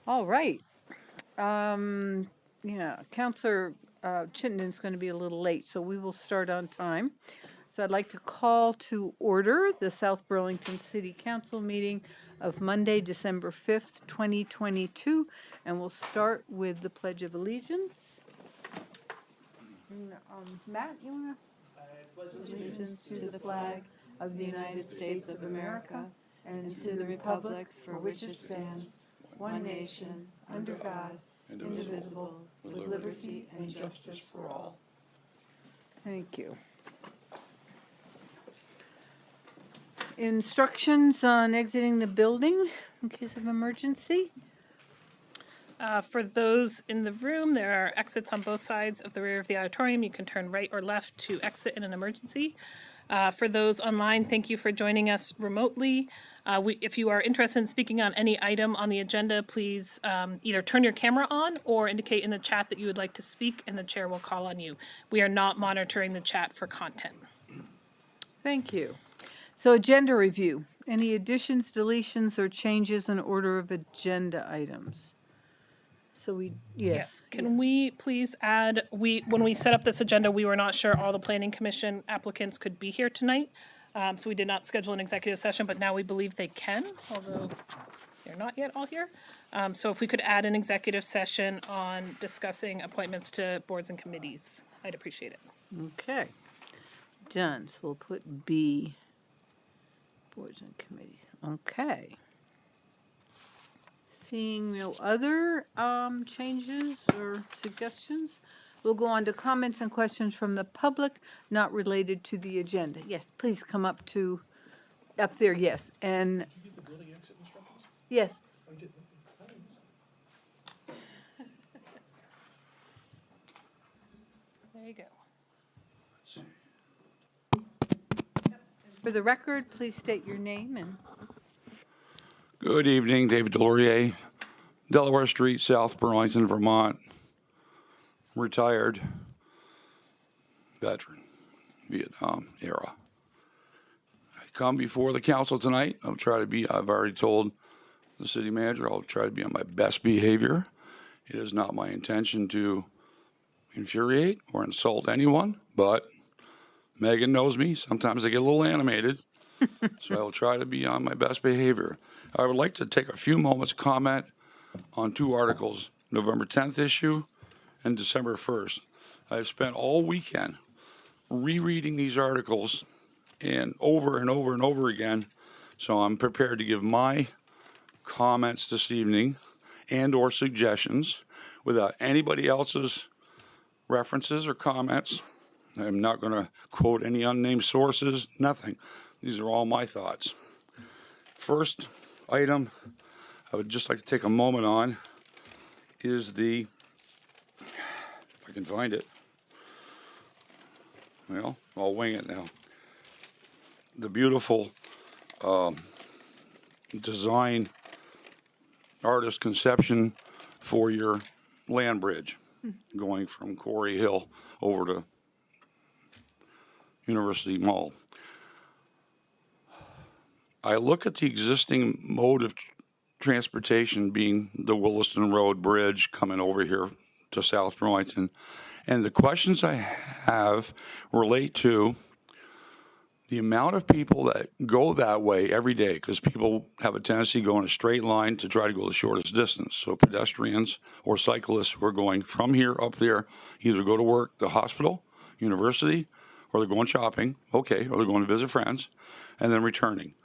All right. Counselor Chittenden's going to be a little late, so we will start on time. So I'd like to call to order the South Burlington City Council meeting of Monday, December 5th, 2022, and we'll start with the Pledge of Allegiance. Matt, you want to? Allegiance to the flag of the United States of America and to the republic for which it stands, one nation, under God, indivisible, with liberty and justice for all. Thank you. Instructions on exiting the building in case of emergency. For those in the room, there are exits on both sides of the rear of the auditorium. You can turn right or left to exit in an emergency. For those online, thank you for joining us remotely. If you are interested in speaking on any item on the agenda, please either turn your camera on or indicate in the chat that you would like to speak, and the chair will call on you. We are not monitoring the chat for content. Thank you. So agenda review. Any additions, deletions, or changes in order of agenda items? So yes. Can we please add, when we set up this agenda, we were not sure all the planning commission applicants could be here tonight. So we did not schedule an executive session, but now we believe they can, although they're not yet all here. So if we could add an executive session on discussing appointments to boards and committees, I'd appreciate it. Okay. Done. So we'll put B, boards and committees. Okay. Seeing no other changes or suggestions, we'll go on to comments and questions from the public not related to the agenda. Yes, please come up there, yes. And yes. There you go. For the record, please state your name and. Good evening, David Delorier, Delaware Street, South Burlington, Vermont. Retired veteran, Vietnam era. I come before the council tonight. I've already told the city manager, I'll try to be on my best behavior. It is not my intention to infuriate or insult anyone, but Megan knows me. Sometimes I get a little animated, so I will try to be on my best behavior. I would like to take a few moments to comment on two articles, November 10th issue and December 1st. I've spent all weekend rereading these articles and over and over and over again, so I'm prepared to give my comments this evening and or suggestions without anybody else's references or comments. I'm not going to quote any unnamed sources, nothing. These are all my thoughts. First item I would just like to take a moment on is if I can find it, well, I'll wing it now. The beautiful design artist conception for your land bridge going from Quarry Hill over to University Mall. I look at the existing mode of transportation being the Williston Road Bridge coming over here to South Burlington, and the questions I have relate to the amount of people that go that way every day, because people have a tendency to go in a straight line to try to go the shortest distance. So pedestrians or cyclists who are going from here up there, either go to work, the hospital, university, or they're going shopping, or they're going to visit friends, and then returning.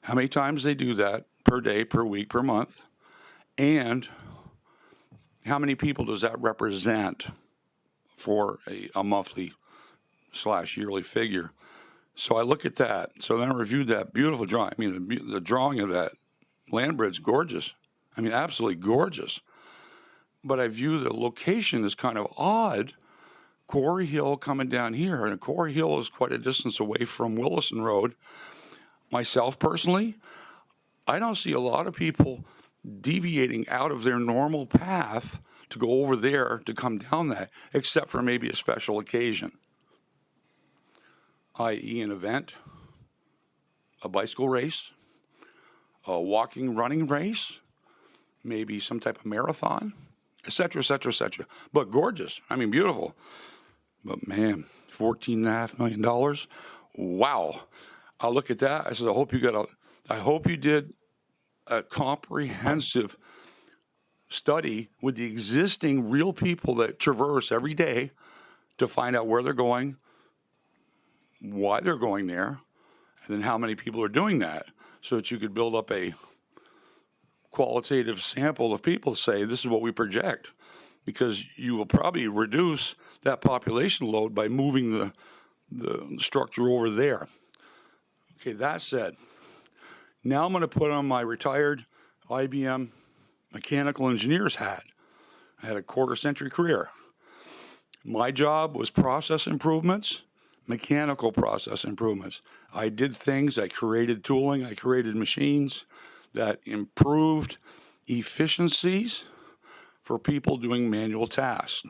How many times they do that per day, per week, per month, and how many people does that represent for a monthly / yearly figure? So I look at that. So then I reviewed that beautiful drawing. I mean, the drawing of that land bridge, gorgeous. I mean, absolutely gorgeous. But I view the location as kind of odd. Quarry Hill coming down here, and Quarry Hill is quite a distance away from Williston Road. Myself personally, I don't see a lot of people deviating out of their normal path to go over there to come down that, except for maybe a special occasion, i.e. an event, a bicycle race, a walking, running race, maybe some type of marathon, et cetera, et cetera, et cetera. But gorgeous. I mean, beautiful. But man, $14.5 million. Wow. I look at that. I said, I hope you did a comprehensive study with the existing real people that traverse every day to find out where they're going, why they're going there, and then how many people are doing that, so that you could build up a qualitative sample of people to say, this is what we project. Because you will probably reduce that population load by moving the structure over there. Okay, that said, now I'm going to put on my retired IBM mechanical engineer's hat. I had a quarter-century career. My job was process improvements, mechanical process improvements. I did things, I created tooling, I created machines that improved efficiencies for people doing manual tasks.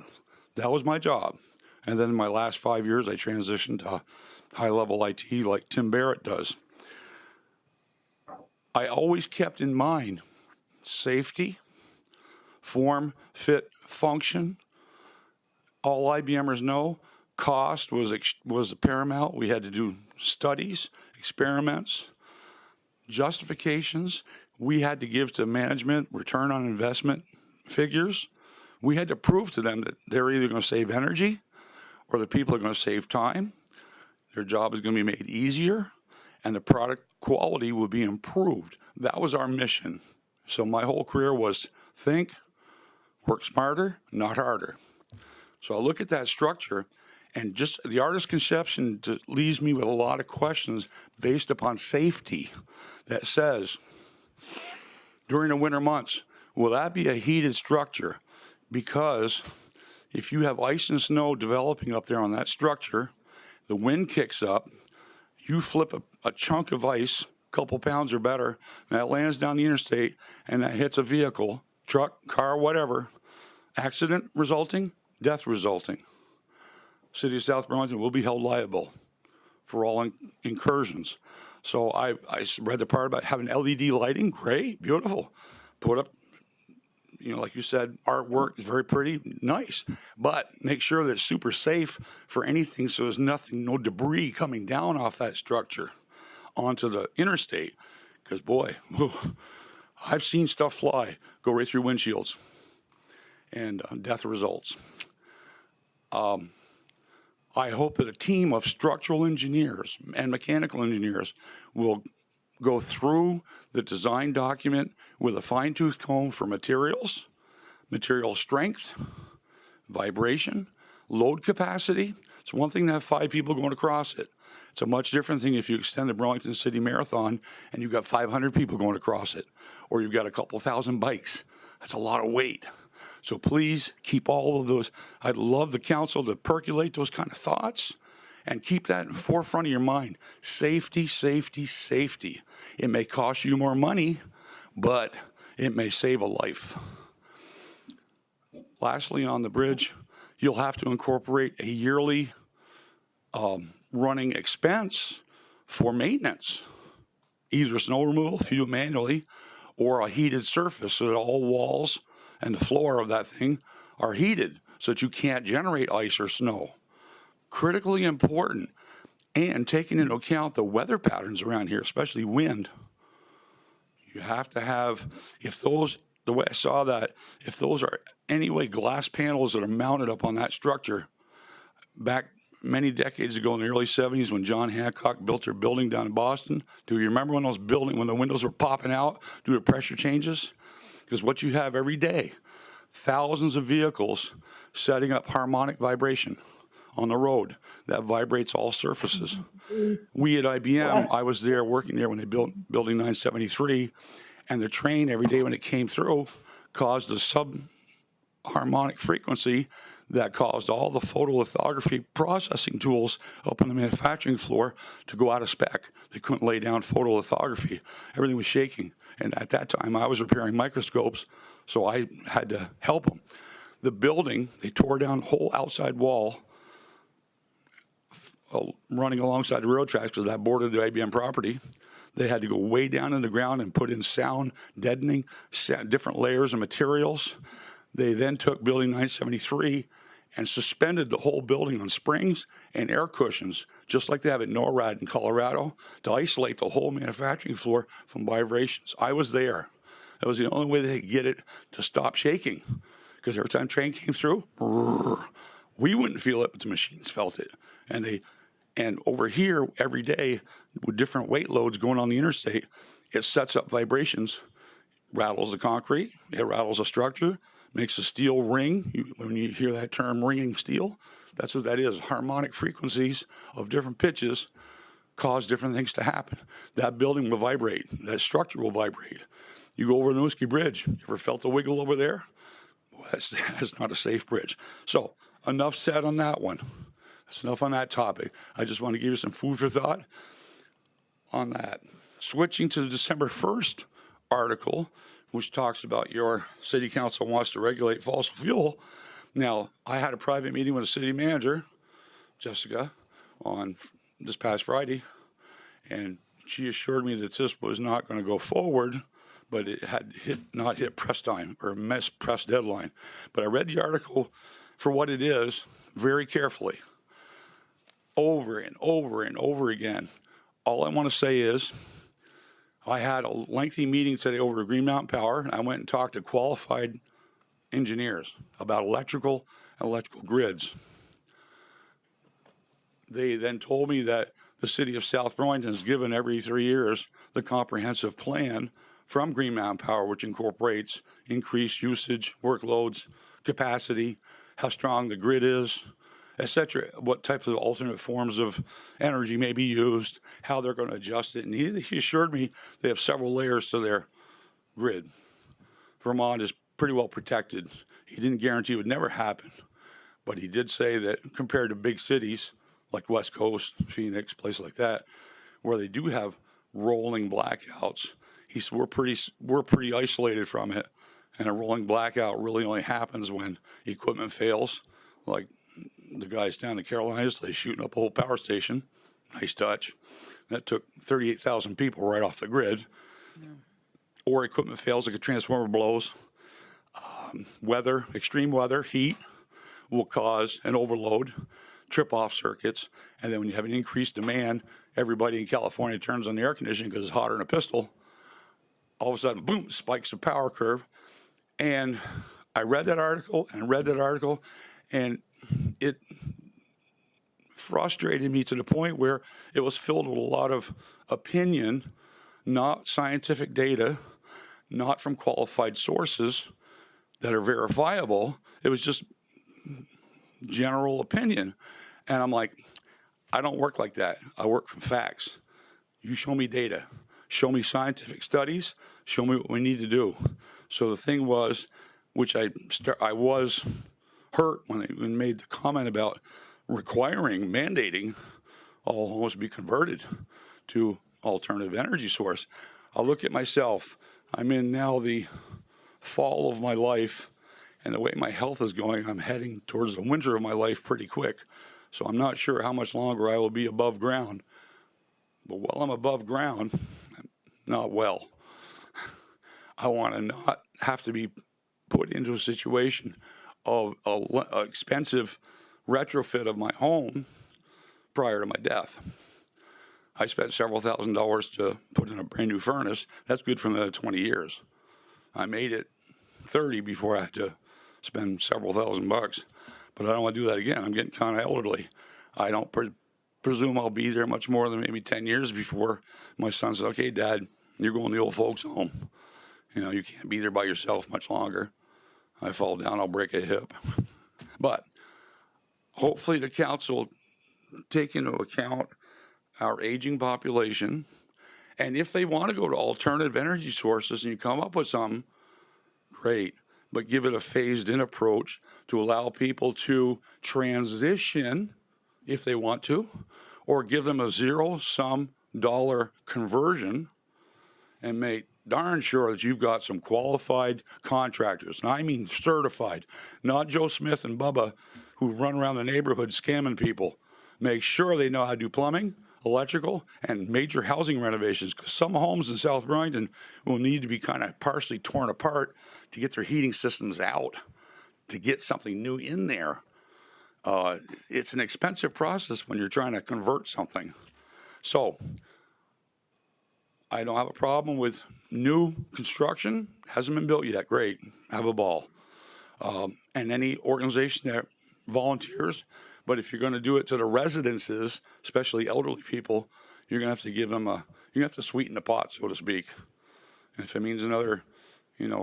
That was my job. And then in my last 5 years, I transitioned to high-level IT like Tim Barrett does. I always kept in mind safety, form, fit, function. All IBMers know cost was paramount. We had to do studies, experiments, justifications. We had to give to management return on investment figures. We had to prove to them that they're either going to save energy or the people are going to save time. Their job is going to be made easier and the product quality will be improved. That was our mission. So my whole career was think, work smarter, not harder. So I look at that structure, and just the artist's conception leaves me with a lot of questions based upon safety that says, during the winter months, will that be a heated structure? Because if you have ice and snow developing up there on that structure, the wind kicks up, you flip a chunk of ice, a couple pounds or better, and that lands down the interstate, and that hits a vehicle, truck, car, whatever, accident resulting, death resulting. City of South Burlington will be held liable for all incursions. So I read the part about having LED lighting. Great, beautiful. Put up, like you said, artwork is very pretty, nice. But make sure that it's super safe for anything, so there's no debris coming down off that structure onto the interstate. Because boy, I've seen stuff fly, go right through windshields, and death results. I hope that a team of structural engineers and mechanical engineers will go through the design document with a fine-tooth comb for materials, material strength, vibration, load capacity. It's one thing to have 5 people going across it. It's a much different thing if you extend the Burlington City Marathon and you've got 500 people going across it, or you've got a couple thousand bikes. That's a lot of weight. So please keep all of those. I'd love the council to percolate those kind of thoughts and keep that in the forefront of your mind. Safety, safety, safety. It may cost you more money, but it may save a life. Lastly, on the bridge, you'll have to incorporate a yearly running expense for maintenance, either snow removal, if you do it manually, or a heated surface so that all walls and the floor of that thing are heated so that you can't generate ice or snow. Critically important, and taking into account the weather patterns around here, especially wind. You have to have, the way I saw that, if those are anyway glass panels that are mounted up on that structure, back many decades ago in the early 70s when John Hancock built their building down in Boston, do you remember when when the windows were popping out due to pressure changes? Because what you have every day, thousands of vehicles setting up harmonic vibration on the road that vibrates all surfaces. We at IBM, I was there working there when they built Building 973, and the train every day when it came through caused a subharmonic frequency that caused all the photolithography processing tools up on the manufacturing floor to go out of spec. They couldn't lay down photolithography. Everything was shaking. And at that time, I was repairing microscopes, so I had to help them. The building, they tore down the whole outside wall running alongside the railroad tracks because that bordered the IBM property. They had to go way down in the ground and put in sound deadening, different layers of materials. They then took Building 973 and suspended the whole building on springs and air cushions, just like they have at NORAD in Colorado, to isolate the whole manufacturing floor from vibrations. I was there. That was the only way they could get it to stop shaking, because every time train came through, we wouldn't feel it, but the machines felt it. And over here, every day, with different weight loads going on the interstate, it sets up vibrations, rattles the concrete, it rattles the structure, makes the steel ring. When you hear that term, ringing steel, that's what that is. Harmonic frequencies of different pitches cause different things to happen. That building will vibrate. That structure will vibrate. You go over the Nooski Bridge. You ever felt the wiggle over there? Well, that's not a safe bridge. So enough said on that one. That's enough on that topic. I just want to give you some food for thought on that. Switching to the December 1st article, which talks about your city council wants to regulate fossil fuel. Now, I had a private meeting with the city manager, Jessica, on this past Friday, and she assured me that this was not going to go forward, but it had not hit press time or missed press deadline. But I read the article for what it is very carefully, over and over and over again. All I want to say is, I had a lengthy meeting today over at Green Mountain Power, and I went and talked to qualified engineers about electrical and electrical grids. They then told me that the city of South Burlington is given every 3 years the comprehensive plan from Green Mountain Power, which incorporates increased usage, workloads, capacity, how strong the grid is, etc., what types of alternate forms of energy may be used, how they're going to adjust it. And he assured me they have several layers to their grid. Vermont is pretty well protected. He didn't guarantee it would never happen, but he did say that compared to big cities like West Coast, Phoenix, places like that, where they do have rolling blackouts, he said we're pretty isolated from it, and a rolling blackout really only happens when equipment fails, like the guys down in the Carolinas, they shooting up a whole power station. Nice touch. That took 38,000 people right off the grid. Yeah. Or equipment fails, like a transformer blows. Weather, extreme weather, heat will cause an overload, trip off circuits, and then when you have an increased demand, everybody in California turns on the air conditioning because it's hotter than a pistol. All of a sudden, boom, spikes the power curve. And I read that article, and it frustrated me to the point where it was filled with a lot of opinion, not scientific data, not from qualified sources that are verifiable. It was just general opinion. And I'm like, I don't work like that. I work from facts. You show me data. Show me scientific studies. Show me what we need to do. So the thing was, which I was hurt when they made the comment about mandating all homes be converted to alternative energy source. I look at myself. I'm in now the fall of my life, and the way my health is going, I'm heading towards the winter of my life pretty quick. So I'm not sure how much longer I will be above ground. But while I'm above ground, not well. I want to not have to be put into a situation of an expensive retrofit of my home prior to my death. I spent several $1,000s to put in a brand new furnace. That's good for another 20 years. I made it 30 before I had to spend several $1,000s, but I don't want to do that again. I'm getting kind of elderly. I don't presume I'll be there much more than maybe 10 years before my son says, okay, Dad, you're going to the old folks home. You know, you can't be there by yourself much longer. I fall down, I'll break a hip. But hopefully the council take into account our aging population, and if they want to go to alternative energy sources and you come up with something, great, but give it a phased-in approach to allow people to transition if they want to, or give them a zero-sum dollar conversion and make darn sure that you've got some qualified contractors, and I mean certified, not Joe Smith and Bubba who run around the neighborhood scamming people. Make sure they know how to do plumbing, electrical, and major housing renovations. 'Cause some homes in South Burlington will need to be kind of partially torn apart to get their heating systems out, to get something new in there. It's an expensive process when you're trying to convert something. So I don't have a problem with new construction. Hasn't been built yet. Great. Have a ball. And any organization that volunteers. But if you're going to do it to the residences, especially elderly people, you're going to have to give them you have to sweeten the pot, so to speak. And if it means another,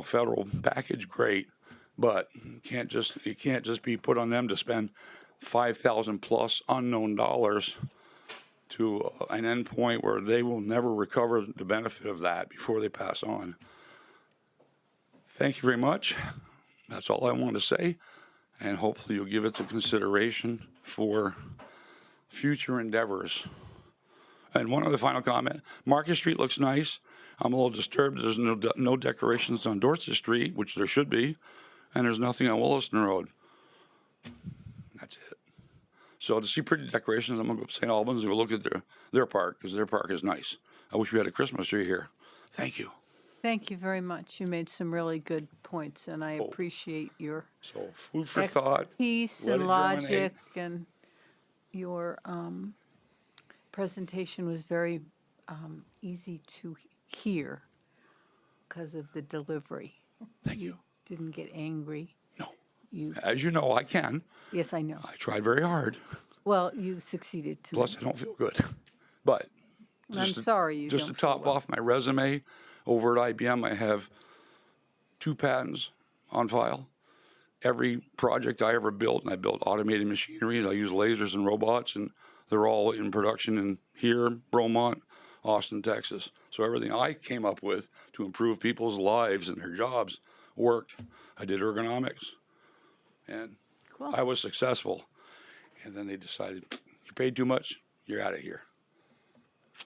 federal package, great. But it can't just be put on them to spend $5,000 plus unknown dollars to an end point where they will never recover the benefit of that before they pass on. Thank you very much. That's all I want to say. And hopefully you'll give it the consideration for future endeavors. And one other final comment. Market Street looks nice. I'm a little disturbed. There's no decorations on Dorset Street, which there should be. And there's nothing on Williston Road. That's it. So to see pretty decorations, I'm going to go up to St. Albans and we'll look at their park, because their park is nice. I wish we had a Christmas tree here. Thank you. Thank you very much. You made some really good points, and I appreciate your So food for thought. peace Let and it logic, germinate. and your presentation was very easy to hear because of the delivery. Thank you. Didn't get angry. No. You, As you know, I can. yes, I know. I tried very hard. Well, you succeeded to. Plus, I don't feel good. But I'm sorry you just don't to feel top well. off my resume, over at IBM, I have 2 patents on file. Every project I ever built, and I built automated machinery, I use lasers and robots, and they're all in production in here, Bromont, Austin, Texas. So everything I came up with to improve people's lives and their jobs worked. I did ergonomics, and Cool. I was successful. And then they decided, you paid too much, you're out of here.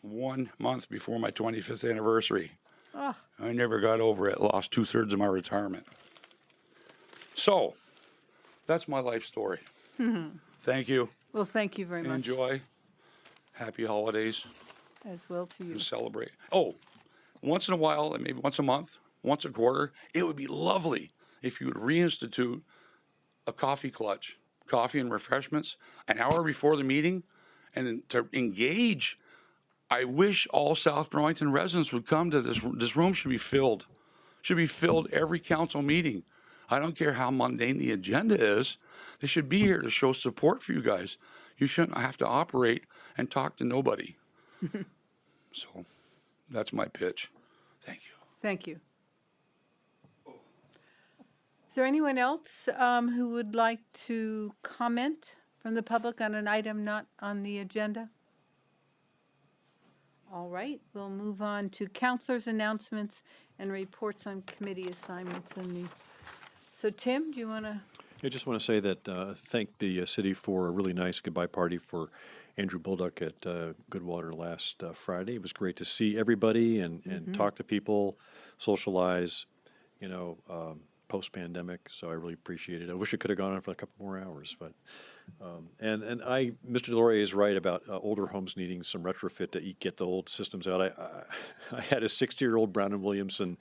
1 month before my 25th anniversary. Ah. I never got over it, lost 2/3 of my retirement. So, that's my life story. Thank you. Well, thank you very much. Enjoy. Happy holidays. As well to you. And celebrate. Oh, once in a while, maybe once a month, once a quarter, it would be lovely if you would reinstitute a coffee clutch, coffee and refreshments, an hour before the meeting, and to engage. I wish all South Burlington residents would come to this. This room should be filled. Should be filled every council meeting. I don't care how mundane the agenda is. They should be here to show support for you guys. You shouldn't have to operate and talk to nobody. So that's my pitch. Thank you. Thank you. Is there anyone else who would like to comment from the public on an item not on the agenda? All right, we'll move on to counselors' announcements and reports on committee assignments. So Tim, do you want to? I just want to say that thank the city for a really nice goodbye party for Andrew Bulldog at Goodwater last Friday. It was great to see everybody and talk to people, socialize, post-pandemic. So I really appreciate it. I wish it could have gone on for a couple more hours, but Mr. Delorier is right about older homes needing some retrofit to get the old systems out. I had a 60-year-old Brown and Williamson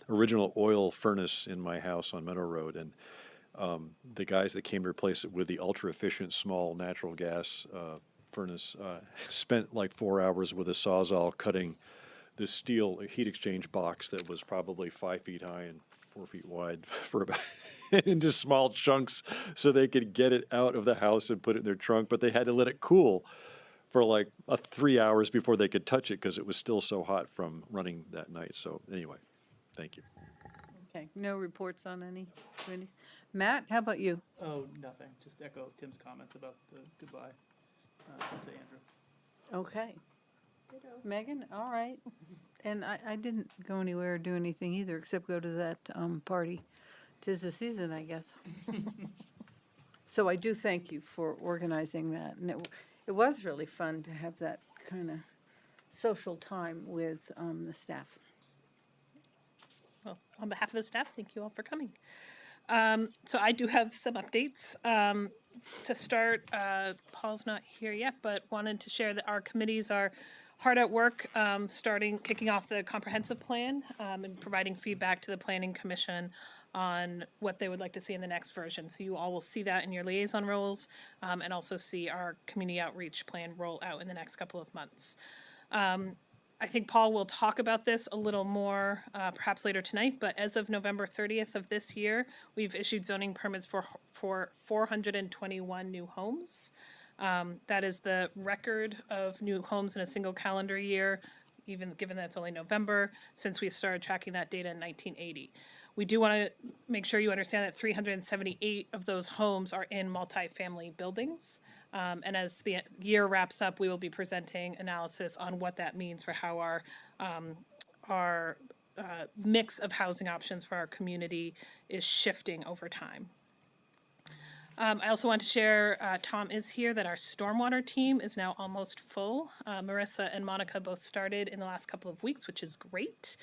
original oil furnace in my house on Meadow Road, and the guys that came to replace it with the ultra-efficient small natural gas furnace spent like 4 hours with a Sawzall cutting this steel heat exchange box that was probably 5 feet high and 4 feet wide for about into small chunks so they could get it out of the house and put it in their trunk. But they had to let it cool for like 3 hours before they could touch it because it was still so hot from running that night. So anyway, thank you. Okay, no reports on any committees. Matt, how about you? Oh, nothing. Just echo Tim's comments about the goodbye to Andrew. Okay. Megan, all right. And I didn't go anywhere or do anything either, except go to that party. 'Tis the season, I guess. So I do thank you for organizing that. And it was really fun to have that kind of social time with the staff. Well, on behalf of the staff, thank you all for coming. So I do have some updates. To start, Paul's not here yet, but wanted to share that our committees are hard at work, kicking off the comprehensive plan, and providing feedback to the Planning Commission on what they would like to see in the next version. So you all will see that in your liaison roles, and also see our community outreach plan roll out in the next couple of months. I think Paul will talk about this a little more perhaps later tonight, but as of November 30th of this year, we've issued zoning permits for 421 new homes. That is the record of new homes in a single calendar year, even given that it's only November, since we started tracking that data in 1980. We do want to make sure you understand that 378 of those homes are in multifamily buildings. And as the year wraps up, we will be presenting analysis on what that means for how our mix of housing options for our community is shifting over time. I also want to share, Tom is here, that our stormwater team is now almost full. Marissa and Monica both started in the last couple of weeks, which is great.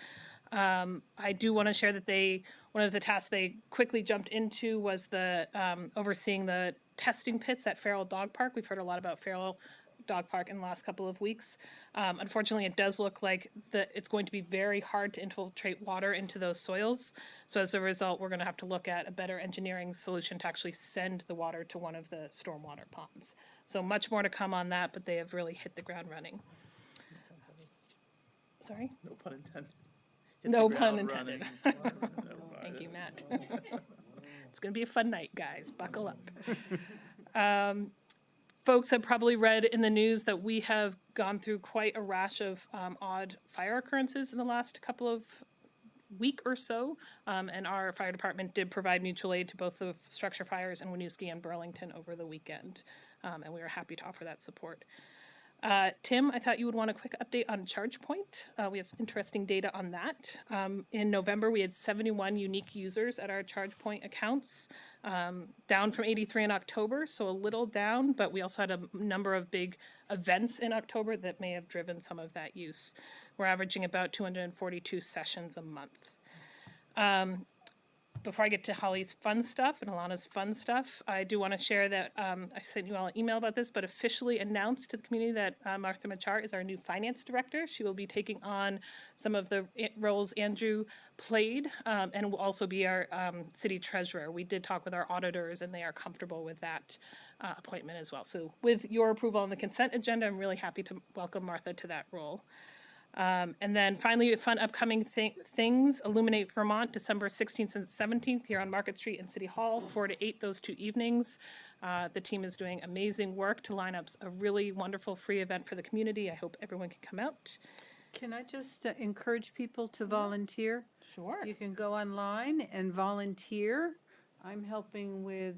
I do want to share that one of the tasks they quickly jumped into was the overseeing the testing pits at Farrell Dog Park. We've heard a lot about Farrell Dog Park in the last couple of weeks. Unfortunately, it does look like it's going to be very hard to infiltrate water into those soils. So as a result, we're going to have to look at a better engineering solution to actually send the water to one of the stormwater ponds. So much more to come on that, but they have really hit the ground running. Sorry? No pun intended. No pun intended. Thank you, Matt. It's going to be a fun night, guys. Buckle up. Folks have probably read in the news that we have gone through quite a rash of odd fire occurrences in the last couple of week or so. And our fire department did provide mutual aid to both the structure fires in Winooski and Burlington over the weekend. And we were happy to offer that support. Tim, I thought you would want a quick update on ChargePoint. We have some interesting data on that. In November, we had 71 unique users at our ChargePoint accounts, down from 83 in October, so a little down, but we also had a number of big events in October that may have driven some of that use. We're averaging about 242 sessions a month. Before I get to Holly's fun stuff and Alana's fun stuff, I do want to share that I sent you all an email about this, but officially announced to the community that Martha Machar is our new finance director. She will be taking on some of the roles Andrew played, and will also be our city treasurer. We did talk with our auditors, and they are comfortable with that appointment as well. So with your approval on the consent agenda, I'm really happy to welcome Martha to that role. And then finally, fun upcoming things, Illuminate Vermont, December 16th and 17th here on Market Street in City Hall, 4 to 8 those 2 evenings. The team is doing amazing work to line up a really wonderful free event for the community. I hope everyone can come out. Can I just encourage people to volunteer? Sure. You can go online and volunteer. I'm helping with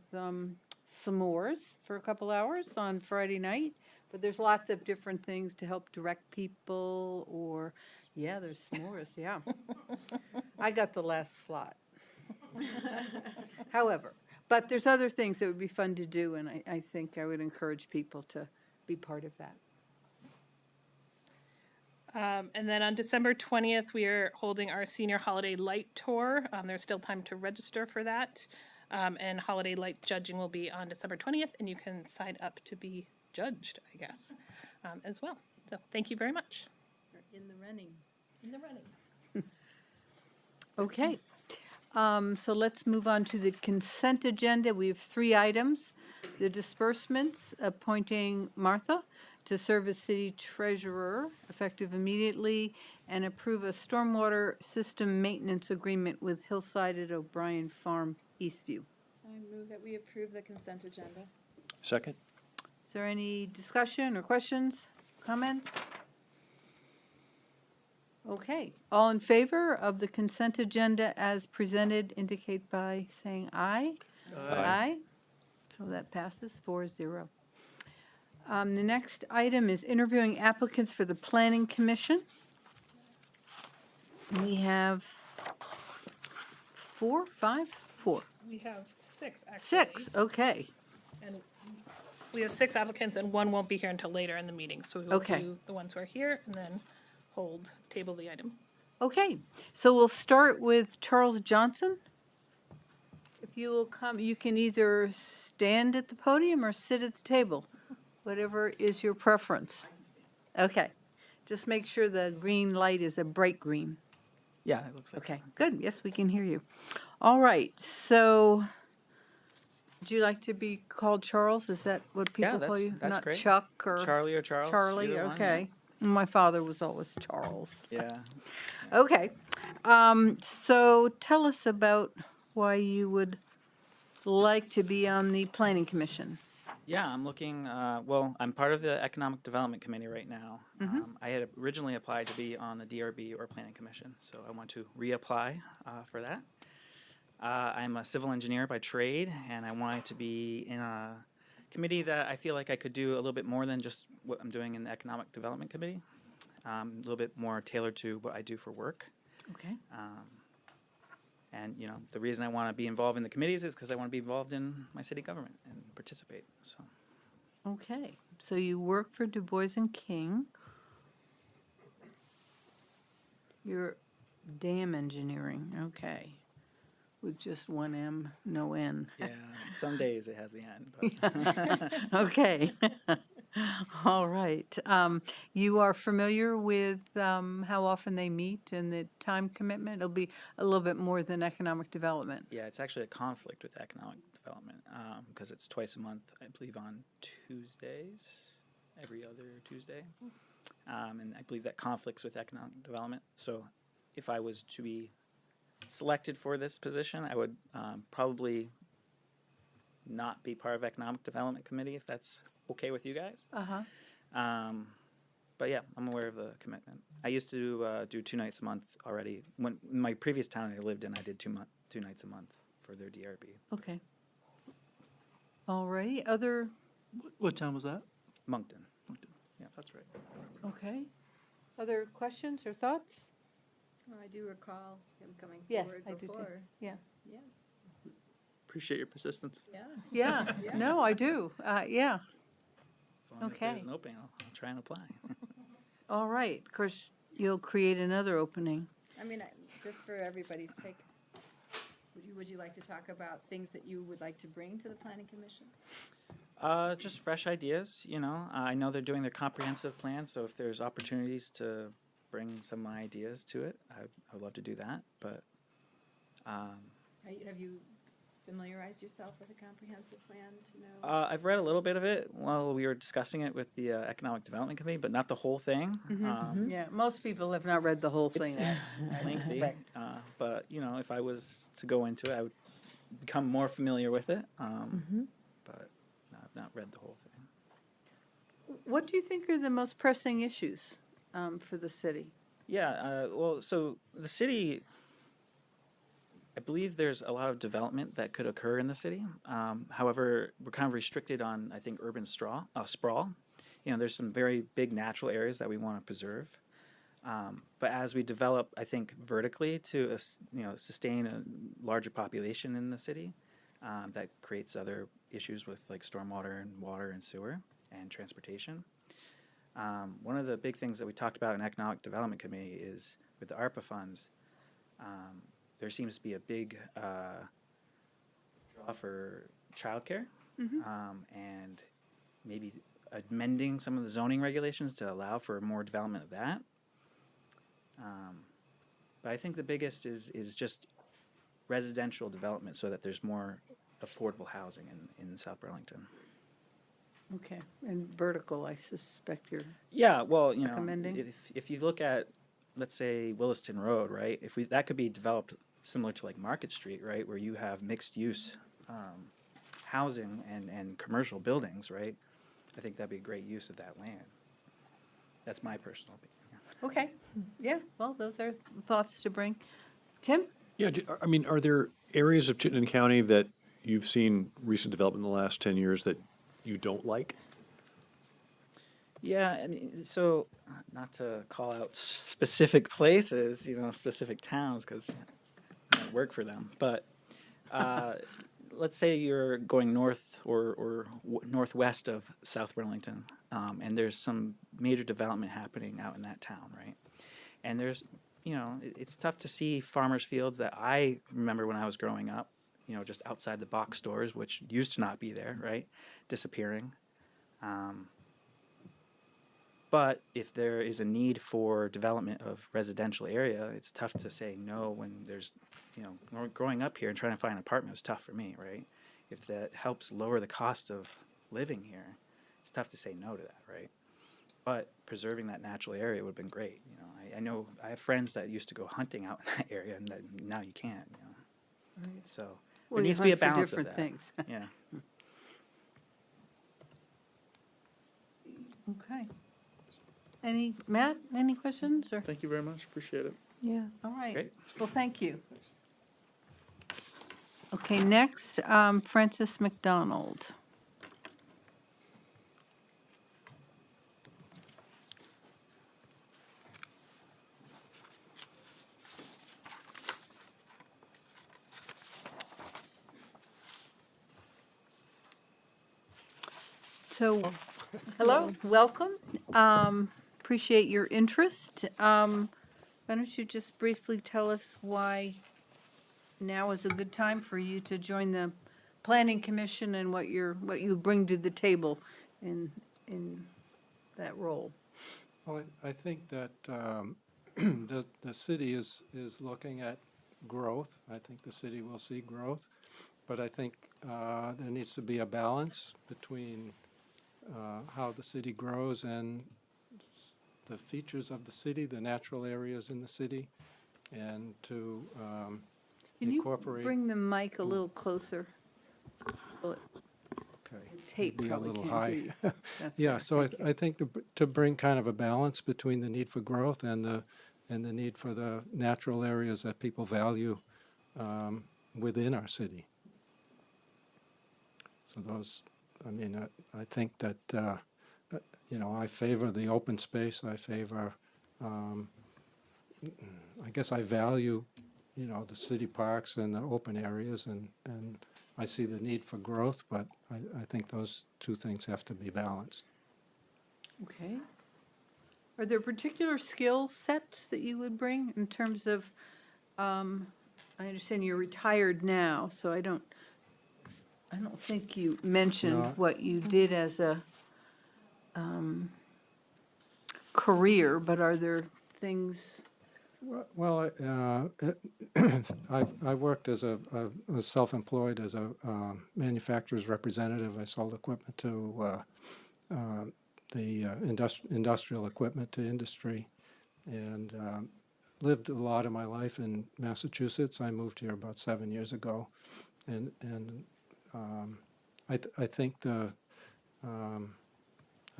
s'mores for a couple hours on Friday night. But there's lots of different things to help direct people, or, yeah, there's s'mores, yeah. I got the last slot. However, but there's other things that would be fun to do, and I think I would encourage people to be part of that. And then on December 20th, we are holding our Senior Holiday Light Tour. There's still time to register for that. And Holiday Light Judging will be on December 20th, and you can sign up to be judged, I guess, as well. So thank you very much. In the running. In the running. Okay. So let's move on to the consent agenda. We have 3 items. The disbursements, appointing Martha to serve as city treasurer, effective immediately, and approve a stormwater system maintenance agreement with Hillside at O'Brien Farm, Eastview. I move that we approve the consent agenda. Second? Is there any discussion or questions, comments? Okay, all in favor of the consent agenda as presented indicate by saying aye. Aye. So that passes 4-0. The next item is interviewing applicants for the Planning Commission. We have 4, 5, 4. We have 6, actually. 6, okay. And we have 6 applicants, and 1 won't be here until later in the meeting. So we will Okay. do the ones who are here, and then table the item. Okay, so we'll start with Charles Johnson. If you will come, you can either stand at the podium or sit at the table, whatever is your preference. Okay, just make sure the green light is a bright green. Yeah, it looks like. Okay, good, yes, we can hear you. All right, so, would you like to be called Charles? Is that what Yeah, people call that's- you? that's great. Not Chuck or? Charlie or Charles. Charlie, either one, okay. My father was always Charles. Yeah. Okay, so tell us about why you would like to be on the planning commission. Yeah, I'm looking, well, I'm part of the Economic Development Committee right now. I had originally applied to be on the DRB or Planning Commission, so I want to reapply for that. I'm a civil engineer by trade, and I wanted to be in a committee that I feel like I could do a little bit more than just what I'm doing in the Economic Development Committee. A little bit more tailored to what I do for work. Okay. And, you know, the reason I want to be involved in the committees is because I want to be involved in my city government and participate, so. Okay, so you work for Du Bois and King. You're dam engineering, okay. With just one M, no N. Yeah, some days it has the end, but Okay. All right. You are familiar with how often they meet and the time commitment? It'll be a little bit more than economic development. yeah, it's actually a conflict with economic development because it's twice a month, I believe, on Tuesdays, every other Tuesday. And I believe that conflicts with economic development. So if I was to be selected for this position, I would probably not be part of economic development committee if that's okay with you guys. Uh-huh. But yeah, I'm aware of the commitment. I used to do 2 nights a month already. When in my previous town I lived in, I did 2 nights a month for their DRB. Okay. All righty. Other, What town was that? Moncton. Yeah, that's right. okay. Other questions or thoughts? Well, I do recall him coming Yes, forward I do too. before. so, Yeah. Yeah, Appreciate your persistence. yeah. Yeah, Yeah. no, I do. Yeah. As long as Okay. there's an opening, I'll try and apply. All right. Of course, you'll create another opening. I mean, just for everybody's sake, would you like to talk about things that you would like to bring to the planning commission? Just fresh ideas, you know. I know they're doing their comprehensive plan, so if there's opportunities to bring some of my ideas to it, I would love to do that. But Have you familiarized yourself with a comprehensive plan to know? I've read a little bit of it while we were discussing it with the Economic Development Committee, but not the whole thing. Yeah, most people have not read the whole thing. It's I lengthy, suspect. but you know, if I was to go into it, I would become more familiar with it. But no, I've not read the whole thing. What do you think are the most pressing issues for the city? Yeah, well, so the city, I believe there's a lot of development that could occur in the city. However, we're kind of restricted on, I think, urban sprawl. You know, there's some very big natural areas that we want to preserve. But as we develop, I think, vertically to, you know, sustain a larger population in the city, that creates other issues with like stormwater and water and sewer and transportation. One of the big things that we talked about in Economic Development Committee is with the ARPA funds, there seems to be a big draw for childcare, and maybe amending some of the zoning regulations to allow for more development of that. But I think the biggest is just residential development so that there's more affordable housing in South Burlington. Okay, and vertical, I suspect you're, Yeah, well, you know, Recommending? if you look at, let's say, Williston Road, right? If that could be developed similar to like Market Street, right, where you have mixed use housing and commercial buildings, right? I think that'd be a great use of that land. That's my personal opinion. okay. Yeah, well, those are thoughts to bring. Tim? Yeah, I mean, are there areas of Chittenden County that you've seen recent development in the last 10 years that you don't like? Yeah, I mean, so not to call out specific places, you know, specific towns, because I don't work for them, but let's say you're going north or northwest of South Burlington, and there's some major development happening out in that town, right? And there's, you know, it's tough to see farmers' fields that I remember when I was growing up just outside the box stores, which used to not be there, right? Disappearing. But if there is a need for development of residential area, it's tough to say no when there's, growing up here and trying to find an apartment was tough for me, right? If that helps lower the cost of living here, it's tough to say no to that, right? But preserving that natural area would have been great. I know I have friends that used to go hunting out in that area, and that now you can't. So Well, there you needs to be a hunt for balance of different that. things. Yeah. Okay. Matt, any questions or? Thank you very much, appreciate it. Yeah. All right. Great. Well, thank you. Okay, next, Francis McDonald. So, hello, welcome. Appreciate your interest. Why don't you just briefly tell us why now is a good time for you to join the Planning Commission and what you bring to the table in that role? Well, I think that the city is looking at growth. I think the city will see growth, but I think there needs to be a balance between how the city grows and the features of the city, the natural areas in the city, and to Can you incorporate. bring the mic a little closer? Well, Okay. Tape Be a probably little can't high. hear you. That's Yeah, better, so thank you. I think to bring kind of a balance between the need for growth and the need for the natural areas that people value within our city. So those, I think that, I favor the open space. I favor, I guess I value, the city parks and the open areas, and I see the need for growth, but I think those two things have to be balanced. Okay. Are there particular skill sets that you would bring in terms of, I understand you're retired now, so I don't think you mentioned No. what you did as a career, but are there things? Well, I worked was self-employed as a manufacturer's representative. I sold equipment to the industrial equipment to industry, and lived a lot of my life in Massachusetts. I moved here about 7 years ago, and I think I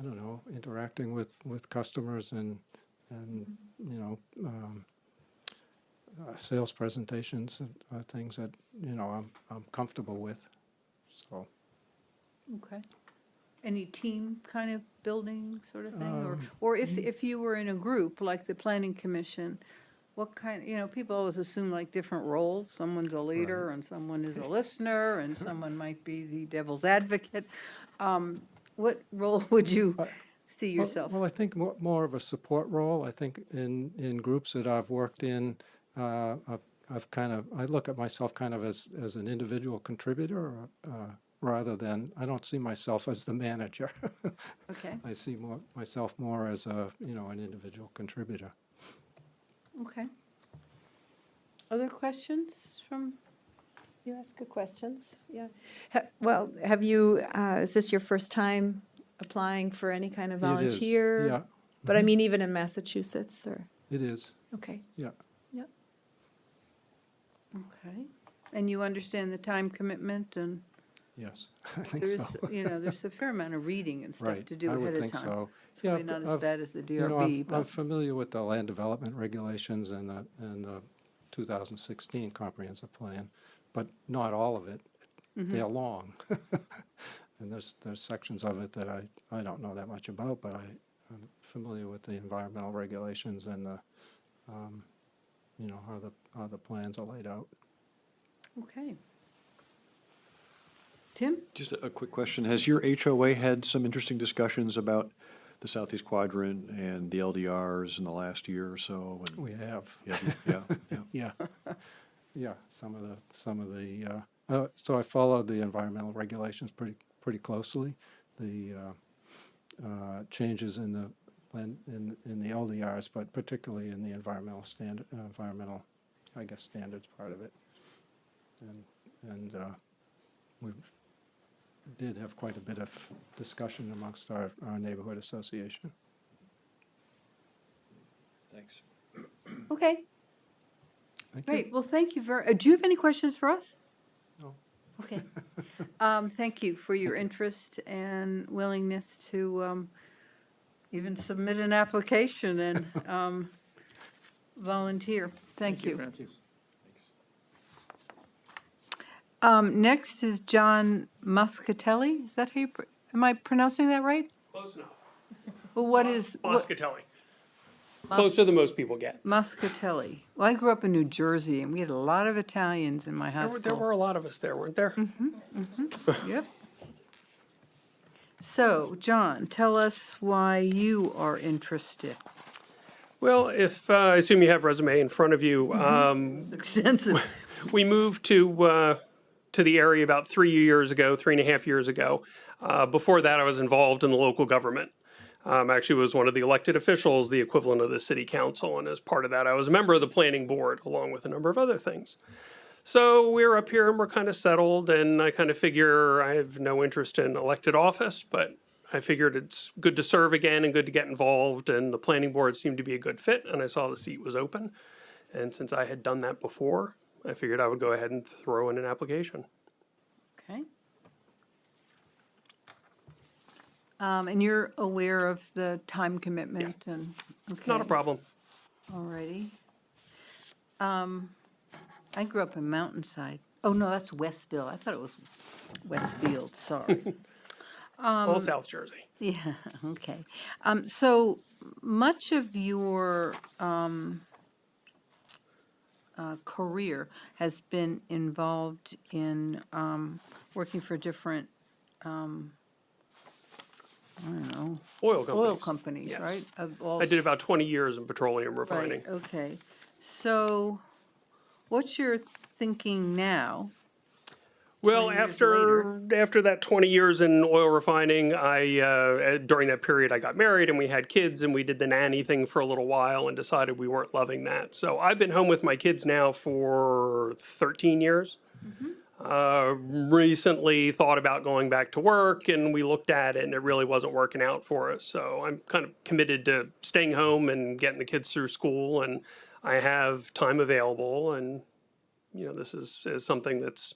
don't know, interacting with customers and sales presentations are things that I'm comfortable with. So Okay. Any team kind of building sort of thing? Or if you were in a group like the Planning Commission, what kind, people always assume like different roles. Someone's a leader and someone is a listener and someone might be the devil's advocate. What role would you see yourself? Well, I think more of a support role. I think in groups that I've worked in, I look at myself kind of as an individual contributor, rather than, I don't see myself as the manager. Okay, I see myself more as an individual contributor. okay. Other questions from? You ask good questions, yeah. Well, have you, is this your first time applying for any kind of It is, volunteer? yeah. But I mean, even in Massachusetts, or, It is, okay. yeah. Okay. And you understand the time commitment and Yes, I think so. there's a fair amount of reading and stuff Right, to do I ahead would of think time. so. It's Yeah, probably not as I've- bad as the You know, DRB, I'm but, familiar with the land development regulations and the 2016 comprehensive plan, but not all of it. They're long. And there's sections of it that I don't know that much about, but I'm familiar with the environmental regulations and how the plans are laid out. okay. Tim? Just a quick question. Has your HOA had some interesting discussions about the Southeast Quadrant and the LDRs in the last year or so? And We have. yeah. Yeah, yeah. Some of the so I followed the environmental regulations pretty closely. The changes in the in the LDRs, but particularly in the environmental, I guess, standards part of it. And we did have quite a bit of discussion amongst our neighborhood association. it. Thanks. Okay, Thank you. great. Well, thank you very, do you have any questions for us? No. Okay. Thank you for your interest and willingness to even submit an application and volunteer. Thank you. Francis. Next is John Muscatelli. Is that how you, am I pronouncing that right? Close enough. Well, what is? Muscatelli. Closer than most people get. Muscatelli. Well, I grew up in New Jersey, and we had a lot of Italians in my high There school. were a lot of us there, weren't there? Yep. So, John, tell us why you are interested. Well, if I assume you have resume in front of you, Extensive. we moved to the area about 3.5 years ago. Before that, I was involved in the local government. Actually was one of the elected officials, the equivalent of the city council, and as part of that, I was a member of the planning board, along with a number of other things. So we're up here and we're kind of settled, and I kind of figure I have no interest in elected office, but I figured it's good to serve again and good to get involved, and the planning board seemed to be a good fit, and I saw the seat was open. And since I had done that before, I figured I would go ahead and throw in an application. Okay. And you're aware of the time commitment and, okay. Not a problem. All righty. I grew up in Mountainside. Oh, no, that's Westville. I thought it was Westfield, sorry. All South Jersey. Yeah, okay. So much of your career has been involved in working for different, I don't know, Oil companies. oil companies, Yes. right? Of all I did about 20 years in petroleum refining. Right, okay. So what's your thinking now? Well, 20 years after that 20 years in oil refining, I during that period I got married and we had kids and we did the nanny thing for a little while and decided we weren't loving that. So I've been home with my kids now for 13 years. Recently thought about going back to work and we looked at it and it really wasn't working out for us. So I'm kind of committed to staying home and getting the kids through school, and I have time available, and this is something that's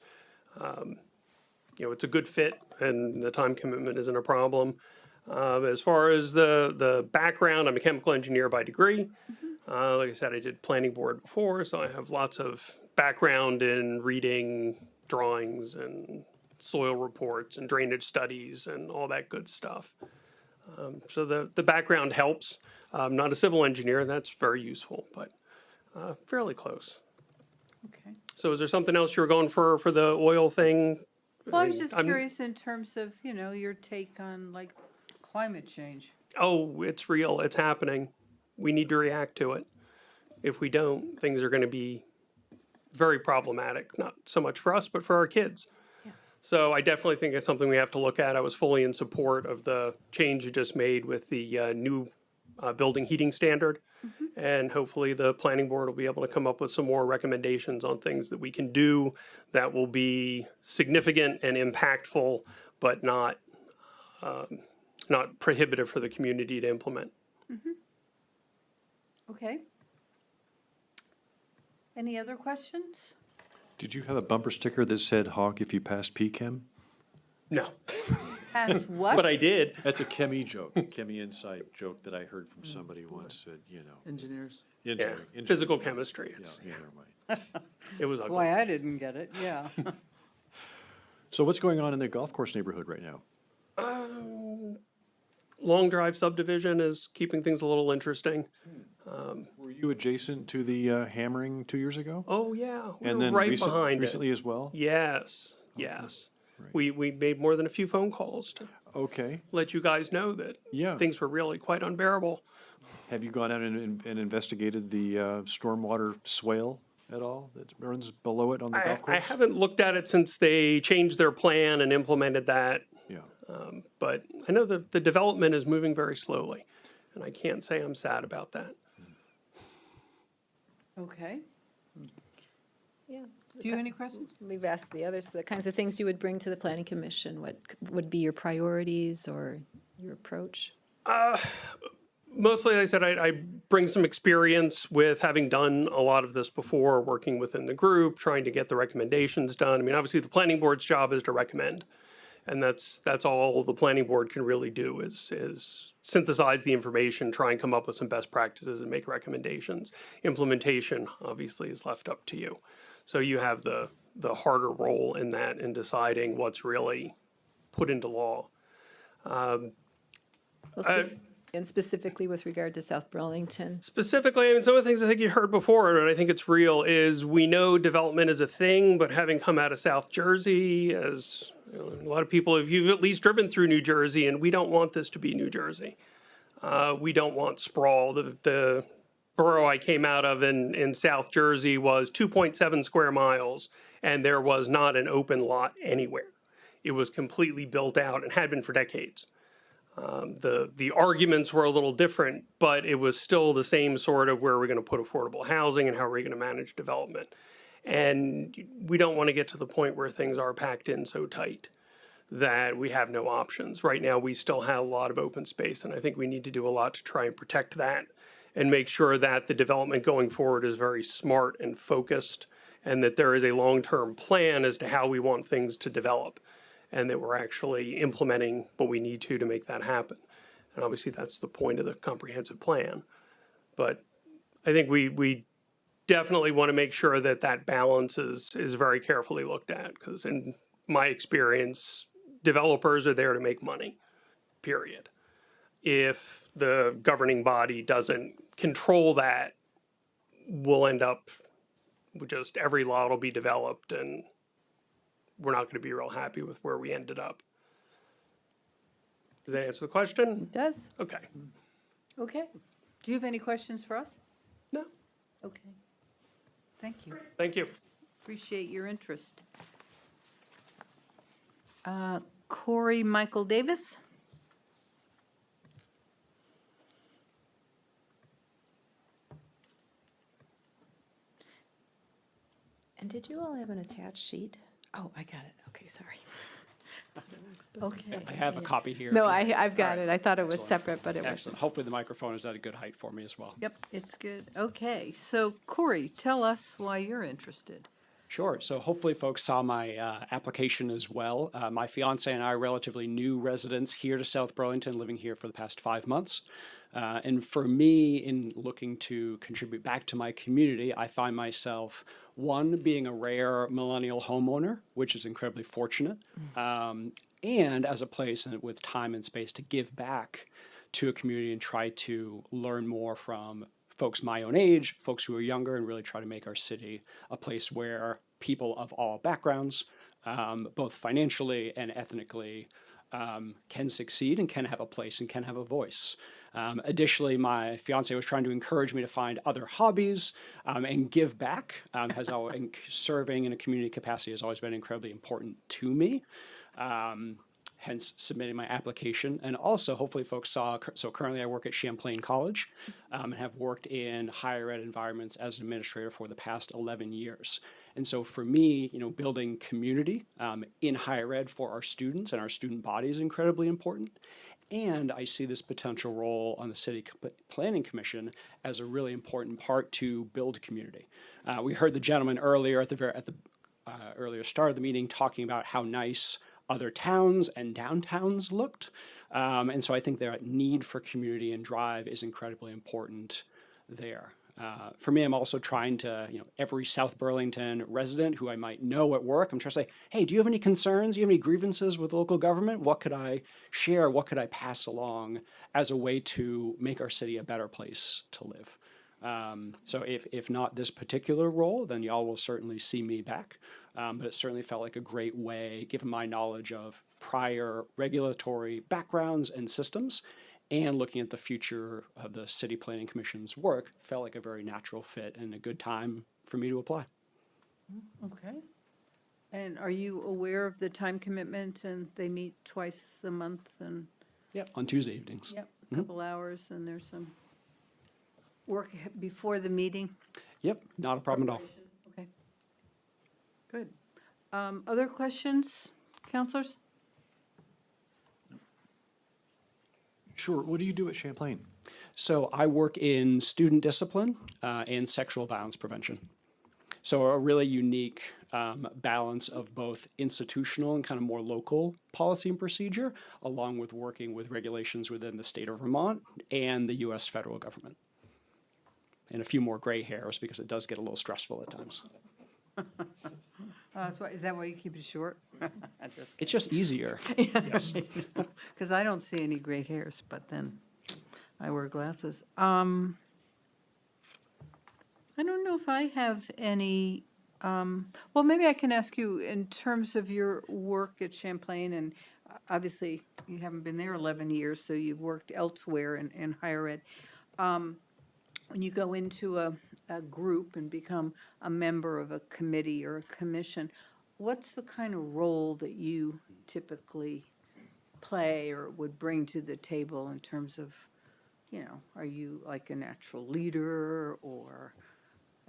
it's a good fit and the time commitment isn't a problem. As far as the background, I'm a chemical engineer by degree. Like I said, I did planning board before, so I have lots of background in reading drawings and soil reports and drainage studies and all that good stuff. So the background helps. I'm not a civil engineer, and that's very useful, but fairly close. Okay. So is there something else you were going for the oil thing? Well, I was mean, just curious in terms of, your take on like climate change. Oh, it's real. It's happening. We need to react to it. If we don't, things are going to be very problematic, not so much for us, but for our kids. Yeah. So I definitely think it's something we have to look at. I was fully in support of the change you just made with the new building heating standard. And hopefully the planning board will be able to come up with some more recommendations on things that we can do that will be significant and impactful, but not prohibitive for the community to implement. Okay. Any other questions? Did you have a bumper sticker that said honk if you passed PChem? No, Ask what? but I did. That's a chemi joke, chemi inside joke that I heard from somebody once, that, Engineers. Yeah, engineering. physical chemistry. Yeah, It's, never mind. it was ugly. Why I didn't get it, yeah. So what's going on in the golf course neighborhood right now? Long Drive subdivision is keeping things a little interesting. Were you adjacent to the hammering 2 years ago? Oh yeah, we And were then right behind recently it. as well? Yes, yes. Right. We made more than a few phone calls to Okay. let you guys know that Yeah. things were really quite unbearable. Have you gone out and investigated the stormwater swale at all that runs below it on the golf I course? haven't looked at it since they changed their plan and implemented that, Yeah. but I know the development is moving very slowly, and I can't say I'm sad about that. Okay. Yeah. Do you have any questions? We've asked the others, the kinds of things you would bring to the planning commission. What would be your priorities or your approach? Mostly, like I said, I bring some experience with having done a lot of this before, working within the group, trying to get the recommendations done. I mean, obviously, the planning board's job is to recommend, and that's all the planning board can really do is synthesize the information, try and come up with some best practices, and make recommendations. Implementation, obviously, is left up to you. So you have the harder role in that in deciding what's really put into law. Well, and specifically with regard to South Burlington? Specifically, I mean, some of the things I think you heard before, and I think it's real, is we know development is a thing, but having come out of South Jersey, as you know, a lot of people, if you've at least driven through New Jersey, and we don't want this to be New Jersey. We don't want sprawl. The borough I came out of in South Jersey was 2.7 square miles, and there was not an open lot anywhere. It was completely built out and had been for decades. The arguments were a little different, but it was still the same sort of where we're going to put affordable housing and how we're going to manage development. And we don't want to get to the point where things are packed in so tight that we have no options. Right now, we still have a lot of open space, and I think we need to do a lot to try and protect that and make sure that the development going forward is very smart and focused, and that there is a long-term plan as to how we want things to develop, and that we're actually implementing what we need to make that happen. And obviously, that's the point of the comprehensive plan. But I think we definitely want to make sure that that balance is very carefully looked at, because in my experience, developers are there to make money, period. If the governing body doesn't control that, we'll end up with just every lot will be developed, and we're not going to be real happy with where we ended up. Does that answer the question? It does. Okay. Okay. Do you have any questions for us? No. Okay. Thank you. Thank you. Appreciate your interest. Corey Michael Davis? And did you all have an attached sheet? Oh, I got it. Okay, sorry. Okay. I have a copy here. No, if you- I've got All it. right. I thought it was Excellent. separate, but it wasn't. Excellent. Hopefully the microphone is at a good height for me as well. Yep, it's good. Okay, so Corey, tell us why you're interested. Sure. So hopefully folks saw my application as well. My fiance and I are relatively new residents here to South Burlington, living here for the past 5 months. And for me, in looking to contribute back to my community, I find myself, one, being a rare millennial homeowner, which is incredibly fortunate, and as a place with time and space to give back to a community and try to learn more from folks my own age, folks who are younger, and really try to make our city a place where people of all backgrounds, both financially and ethnically, can succeed and can have a place and can have a voice. Additionally, my fiance was trying to encourage me to find other hobbies and give back. And serving in a community capacity has always been incredibly important to me. Hence submitting my application. And also, hopefully folks saw, so currently I work at Champlain College and have worked in higher ed environments as an administrator for the past 11 years. And so for me, building community in higher ed for our students and our student body is incredibly important. And I see this potential role on the City Planning Commission as a really important part to build community. We heard the gentleman earlier at the earlier start of the meeting talking about how nice other towns and downtowns looked. And so I think their need for community and drive is incredibly important there. For me, I'm also trying to, every South Burlington resident who I might know at work, I'm trying to say, hey, do you have any concerns? Do you have any grievances with local government? What could I share? What could I pass along as a way to make our city a better place to live? So if not this particular role, then y'all will certainly see me back. But it certainly felt like a great way, given my knowledge of prior regulatory backgrounds and systems, and looking at the future of the City Planning Commission's work, felt like a very natural fit and a good time for me to apply. Okay. And are you aware of the time commitment, and they meet twice a month, and, Yep. On Tuesday evenings. yep, a couple hours, and there's some work before the meeting? Yep, not a problem at all. Okay. Good. Other questions, counselors? Sure. What do you do at Champlain? So I work in student discipline and sexual violence prevention. So a really unique balance of both institutional and kind of more local policy and procedure, along with working with regulations within the state of Vermont and the U.S. federal government. And a few more gray hairs because it does get a little stressful at times. So is that why you keep it short? It's just easier. Because I don't see any gray hairs, but then I wear glasses. I don't know if I have any, well, maybe I can ask you, in terms of your work at Champlain, and obviously you haven't been there 11 years, so you've worked elsewhere in higher ed. When you go into a group and become a member of a committee or a commission, what's the kind of role that you typically play or would bring to the table in terms of, you know, are you like a natural leader or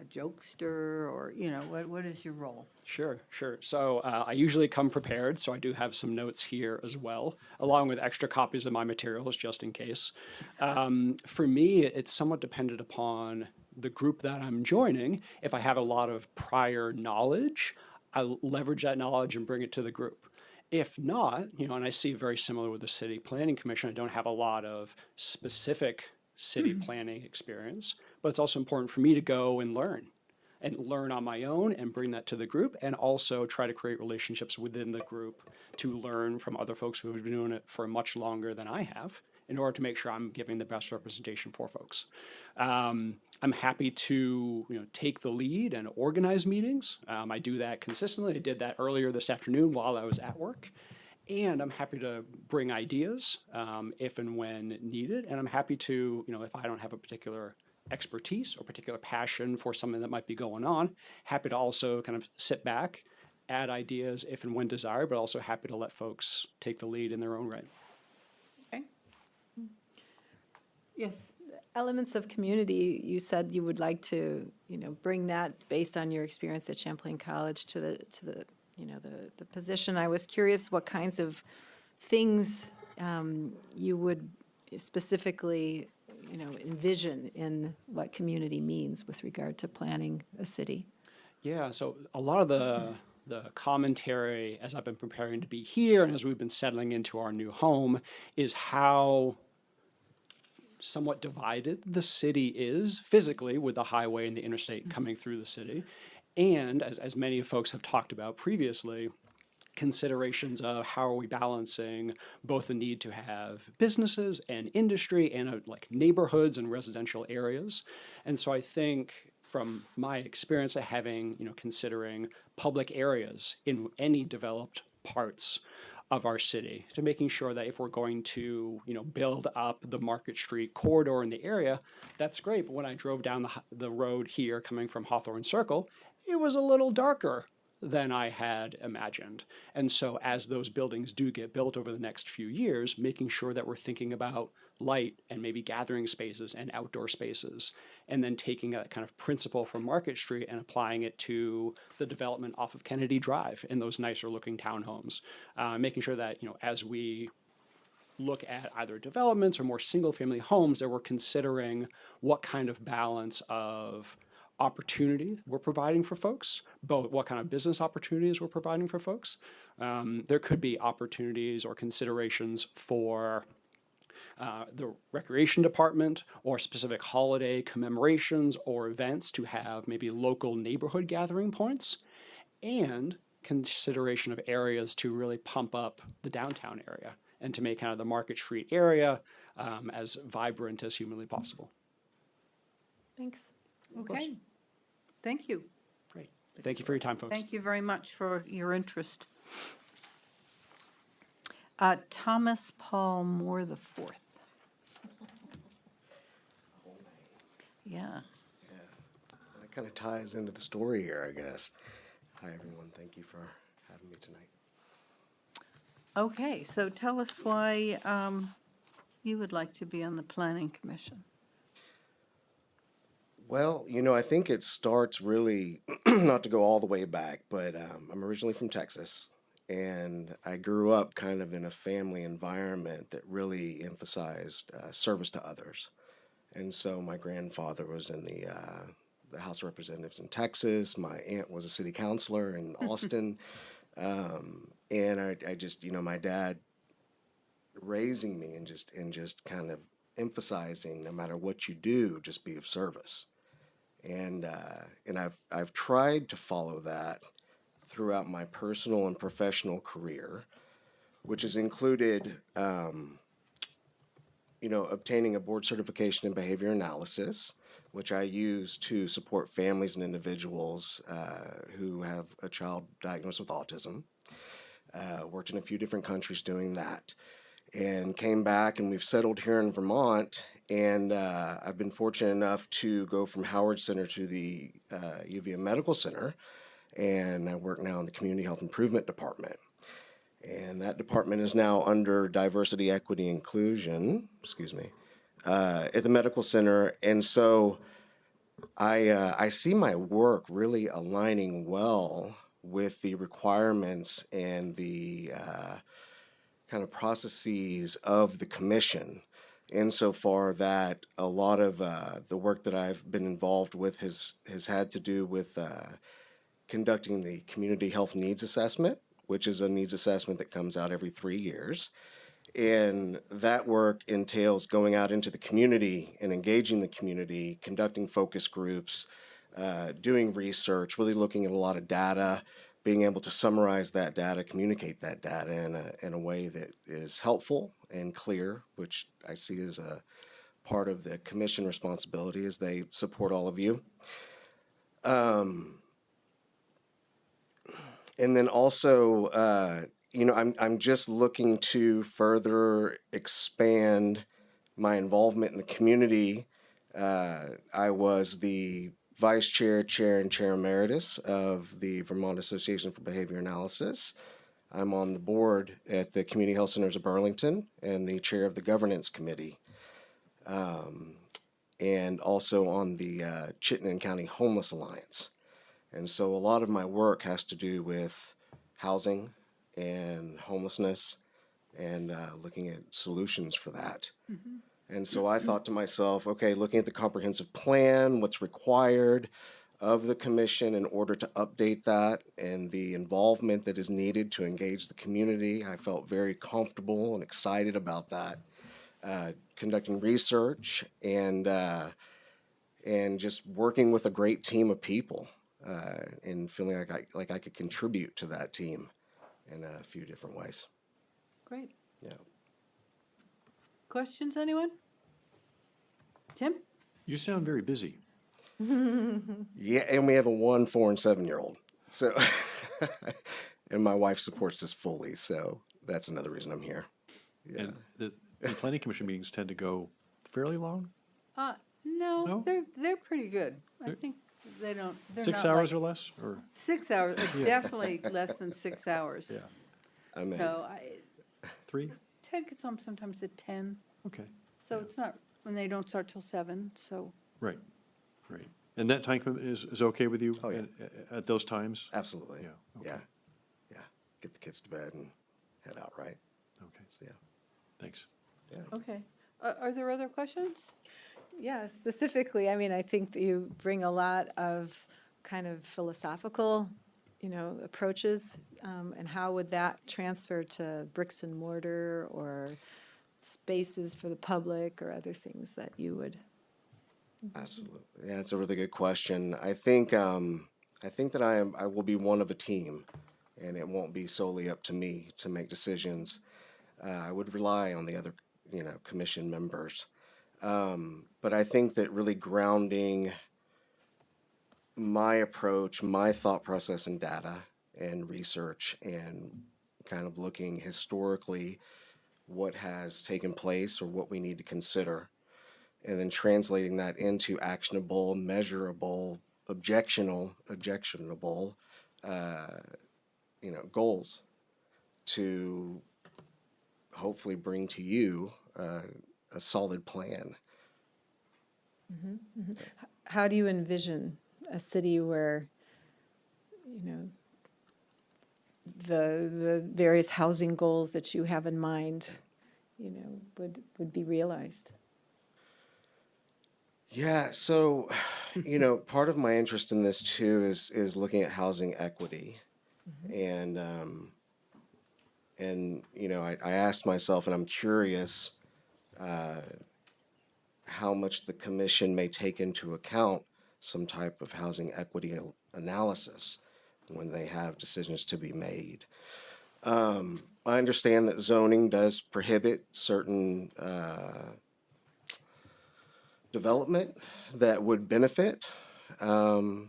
a jokester, or, you know, what is your role? Sure. So I usually come prepared, so I do have some notes here as well, along with extra copies of my materials just in case. For me, it's somewhat dependent upon the group that I'm joining. If I have a lot of prior knowledge, I leverage that knowledge and bring it to the group. If not, you know, and I see very similar with the City Planning Commission, I don't have a lot of specific city planning experience, but it's also important for me to go and learn on my own and bring that to the group, and also try to create relationships within the group to learn from other folks who have been doing it for much longer than I have, in order to make sure I'm giving the best representation for folks. I'm happy to, you know, take the lead and organize meetings. I do that consistently. I did that earlier this afternoon while I was at work. And I'm happy to bring ideas if and when needed. And I'm happy to, you know, if I don't have a particular expertise or particular passion for something that might be going on, happy to also kind of sit back, add ideas if and when desired, but also happy to let folks take the lead in their own right. Okay. Yes. Elements of community, you said you would like to, you know, bring that based on your experience at Champlain College to the you know, the position. I was curious what kinds of things you would specifically, you know, envision in what community means with regard to planning a city. Yeah, so a lot of the commentary as I've been preparing to be here and as we've been settling into our new home is how somewhat divided the city is physically, with the highway and the interstate coming through the city. And as many folks have talked about previously, considerations of how are we balancing both the need to have businesses and industry and like neighborhoods and residential areas. And so I think from my experience of having, you know, considering public areas in any developed parts of our city, to making sure that if we're going to, you know, build up the Market Street corridor in the area, that's great. But when I drove down the road here coming from Hawthorne Circle, it was a little darker than I had imagined. And so as those buildings do get built over the next few years, making sure that we're thinking about light and maybe gathering spaces and outdoor spaces, and then taking that kind of principle from Market Street and applying it to the development off of Kennedy Drive in those nicer looking townhomes. Making sure that, you know, as we look at either developments or more single family homes, that we're considering what kind of balance of opportunity we're providing for folks, both what kind of business opportunities we're providing for folks. There could be opportunities or considerations for the recreation department or specific holiday commemorations or events to have maybe local neighborhood gathering points, and consideration of areas to really pump up the downtown area and to make kind of the Market Street area as vibrant as humanly possible. Thanks. Okay. Thank you. Great. Thank you for your time, folks. Thank you very much for your interest. Thomas Paul Moore IV. Yeah. kind of ties into the story here, I guess. Hi, everyone. Thank you for having me tonight. Okay, so tell us why you would like to be on the Planning Commission. Well, I think it starts really, not to go all the way back, but I'm originally from Texas, and I grew up kind of in a family environment that really emphasized service to others. And so my grandfather was in the House of Representatives in Texas. My aunt was a city councilor in Austin. And I just, my dad raising me and just kind of emphasizing no matter what you do, just be of service. And I've tried to follow that throughout my personal and professional career, which has included, obtaining a board certification in behavior analysis, which I use to support families and individuals who have a child diagnosed with autism. Worked in a few different countries doing that, and came back, and we've settled here in Vermont. And I've been fortunate enough to go from Howard Center to the UVM Medical Center, and I work now in the Community Health Improvement Department. And that department is now under Diversity, Equity, Inclusion, at the Medical Center. And so I see my work really aligning well with the requirements and the kind of processes of the commission, insofar that a lot of the work that I've been involved with has had to do with conducting the Community Health Needs Assessment, which is a needs assessment that comes out every 3 years. And that work entails going out into the community and engaging the community, conducting focus groups, doing research, really looking at a lot of data, being able to summarize that data, communicate that data in a way that is helpful and clear, which I see as a part of the commission responsibility as they support all of you. And then also, I'm just looking to further expand my involvement in the community. I was the vice chair, and chair emeritus of the Vermont Association for Behavior Analysis. I'm on the board at the Community Health Centers of Burlington and the chair of the governance committee. And also on the Chittenden County Homeless Alliance. And so a lot of my work has to do with housing and homelessness and looking at solutions for that. Mm-hmm. And so I thought to myself, okay, looking at the comprehensive plan, what's required of the commission in order to update that, and the involvement that is needed to engage the community, I felt very comfortable and excited about that. Conducting research and just working with a great team of people. And feeling like I could contribute to that team in a few different ways. Great. Yeah. Questions, anyone? Tim? You sound very busy. Yeah, and we have a 1, 4, and 7-year-old. So, and my wife supports this fully, so that's another reason I'm here. Yeah. And the planning commission meetings tend to go fairly long? No, they're pretty good. I think they're 6 not hours like or less? Or 6 hours, definitely less than 6 hours. yeah, I'm in. No, 3? Ted gets home sometimes at 10, Okay, so it's not, when they don't start till 7, so. right. And that time commitment is okay with you? Oh, yeah. At those times? Absolutely. Yeah, okay. Yeah. Get the kids to bed and head out, right? Okay, So, yeah. thanks. Yeah. Okay. Are there other questions? Yeah, specifically, I mean, I think that you bring a lot of kind of philosophical, approaches, and how would that transfer to bricks and mortar or spaces for the public or other things that you would? Absolutely. Yeah, it's a really good question. I think that I will be one of a team, and it won't be solely up to me to make decisions. I would rely on the other, commission members. But I think that really grounding my approach, my thought process in data and research, and kind of looking historically what has taken place or what we need to consider, and then translating that into actionable, measurable objectionable, goals to hopefully bring to you a solid plan. How do you envision a city where, the various housing goals that you have in mind, would be realized? Yeah, so, part of my interest in this too is looking at housing equity. And, I asked myself, and I'm curious, how much the commission may take into account some type of housing equity analysis when they have decisions to be made. I understand that zoning does prohibit certain development that would benefit, the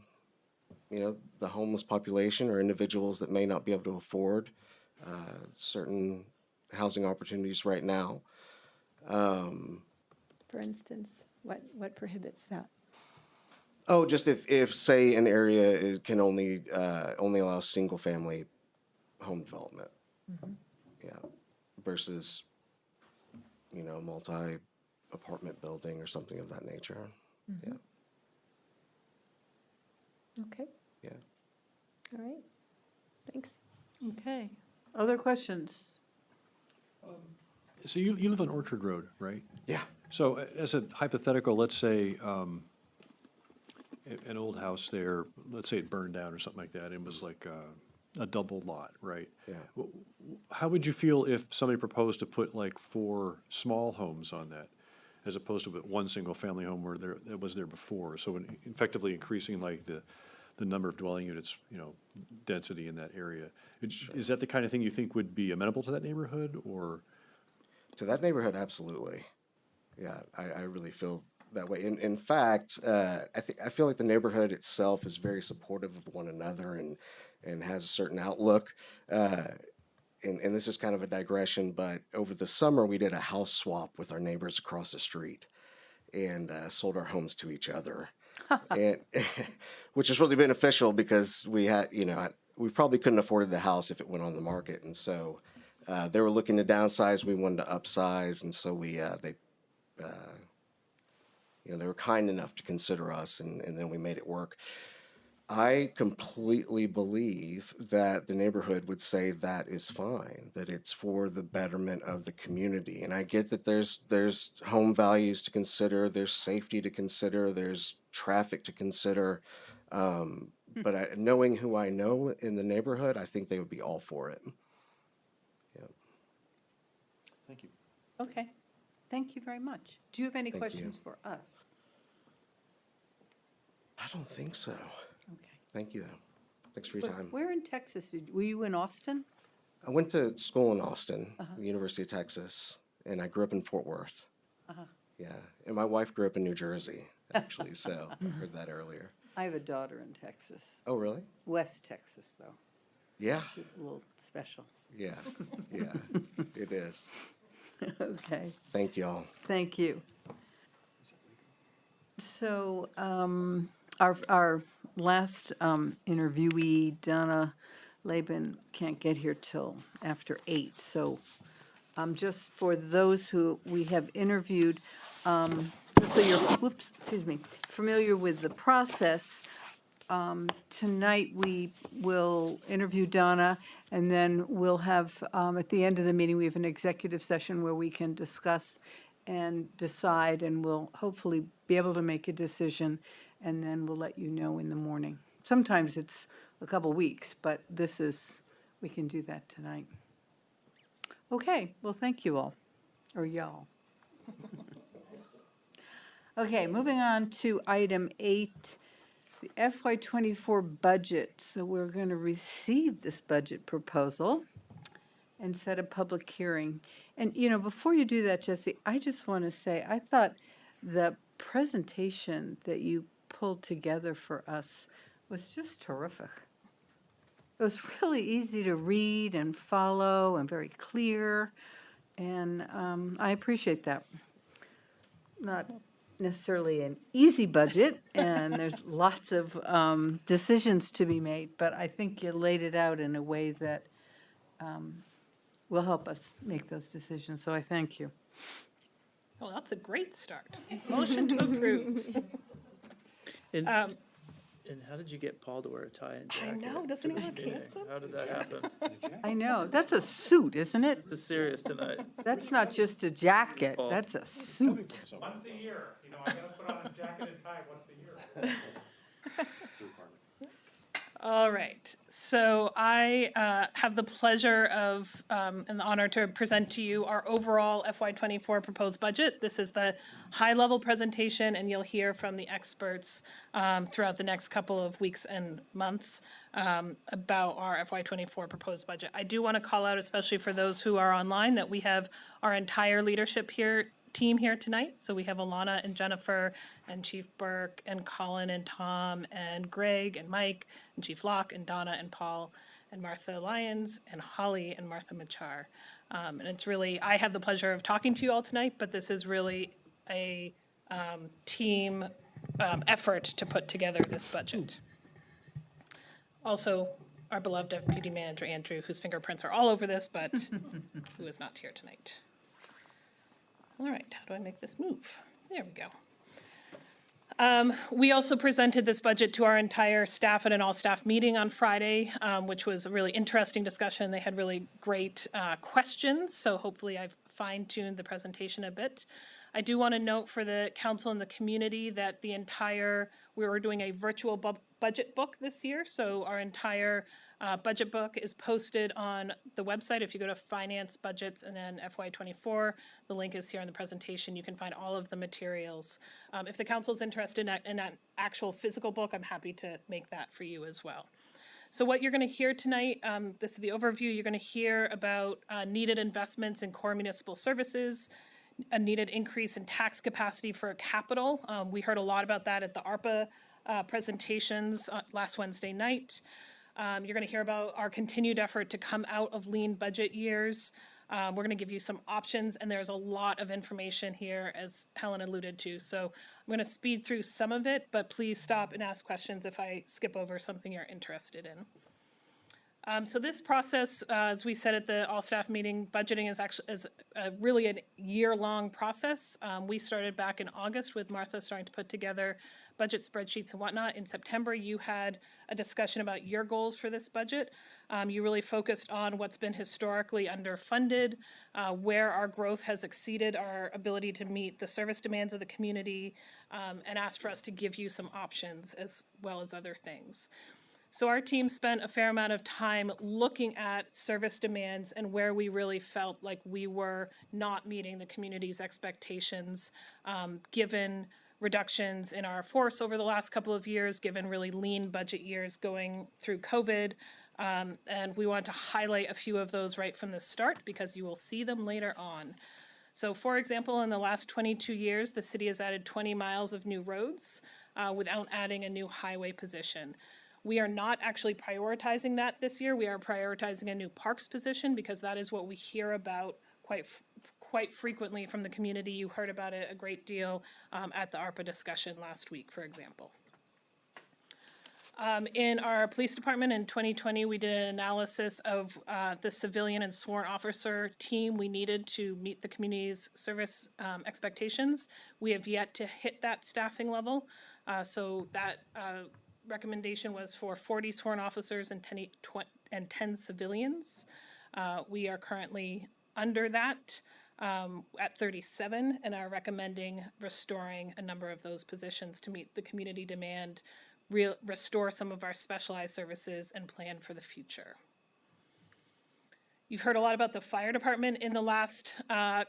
homeless population or individuals that may not be able to afford certain housing opportunities right now. For instance, what prohibits that? Oh, just if say an area can only allow single family home development, yeah, versus multi apartment building or something of that nature. Yeah, Okay, yeah. all right, thanks. Okay. Other questions? So you live on Orchard Road, right? Yeah. So as a hypothetical, let's say an old house there, let's say it burned down or something like that, and was like a double lot, right? Yeah. How would you feel if somebody proposed to put like 4 small homes on that, as opposed to one single-family home where it was there before? So effectively increasing like the number of dwelling units, density in that area. Is that the kind of thing you think would be amenable to that neighborhood, or? To that neighborhood, absolutely. Yeah, I really feel that way. In fact, I feel like the neighborhood itself is very supportive of one another and has a certain outlook. And this is kind of a digression, but over the summer we did a house swap with our neighbors across the street and sold our homes to each other, and which is really beneficial because we had, we probably couldn't afford the house if it went on the market, and so they were looking to downsize. We wanted to upsize, and so they were kind enough to consider us, and then we made it work. I completely believe that the neighborhood would say that is fine, that it's for the betterment of the community. And I get that there's home values to consider, there's safety to consider, there's traffic to consider. But knowing who I know in the neighborhood, I think they would be all for it. Yeah. Thank you. Okay. Thank you very much. Do you have any Thank questions you. for us? I don't think so. Okay. Thank you, though. Thanks for your But time. where in Texas were you in Austin? I went to school in Austin, University of Texas, and I grew up in Fort Worth. Yeah, and my wife grew up in New Jersey, actually, so I heard that earlier. I have a daughter in Texas. Oh, really? West Texas, though. Yeah, She's a little special. yeah, it is. Okay. Thank you all. Thank you. So, our last interviewee, Donna Laban, can't get here till after 8. So, just for those who we have interviewed, just so you're, familiar with the process, tonight we will interview Donna, and then we'll have, at the end of the meeting, we have an executive session where we can discuss and decide, and we'll hopefully be able to make a decision, and then we'll let you know in the morning. Sometimes it's a couple weeks, but we can do that tonight. Okay, well, thank you all, or y'all. Okay, moving on to item 8, the FY '24 budget. So we're going to receive this budget proposal and set a public hearing. And, before you do that, Jesse, I just want to say, I thought the presentation that you pulled together for us was just terrific. It was really easy to read and follow and very clear, and I appreciate that. Not necessarily an easy budget, and there's lots of decisions to be made, but I think you laid it out in a way that will help us make those decisions, so I thank you. Oh, that's a great start. Motion to approve. And how did you get Paul to wear a tie and jacket? know, doesn't he to this look meeting? handsome? How did that happen? I know, that's a suit, isn't it? This is serious tonight. That's not just a jacket, that's a suit. Once a year, I gotta put on a jacket and tie once a year. All right, so I have the pleasure of and the honor to present to you our overall FY24 proposed budget. This is the high-level presentation, and you'll hear from the experts throughout the next couple of weeks and months about our FY24 proposed budget. I do want to call out, especially for those who are online, that we have our entire leadership team here tonight. So we have Alana and Jennifer and Chief Burke and Colin and Tom and Greg and Mike and Chief Locke and Donna and Paul and Martha Lyons and Holly and Martha Machar. And it's really, I have the pleasure of talking to you all tonight, but this is really a team effort to put together this budget. Also, our beloved Deputy Manager Andrew, whose fingerprints are all over this, but who is not here tonight. All right, how do I make this move? There we go. We also presented this budget to our entire staff at an all-staff meeting on Friday, which was a really interesting discussion. They had really great questions, so hopefully I've fine-tuned the presentation a bit. I do want to note for the council and the community that we were doing a virtual budget book this year, so our entire budget book is posted on the website. If you go to Finance, Budgets, and then FY24, the link is here in the presentation. You can find all of the materials. If the council's interested in an actual physical book, I'm happy to make that for you as well. So what you're going to hear tonight, this is the overview. You're going to hear about needed investments in core municipal services, a needed increase in tax capacity for capital. We heard a lot about that at the ARPA presentations last Wednesday night. You're going to hear about our continued effort to come out of lean budget years. We're going to give you some options, and there's a lot of information here, as Helen alluded to. So I'm going to speed through some of it, but please stop and ask questions if I skip over something you're interested in. So this process, as we said at the all-staff meeting, budgeting is really a year-long process. We started back in August with Martha starting to put together budget spreadsheets and whatnot. In September, you had a discussion about your goals for this budget. You really focused on what's been historically underfunded, where our growth has exceeded our ability to meet the service demands of the community, and asked for us to give you some options as well as other things. So our team spent a fair amount of time looking at service demands and where we really felt like we were not meeting the community's expectations, given reductions in our force over the last couple of years, given really lean budget years going through COVID. And we want to highlight a few of those right from the start because you will see them later on. So for example, in the last 22 years, the city has added 20 miles of new roads without adding a new highway position. We are not actually prioritizing that this year. We are prioritizing a new parks position because that is what we hear about quite frequently from the community. You heard about it a great deal at the ARPA discussion last week, for example. In our police department in 2020, we did an analysis of the civilian and sworn officer team we needed to meet the community's service expectations. We have yet to hit that staffing level, so that recommendation was for 40 sworn officers and 10 civilians. We are currently under that at 37 and are recommending restoring a number of those positions to meet the community demand, restore some of our specialized services, and plan for the future. You've heard a lot about the fire department in the last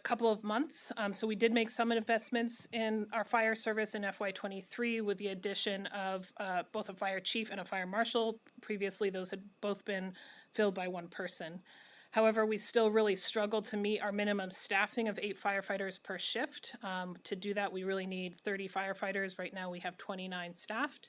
couple of months. So we did make some investments in our fire service in FY23 with the addition of both a fire chief and a fire marshal. Previously, those had both been filled by one person. However, we still really struggle to meet our minimum staffing of 8 firefighters per shift. To do that, we really need 30 firefighters. Right now, we have 29 staffed.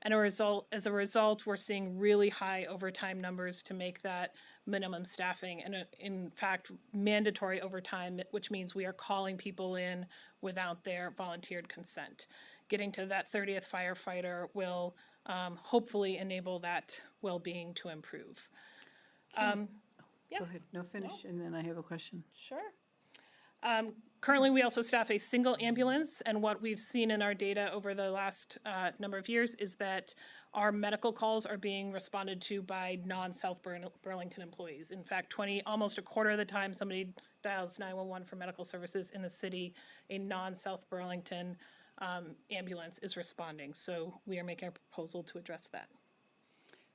And as a result, we're seeing really high overtime numbers to make that minimum staffing. And in fact, mandatory overtime, which means we are calling people in without their volunteered consent. Getting to that 30th firefighter will hopefully enable that well-being to improve. Go ahead, no, finish, and then I have a question. Sure. Currently, we also staff a single ambulance, and what we've seen in our data over the last number of years is that our medical calls are being responded to by non-South Burlington employees. In fact, almost a quarter of the time somebody dials 911 for medical services in the city, a non-South Burlington ambulance is responding. So we are making a proposal to address that.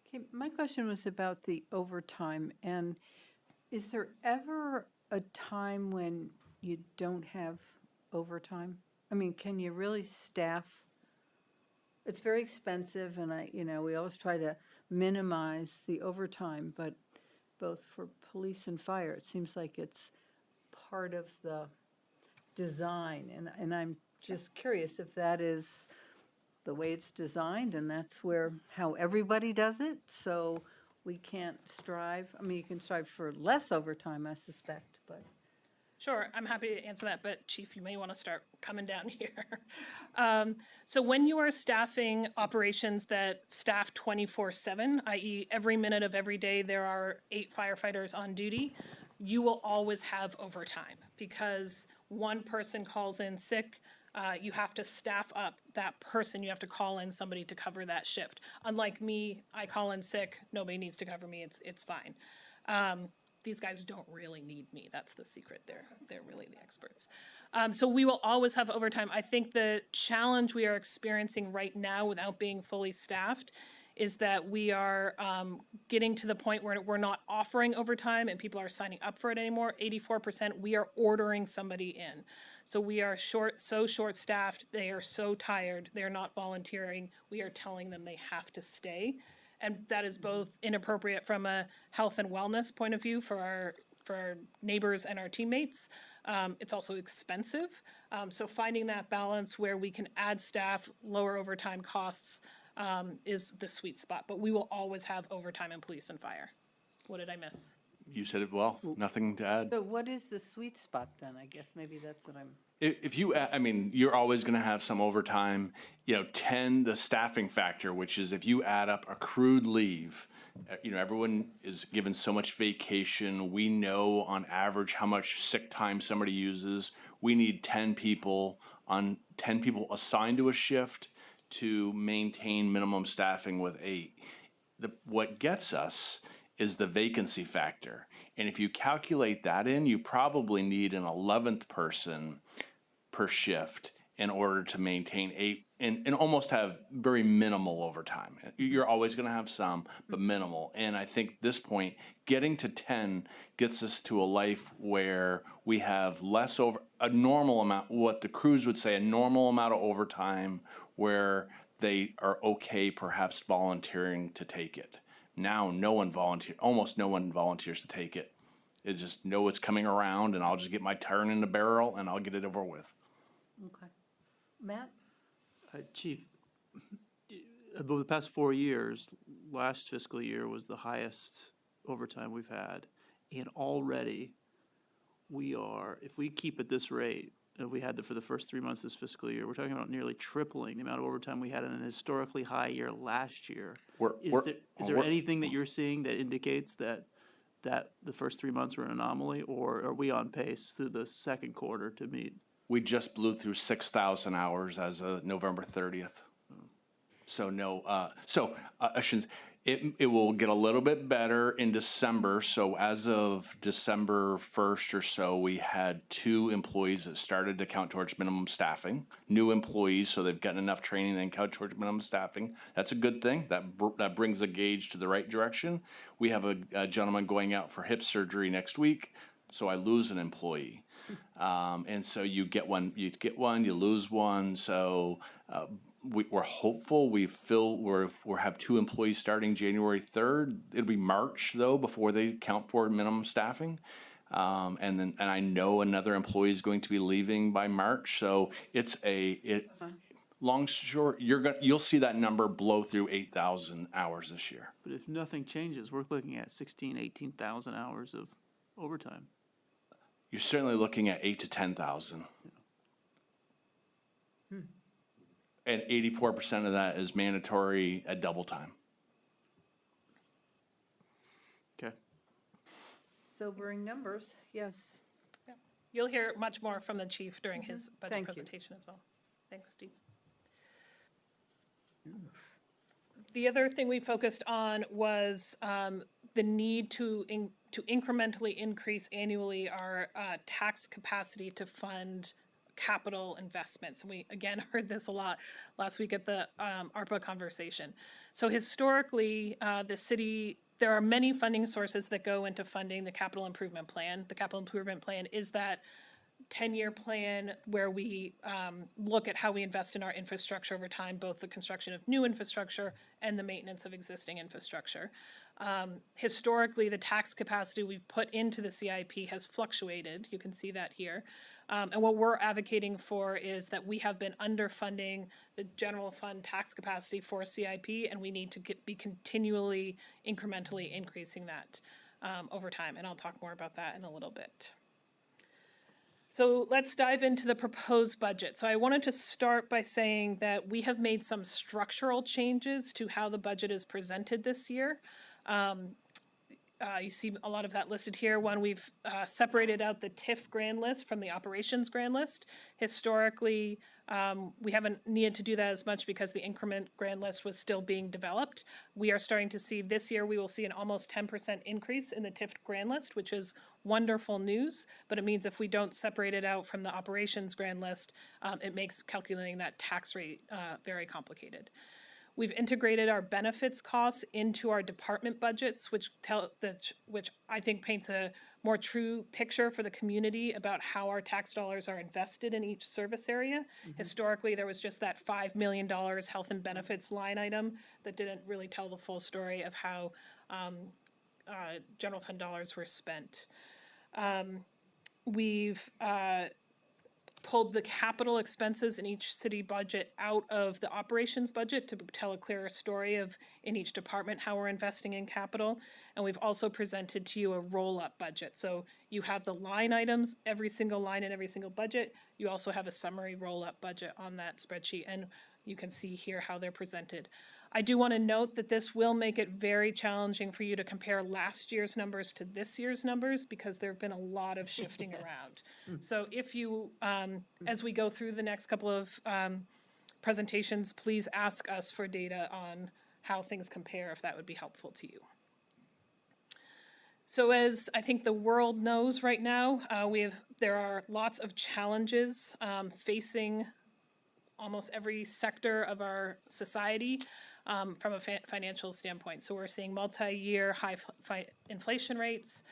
Okay, my question was about the overtime, and is there ever a time when you don't have overtime? I mean, can you really staff? It's very expensive, and we always try to minimize the overtime, but both for police and fire, it seems like it's part of the design, and I'm just curious if that is the way it's designed, and that's how everybody does it, so we can't strive. I mean, you can strive for less overtime, I suspect, but. Sure, I'm happy to answer that, but Chief, you may want to start coming down here. So when you are staffing operations that staff 24/7, i.e. every minute of every day there are 8 firefighters on duty, you will always have overtime because one person calls in sick, you have to staff up that person. You have to call in somebody to cover that shift. Unlike me, I call in sick, nobody needs to cover me, it's fine. These guys don't really need me. That's the secret. They're really the experts. So we will always have overtime. I think the challenge we are experiencing right now without being fully staffed is that we are getting to the point where we're not offering overtime and people are signing up for it anymore. 84%, we are ordering somebody in. So we are short-staffed. They are so tired. They're not volunteering. We are telling them they have to stay. And that is both inappropriate from a health and wellness point of view for our neighbors and our teammates. It's also expensive. So finding that balance where we can add staff, lower overtime costs is the sweet spot. But we will always have overtime in police and fire. What did I miss? You said it well. Nothing to add. So what is the sweet spot then? I guess maybe that's what I'm. If you, I mean, you're always going to have some overtime. 10, the staffing factor, which is if you add up accrued leave, everyone is given so much vacation. We know on average how much sick time somebody uses. We need 10 people assigned to a shift to maintain minimum staffing with 8. What gets us is the vacancy factor. And if you calculate that in, you probably need an 11th person per shift in order to maintain 8 and almost have very minimal overtime. You're always going to have some, but minimal. And I think at this point, getting to 10 gets us to a life where we have less a normal amount, what the crews would say, a normal amount of overtime where they are okay perhaps volunteering to take it. Now almost no one volunteers to take it. They just know it's coming around and I'll just get my turn in the barrel and I'll get it over with. Okay. Matt? Chief, over the past 4 years, last fiscal year was the highest overtime we've had. And already if we keep at this rate, we had for the first 3 months this fiscal year, we're talking about nearly tripling the amount of overtime we had in an historically high year last year. Is there anything that you're seeing that indicates that the first 3 months were an anomaly, or are we on pace through the second quarter to meet? We just blew through 6,000 hours as of November 30th. So no, it will get a little bit better in December. So as of December 1st or so, we had 2 employees that started to count towards minimum staffing. New employees, so they've gotten enough training and count towards minimum staffing. That's a good thing. That brings the gauge to the right direction. We have a gentleman going out for hip surgery next week, so I lose an employee. And so you get one, you lose one. So we're hopeful. We have 2 employees starting January 3rd. It'll be March though before they count for minimum staffing. And I know another employee is going to be leaving by March. So long short, you'll see that number blow through 8,000 hours this year. But if nothing changes, we're looking at 18,000 hours of overtime. You're certainly looking at 8 to 10,000. And 84% of that is mandatory at double time. Okay. Sobering numbers, yes. You'll hear much more from the chief during his budget Thank you. presentation as well. Thanks, Steve. The other thing we focused on was the need to incrementally increase annually our tax capacity to fund capital investments. And we, again, heard this a lot last week at the ARPA conversation. So historically, the city, there are many funding sources that go into funding the capital improvement plan. The capital improvement plan is that 10-year plan where we look at how we invest in our infrastructure over time, both the construction of new infrastructure and the maintenance of existing infrastructure. Historically, the tax capacity we've put into the CIP has fluctuated. You can see that here. And what we're advocating for is that we have been underfunding the general fund tax capacity for CIP, and we need to be continually, incrementally increasing that over time. And I'll talk more about that in a little bit. So let's dive into the proposed budget. So I wanted to start by saying that we have made some structural changes to how the budget is presented this year. You see a lot of that listed here. One, we've separated out the TIF grand list from the operations grand list. Historically, we haven't needed to do that as much because the increment grand list was still being developed. We are starting to see this year, we will see an almost 10% increase in the TIF grand list, which is wonderful news, but it means if we don't separate it out from the operations grand list, it makes calculating that tax rate very complicated. We've integrated our benefits costs into our department budgets, which I think paints a more true picture for the community about how our tax dollars are invested in each service area. Historically, there was just that $5 million health and benefits line item that didn't really tell the full story of how general fund dollars were spent. We've pulled the capital expenses in each city budget out of the operations budget to tell a clearer story of in each department how we're investing in capital. And we've also presented to you a roll-up budget. So you have the line items, every single line in every single budget. You also have a summary roll-up budget on that spreadsheet, and you can see here how they're presented. I do want to note that this will make it very challenging for you to compare last year's numbers to this year's numbers because there have been a lot of shifting around. So if you, as we go through the next couple of presentations, please ask us for data on how things compare, if that would be helpful to you. So as I think the world knows right now, there are lots of challenges facing almost every sector of our society. From a financial standpoint. So we're seeing multi-year high inflation rates.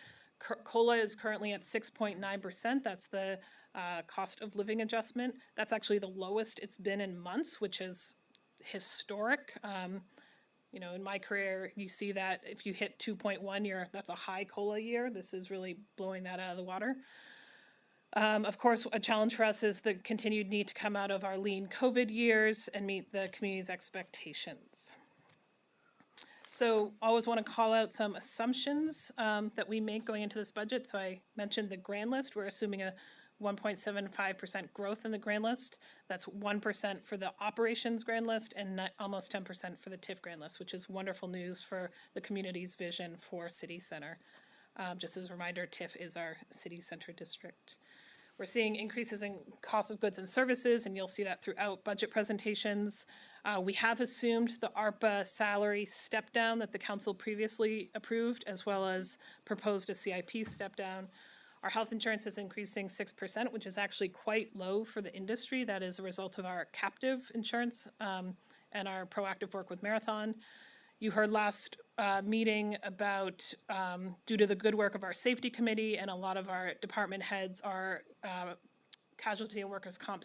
COLA is currently at 6.9%. That's the cost of living adjustment. That's actually the lowest it's been in months, which is historic. In my career, you see that if you hit 2.1, that's a high COLA year. This is really blowing that out of the water. Of course, a challenge for us is the continued need to come out of our lean COVID years and meet the community's expectations. So always want to call out some assumptions that we make going into this budget. So I mentioned the grand list. We're assuming a 1.75% growth in the grand list. That's 1% for the operations grand list and almost 10% for the TIF grand list, which is wonderful news for the community's vision for City Center. Just as a reminder, TIF is our city center district. We're seeing increases in cost of goods and services, and you'll see that throughout budget presentations. We have assumed the ARPA salary step down that the council previously approved, as well as proposed a CIP step down. Our health insurance is increasing 6%, which is actually quite low for the industry. That is a result of our captive insurance and our proactive work with Marathon. You heard last meeting about, due to the good work of our safety committee and a lot of our department heads, our casualty and workers' comp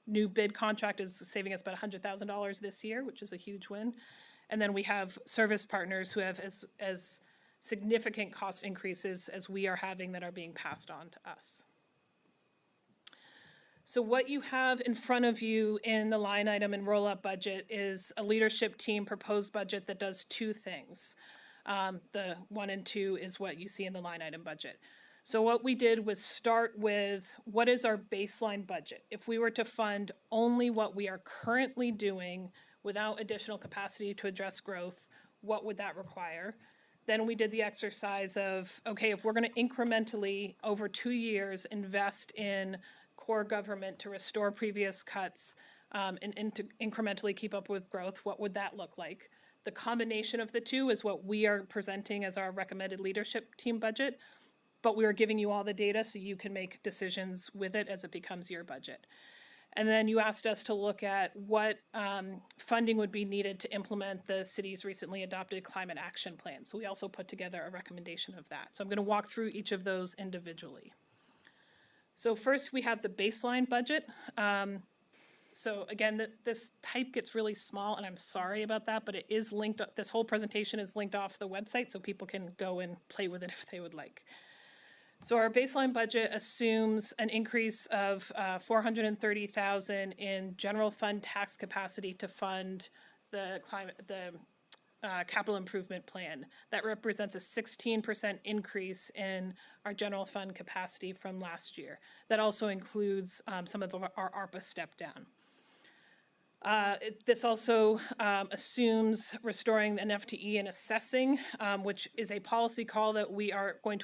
new bid contract is saving us about $100,000 this year, which is a huge win. And then we have service partners who have as significant cost increases as we are having that are being passed on to us. So what you have in front of you in the line item and roll-up budget is a leadership team proposed budget that does two things. The 1 and 2 is what you see in the line item budget. So what we did was start with what is our baseline budget? If we were to fund only what we are currently doing without additional capacity to address growth, what would that require? Then we did the exercise of, okay, if we're going to incrementally over 2 years invest in core government to restore previous cuts and to incrementally keep up with growth, what would that look like? The combination of the two is what we are presenting as our recommended leadership team budget, but we are giving you all the data so you can make decisions with it as it becomes your budget. And then you asked us to look at what funding would be needed to implement the city's recently adopted climate action plan. So we also put together a recommendation of that. So I'm going to walk through each of those individually. So first we have the baseline budget. So again, this type gets really small, and I'm sorry about that, but it is linked, this whole presentation is linked off the website so people can go and play with it if they would like. So our baseline budget assumes an increase of $430,000 in general fund tax capacity to fund the capital improvement plan. That represents a 16% increase in our general fund capacity from last year. That also includes some of our ARPA step down. This also assumes restoring an FTE and assessing, which is a policy call that we are going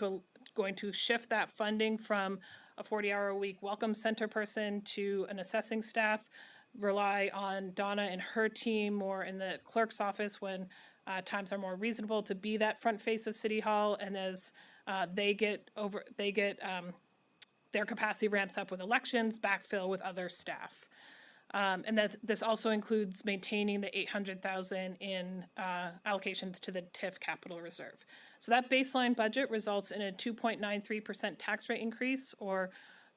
to shift that funding from a 40-hour-a-week welcome center person to an assessing staff, rely on Donna and her team more in the clerk's office when times are more reasonable to be that front face of City Hall, and as their capacity ramps up with elections, backfill with other staff. And this also includes maintaining the $800,000 in allocations to the TIF capital reserve. So that baseline budget results in a 2.93% tax rate increase, or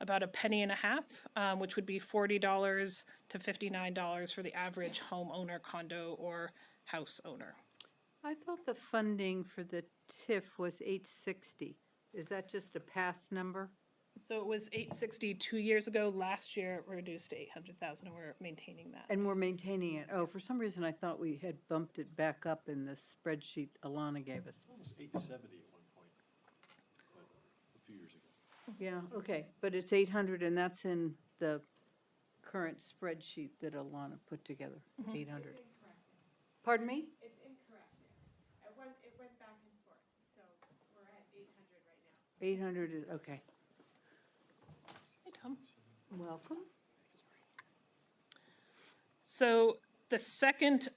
about $0.015, which would be $40 to $59 for the average homeowner, condo, or house owner. I thought the funding for the TIF was $860. Is that just a past number? So it was $860 2 years ago. Last year it reduced to $800,000, and we're maintaining that. And we're maintaining it. Oh, for some reason I thought we had bumped it back up in the spreadsheet Alana gave us. It was 870 at one point, but a few years ago. Yeah, okay, but it's 800, and that's in the current spreadsheet that Alana put together, 800. Pardon me? It's incorrect. It went back and forth, so we're at 800 right now. 800 is, okay. Hey, Tom. Welcome. So the second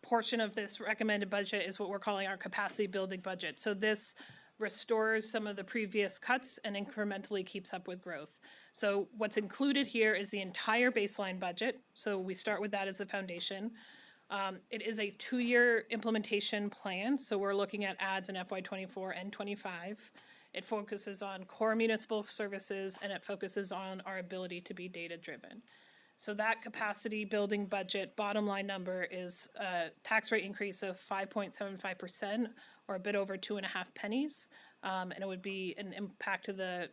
portion of this recommended budget is what we're calling our capacity building budget. So this restores some of the previous cuts and incrementally keeps up with growth. So what's included here is the entire baseline budget. So we start with that as the foundation. It is a 2-year implementation plan, so we're looking at adds in FY24 and 25. It focuses on core municipal services, and it focuses on our ability to be data-driven. So that capacity building budget bottom line number is a tax rate increase of 5.75%, or a bit over 2.5 pennies. And it would be an impact to the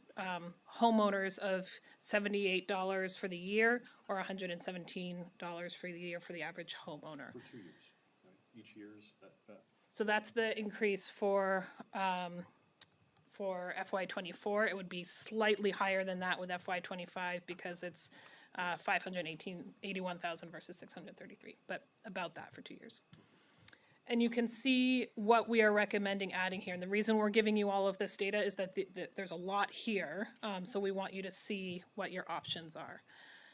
homeowners of $78 for the year, or $117 for the year for the average homeowner. For 2 years, right? Each year is that. So that's the increase for FY24. It would be slightly higher than that with FY25 because it's $581,000 versus $633, but about that for 2 years. And you can see what we are recommending adding here. And the reason we're giving you all of this data is that there's a lot here. So we want you to see what your options are.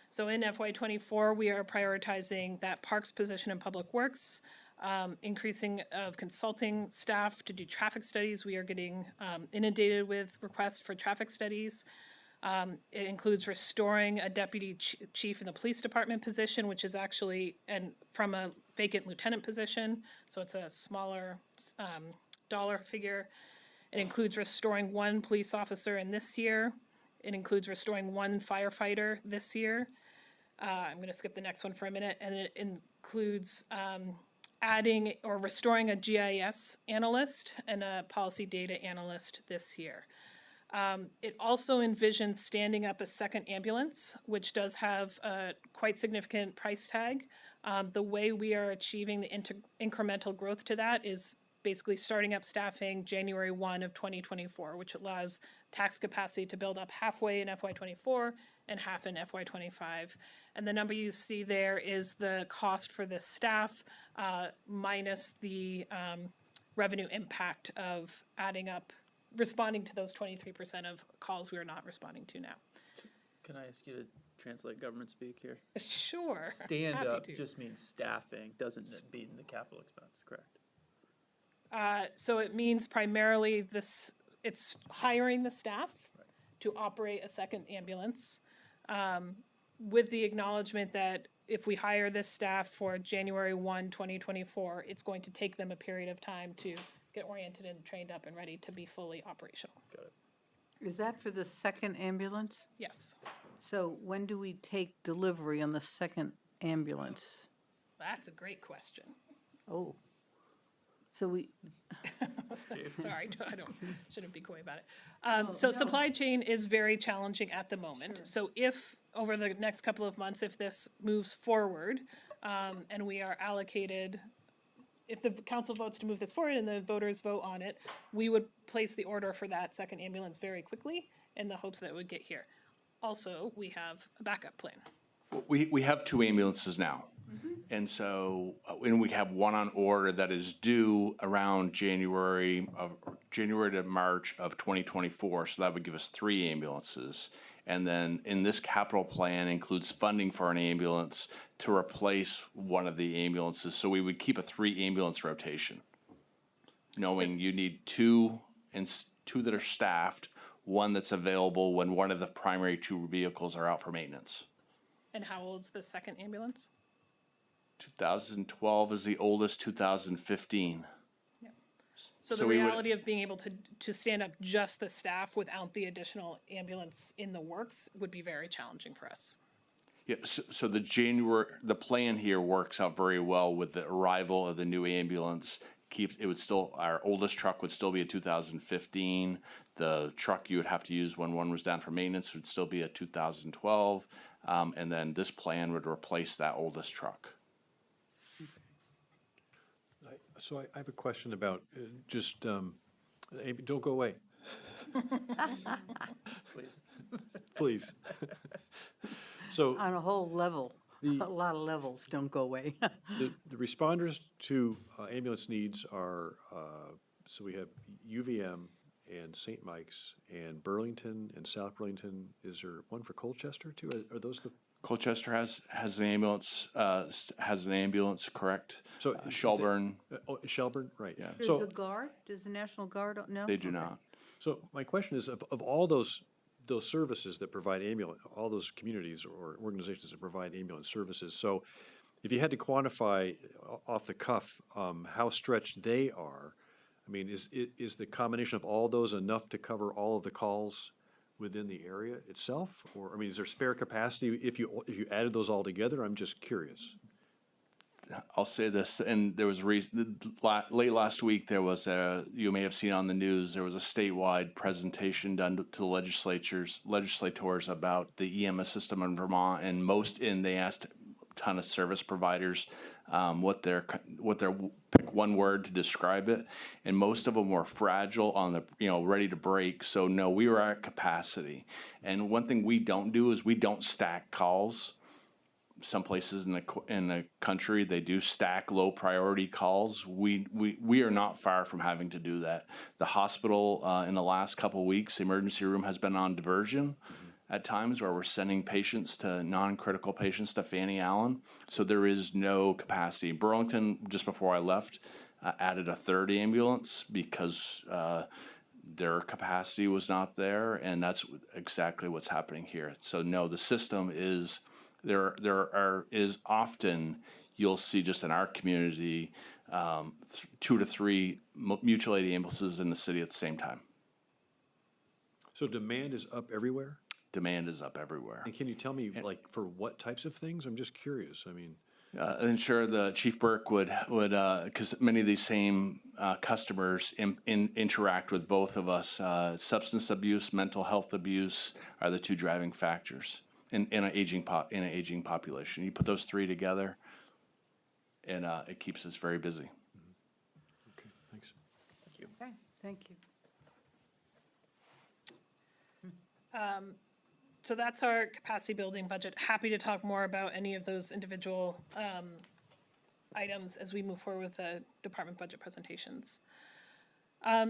So in FY24, we are prioritizing that parks position in public works, increasing of consulting staff to do traffic studies. We are getting inundated with requests for traffic studies. It includes restoring a deputy chief in the police department position, which is actually from a vacant lieutenant position, so it's a smaller dollar figure. It includes restoring 1 police officer in this year. It includes restoring 1 firefighter this year. I'm going to skip the next one for a minute, and it includes adding or restoring a GIS analyst and a policy data analyst this year. It also envisions standing up a second ambulance, which does have a quite significant price tag. The way we are achieving the incremental growth to that is basically starting up staffing January 1 of 2024, which allows tax capacity to build up halfway in FY24 and half in FY25. And the number you see there is the cost for the staff minus the revenue impact of adding up, responding to those 23% of calls we are not responding to now. Can I ask you to translate government speak here? Sure. Stand happy up to. just means staffing, doesn't mean the capital expense, correct? So it means primarily this, it's hiring the staff to operate a second ambulance, with the acknowledgement that if we hire this staff for January 1, 2024, it's going to take them a period of time to get oriented and trained up and ready to be fully operational. Is that for the second ambulance? Yes, So when do we take delivery on the second ambulance? that's a great question. Oh. So we, Sorry, shouldn't be coy about it. So supply chain is very challenging at the moment. So if, over the next couple of months, if this moves forward, and we are allocated, if the council votes to move this forward and the voters vote on it, we would place the order for that second ambulance very quickly in the hopes that it would get here. Also, we have a backup plan. We have 2 ambulances now. And so, and we have one on order that is due around January to March of 2024. So that would give us 3 ambulances. And then in this capital plan includes funding for an ambulance to replace one of the ambulances. So we would keep a 3 ambulance rotation, knowing you need 2 that are staffed, 1 that's available when one of the primary 2 vehicles are out for maintenance. And how old's the second ambulance? 2012 is the oldest, 2015. So the So we would- reality of being able to stand up just the staff without the additional ambulance in the works would be very challenging for us. Yeah, so the plan here works out very well with the arrival of the new ambulance. Our oldest truck would still be a 2015. The truck you would have to use when one was down for maintenance would still be a 2012. And then this plan would replace that oldest truck. So I have a question about Amy, don't go away. Please. Please. So on a whole level, a lot of levels, don't go away. the responders to ambulance needs are, so we have UVM and St. Mike's and Burlington and South Burlington. Is there one for Colchester too? Are those the? Colchester has an ambulance, correct? So Shelburne, Shelburne, right. Yeah. Does So the Guard, does the National Guard, no? they do not. So my question is, of all those services that provide ambulance, all those communities or organizations that provide ambulance services, so if you had to quantify off the cuff how stretched they are, I mean, is the combination of all those enough to cover all of the calls within the area itself? Or, I mean, is there spare capacity if you added those all together? I'm just curious. I'll say this, and there was late last week, you may have seen on the news, there was a statewide presentation done to legislators about the EMS system in Vermont, and they asked a ton of service providers what their pick one word to describe it, and most of them were fragile ready to break. So no, we were at capacity. And one thing we don't do is we don't stack calls. Some places in the country, they do stack low priority calls. We are not far from having to do that. The hospital in the last couple of weeks, the emergency room has been on diversion at times where we're sending patients to non-critical patients to Fanny Allen. So there is no capacity. Burlington, just before I left, added a 3rd ambulance because their capacity was not there, and that's exactly what's happening here. So no, the system is. There is often, you'll see just in our community, 2 to 3 mutual aid ambulances in the city at the same time. So demand is up everywhere? Demand is up everywhere. And can you tell me, like, for what types of things? I'm just curious. I mean, ensure the Chief Burke would, because many of these same customers interact with both of us. Substance abuse, mental health abuse are the two driving factors in an aging population. You put those three together, and it keeps us very busy. Okay, thanks. Okay, thank you. So that's our capacity building budget. Happy to talk more about any of those individual items as we move forward with the department budget presentations.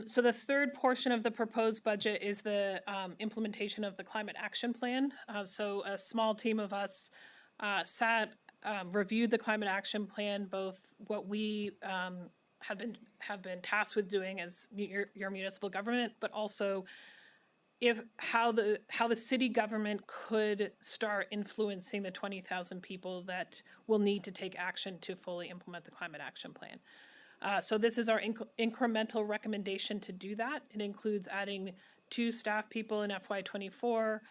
So the third portion of the proposed budget is the implementation of the climate action plan. So a small team of us reviewed the climate action plan, both what we have been tasked with doing as your municipal government, but also how the city government could start influencing the 20,000 people that will need to take action to fully implement the climate action plan. So this is our incremental recommendation to do that. It includes adding 2 staff people in FY24,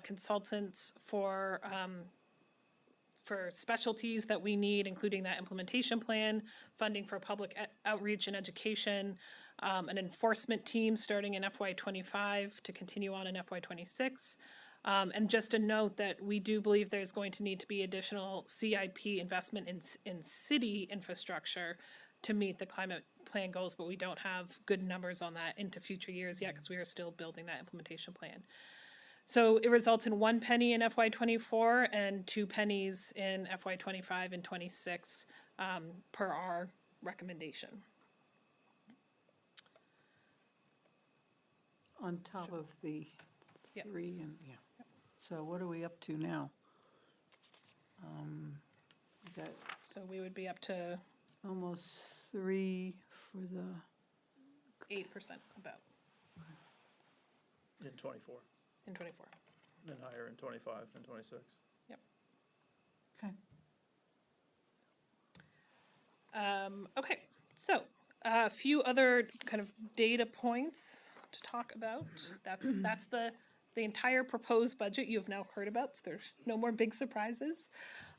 consultants for specialties that we need, including that implementation plan, funding for public outreach and education, an enforcement team starting in FY25 to continue on in FY26. And just a note that we do believe there's going to need to be additional CIP investment in city infrastructure to meet the climate plan goals, but we don't have good numbers on that into future years yet because we are still building that implementation plan. So it results in 1 penny in FY24 and 2 pennies in FY25 and 26 per our recommendation. On top of the Yes. 3, and, yeah. So what are we up to now? Is that So we would be up to almost 3 for the, 8% about In 24, in 24. then higher in 25 and 26. okay. Okay, so a few other kind of data points to talk about. That's the entire proposed budget you have now heard about, so there's no more big surprises.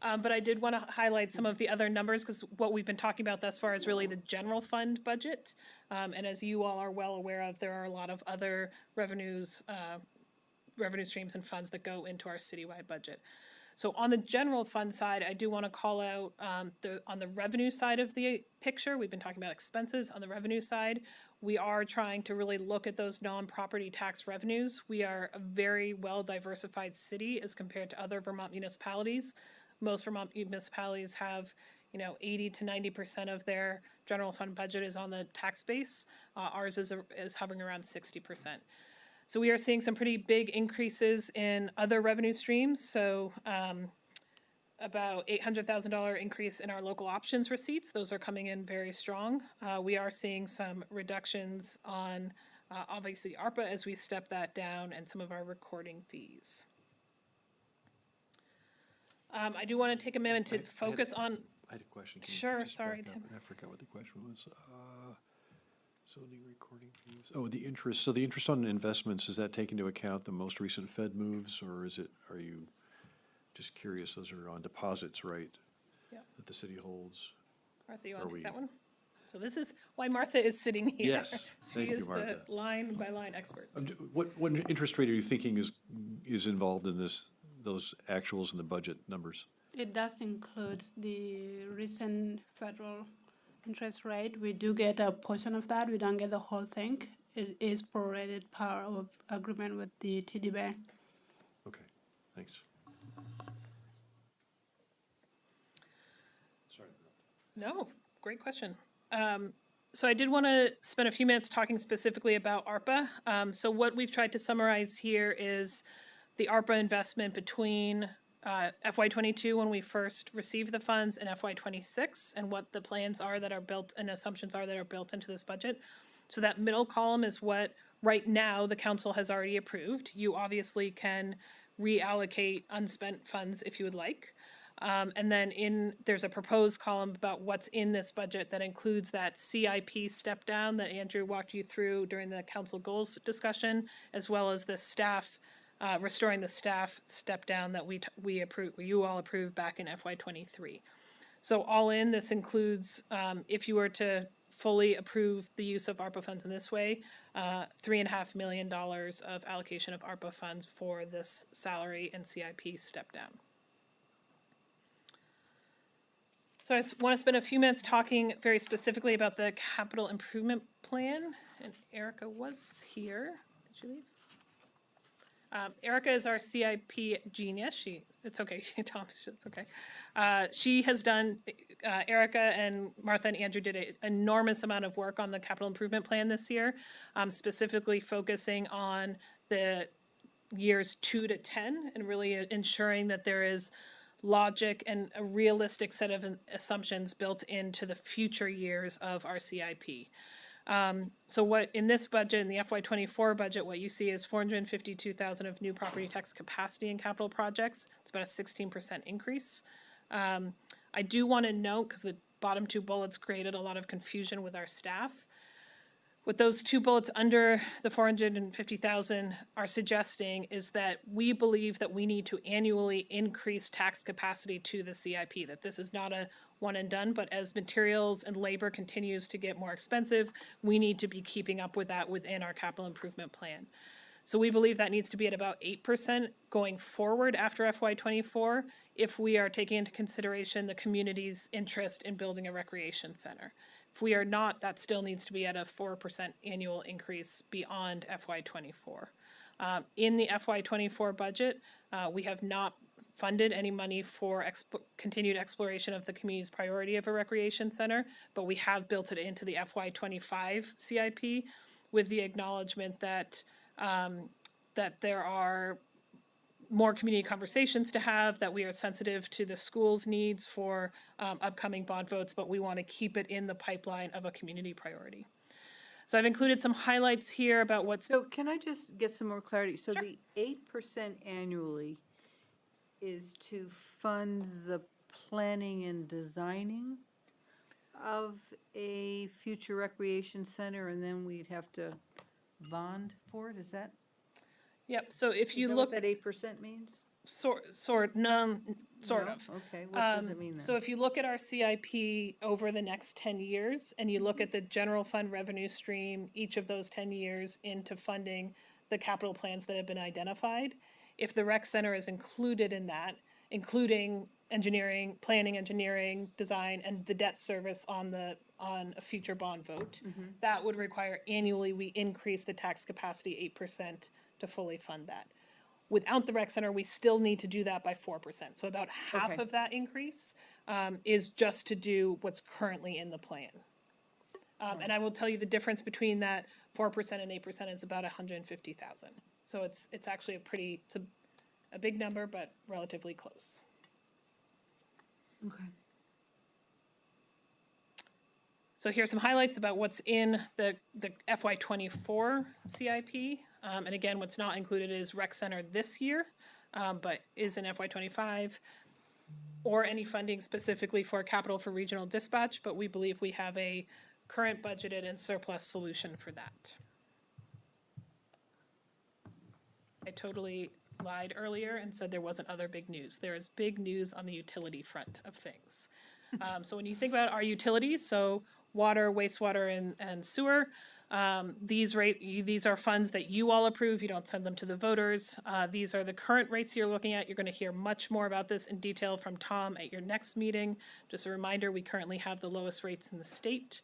But I did want to highlight some of the other numbers because what we've been talking about thus far is really the general fund budget. And as you all are well aware of, there are a lot of other revenue streams and funds that go into our citywide budget. So on the general fund side, I do want to call out on the revenue side of the picture, we've been talking about expenses. On the revenue side, we are trying to really look at those non-property tax revenues. We are a very well-diversified city as compared to other Vermont municipalities. Most Vermont municipalities have, 80 to 90% of their general fund budget is on the tax base. Ours is hovering around 60%. So we are seeing some pretty big increases in other revenue streams. So about $800,000 increase in our local options receipts. Those are coming in very strong. We are seeing some reductions on obviously ARPA as we step that down and some of our recording fees. I do want to take a minute to focus on. I had a question. Can you Sure, just sorry, back up? Tim. I forgot what the question was. Zoning recording fees. Oh, the interest. So the interest on investments, is that taking into account the most recent Fed moves, or are you just curious? Those are on deposits, right? Yeah. That the city holds. Martha, you want Are to take we- that one? So this is why Martha is sitting here. Yes, thank She you, is Martha. the line by line expert. What interest rate are you thinking is involved in those actuals and the budget numbers? It does include the recent federal interest rate. We do get a portion of that. We don't get the whole thing. It is prorated part of agreement with the TD Bank. Okay, thanks. Sorry. No, great question. So I did want to spend a few minutes talking specifically about ARPA. So what we've tried to summarize here is the ARPA investment between FY22 when we first received the funds and FY26 and what the plans are that are built and assumptions are that are built into this budget. So that middle column is what right now the council has already approved. You obviously can reallocate unspent funds if you would like. And then there's a proposed column about what's in this budget that includes that CIP step down that Andrew walked you through during the council goals discussion, as well as the staff, restoring the staff step down that you all approved back in FY23. So all in, this includes, if you were to fully approve the use of ARPA funds in this way, $3.5 million of allocation of ARPA funds for this salary and CIP step down. So I want to spend a few minutes talking very specifically about the capital improvement plan. And Erica was here. Did you leave? Erica is our CIP genius. It's okay, Tom, it's okay. She has done, Erica and Martha and Andrew did an enormous amount of work on the capital improvement plan this year, specifically focusing on the years 2 to 10 and really ensuring that there is logic and a realistic set of assumptions built into the future years of our CIP. So what in this budget, in the FY24 budget, what you see is $452,000 of new property tax capacity in capital projects. It's about a 16% increase. I do want to note, because the bottom two bullets created a lot of confusion with our staff. What those two bullets under the $450,000 are suggesting is that we believe that we need to annually increase tax capacity to the CIP, that this is not a one and done, but as materials and labor continues to get more expensive, we need to be keeping up with that within our capital improvement plan. So we believe that needs to be at about 8% going forward after FY24 if we are taking into consideration the community's interest in building a recreation center. If we are not, that still needs to be at a 4% annual increase beyond FY24. In the FY24 budget, we have not funded any money for continued exploration of the community's priority of a recreation center, but we have built it into the FY25 CIP with the acknowledgement that that there are more community conversations to have, that we are sensitive to the school's needs for upcoming bond votes, but we want to keep it in the pipeline of a community priority. So I've included some highlights here about what's... So can I just get some more clarity? So the 8% annually is to fund the planning and designing of a future recreation center, and then we'd have to bond for it? Is that? Yep, so if you Is that look... what that 8% means? Sort of. No? Okay, what does it mean then? So if you look at our CIP over the next 10 years, and you look at the general fund revenue stream, each of those 10 years into funding the capital plans that have been identified, if the rec center is included in that, including engineering, planning, engineering, design, and the debt service on a future bond vote, that would require annually we increase the tax capacity 8% to fully fund that. Without the rec center, we still need to do that by 4%. So about half Okay. of that increase is just to do what's currently in the plan. And I will tell you the difference between that 4% and 8% is about 150,000. So it's actually it's a big number, but relatively close. Okay. So here's some highlights about what's in the FY24 CIP. And again, what's not included is rec center this year, but is in FY25, or any funding specifically for capital for regional dispatch, but we believe we have a current budgeted and surplus solution for that. I totally lied earlier and said there wasn't other big news. There is big news on the utility front of things. So when you think about our utilities, so water, wastewater, and sewer, these are funds that you all approve. You don't send them to the voters. These are the current rates you're looking at. You're going to hear much more about this in detail from Tom at your next meeting. Just a reminder, we currently have the lowest rates in the state.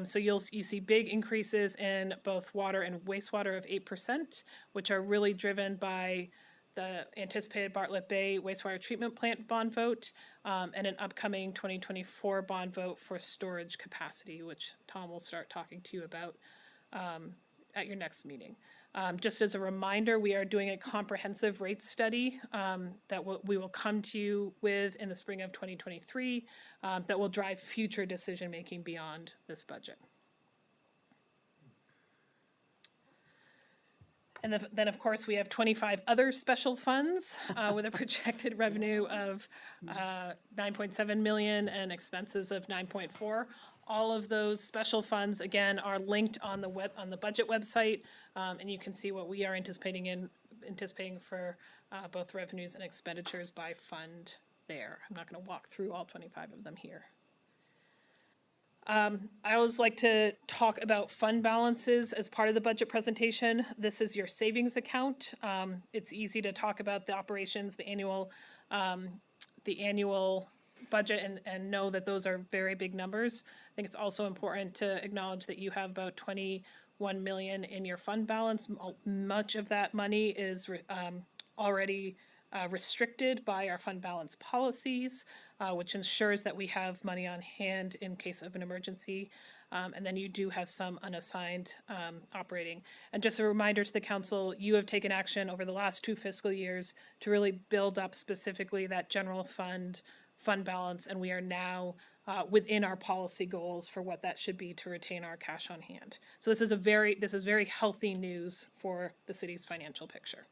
So you see big increases in both water and wastewater of 8%, which are really driven by the anticipated Bartlett Bay wastewater treatment plant bond vote, and an upcoming 2024 bond vote for storage capacity, which Tom will start talking to you about at your next meeting. Just as a reminder, we are doing a comprehensive rates study that we will come to you with in the spring of 2023 that will drive future decision-making beyond this budget. And then, of course, we have 25 other special funds with a projected revenue of $9.7 million and expenses of $9.4. All of those special funds, again, are linked on the budget website, and you can see what we are anticipating for both revenues and expenditures by fund there. I'm not going to walk through all 25 of them here. I always like to talk about fund balances as part of the budget presentation. This is your savings account. It's easy to talk about the operations, the annual budget, and know that those are very big numbers. I think it's also important to acknowledge that you have about 21 million in your fund balance. Much of that money is already restricted by our fund balance policies, which ensures that we have money on hand in case of an emergency. And then you do have some unassigned operating. And just a reminder to the council, you have taken action over the last 2 fiscal years to really build up specifically that general fund balance, and we are now within our policy goals for what that should be to retain our cash on hand. So this is very healthy news for the city's financial picture.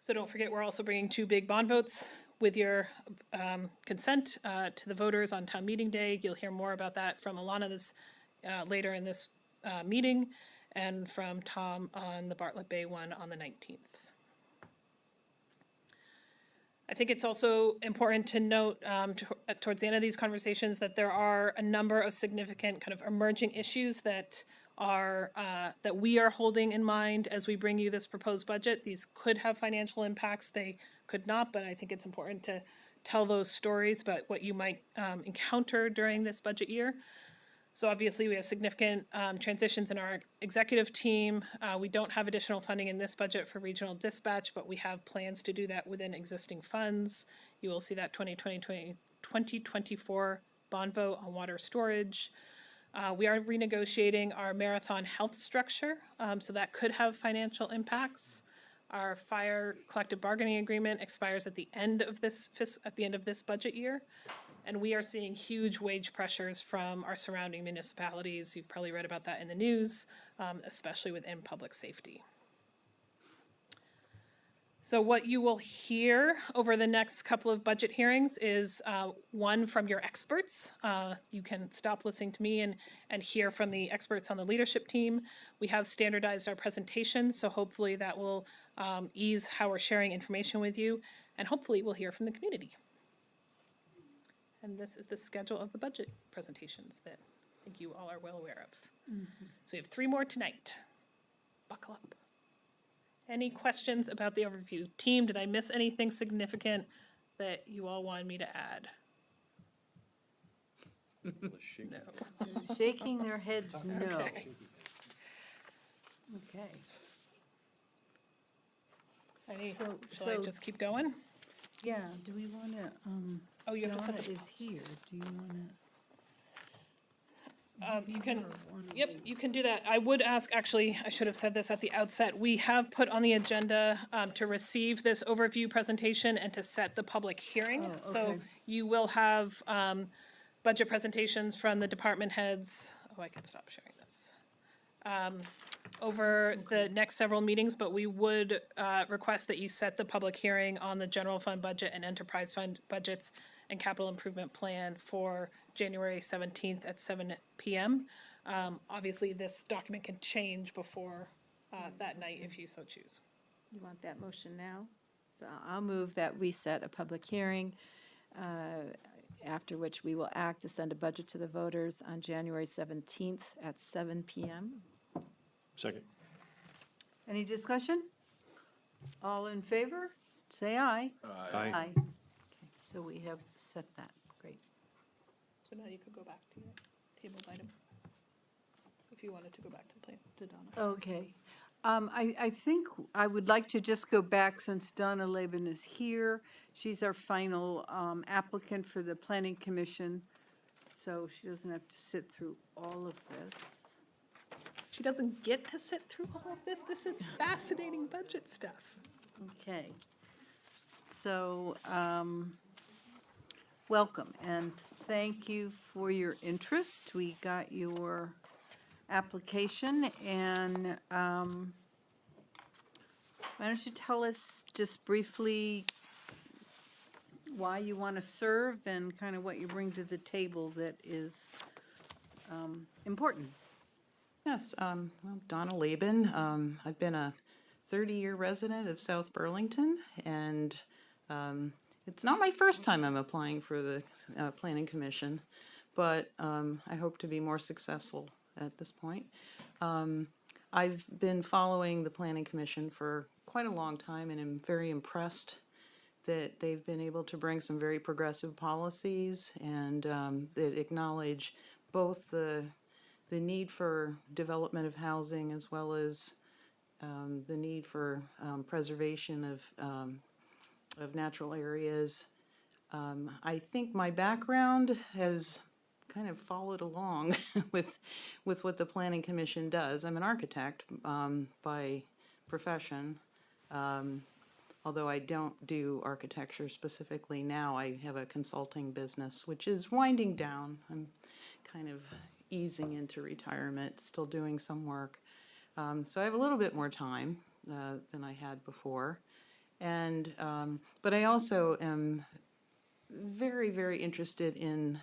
So don't forget, we're also bringing 2 big bond votes with your consent to the voters on town meeting day. You'll hear more about that from Alana later in this meeting, and from Tom on the Bartlett Bay one on the 19th. I think it's also important to note towards the end of these conversations that there are a number of significant kind of emerging issues that we are holding in mind as we bring you this proposed budget. These could have financial impacts, they could not, but I think it's important to tell those stories about what you might encounter during this budget year. So obviously we have significant transitions in our executive team. We don't have additional funding in this budget for regional dispatch, but we have plans to do that within existing funds. You will see that 2024 bond vote on water storage. We are renegotiating our marathon health structure, so that could have financial impacts. Our fire collective bargaining agreement expires at the end of this budget year, and we are seeing huge wage pressures from our surrounding municipalities. You've probably read about that in the news, especially within public safety. So what you will hear over the next couple of budget hearings is one from your experts. You can stop listening to me and hear from the experts on the leadership team. We have standardized our presentation, so hopefully that will ease how we're sharing information with you, and hopefully we'll hear from the community. And this is the schedule of the budget presentations that I think you all are well aware of. Mm-hmm. So we have 3 more tonight. Buckle up. Any questions about the overview? Team, did I miss anything significant that you all wanted me to add? No. Shaking their heads, no. Okay. Shall I just keep going? Yeah, do we want to, Oh, you have to set Donna the, is here, do you want to? you can do that. I would ask, actually, I should have said this at the outset, we have put on the agenda to receive this overview presentation and to set the public hearing. Oh, So okay. you will have budget presentations from the department heads. Oh, I can stop sharing this. Over the next several meetings, but we would request that you set the public hearing on the general fund budget and enterprise fund budgets and capital improvement plan for January 17th at 7 p.m. Obviously, this document can change before that night if you so choose. You want that motion now? So I'll move that we set a public hearing, after which we will act to send a budget to the voters on January 17th at 7 p.m. Second. Any discussion? All in favor? Say aye. Aye. Okay, so we have set that. Great. So now you could go back to your tabled item, if you wanted to go back to Donna. Okay. I think I would like to just go back, since Donna Laban is here. She's our final applicant for the Planning Commission, so she doesn't have to sit through all of this. She doesn't get to sit through all of this. This is fascinating budget stuff. Okay. So, welcome, and thank you for your interest. We got your application, and why don't you tell us just briefly why you want to serve and kind of what you bring to the table that is important. Yes, well, Donna Laban. I've been a 30-year resident of South Burlington, and it's not my first time I'm applying for the Planning Commission, but I hope to be more successful at this point. I've been following the Planning Commission for quite a long time and am very impressed that they've been able to bring some very progressive policies and that acknowledge both the need for development of housing as well as the need for preservation of natural areas. I think my background has kind of followed along with what the Planning Commission does. I'm an architect by profession. Although I don't do architecture specifically now, I have a consulting business, which is winding down. I'm kind of easing into retirement, still doing some work. So I have a little bit more time than I had before. And, but I also am very, very interested in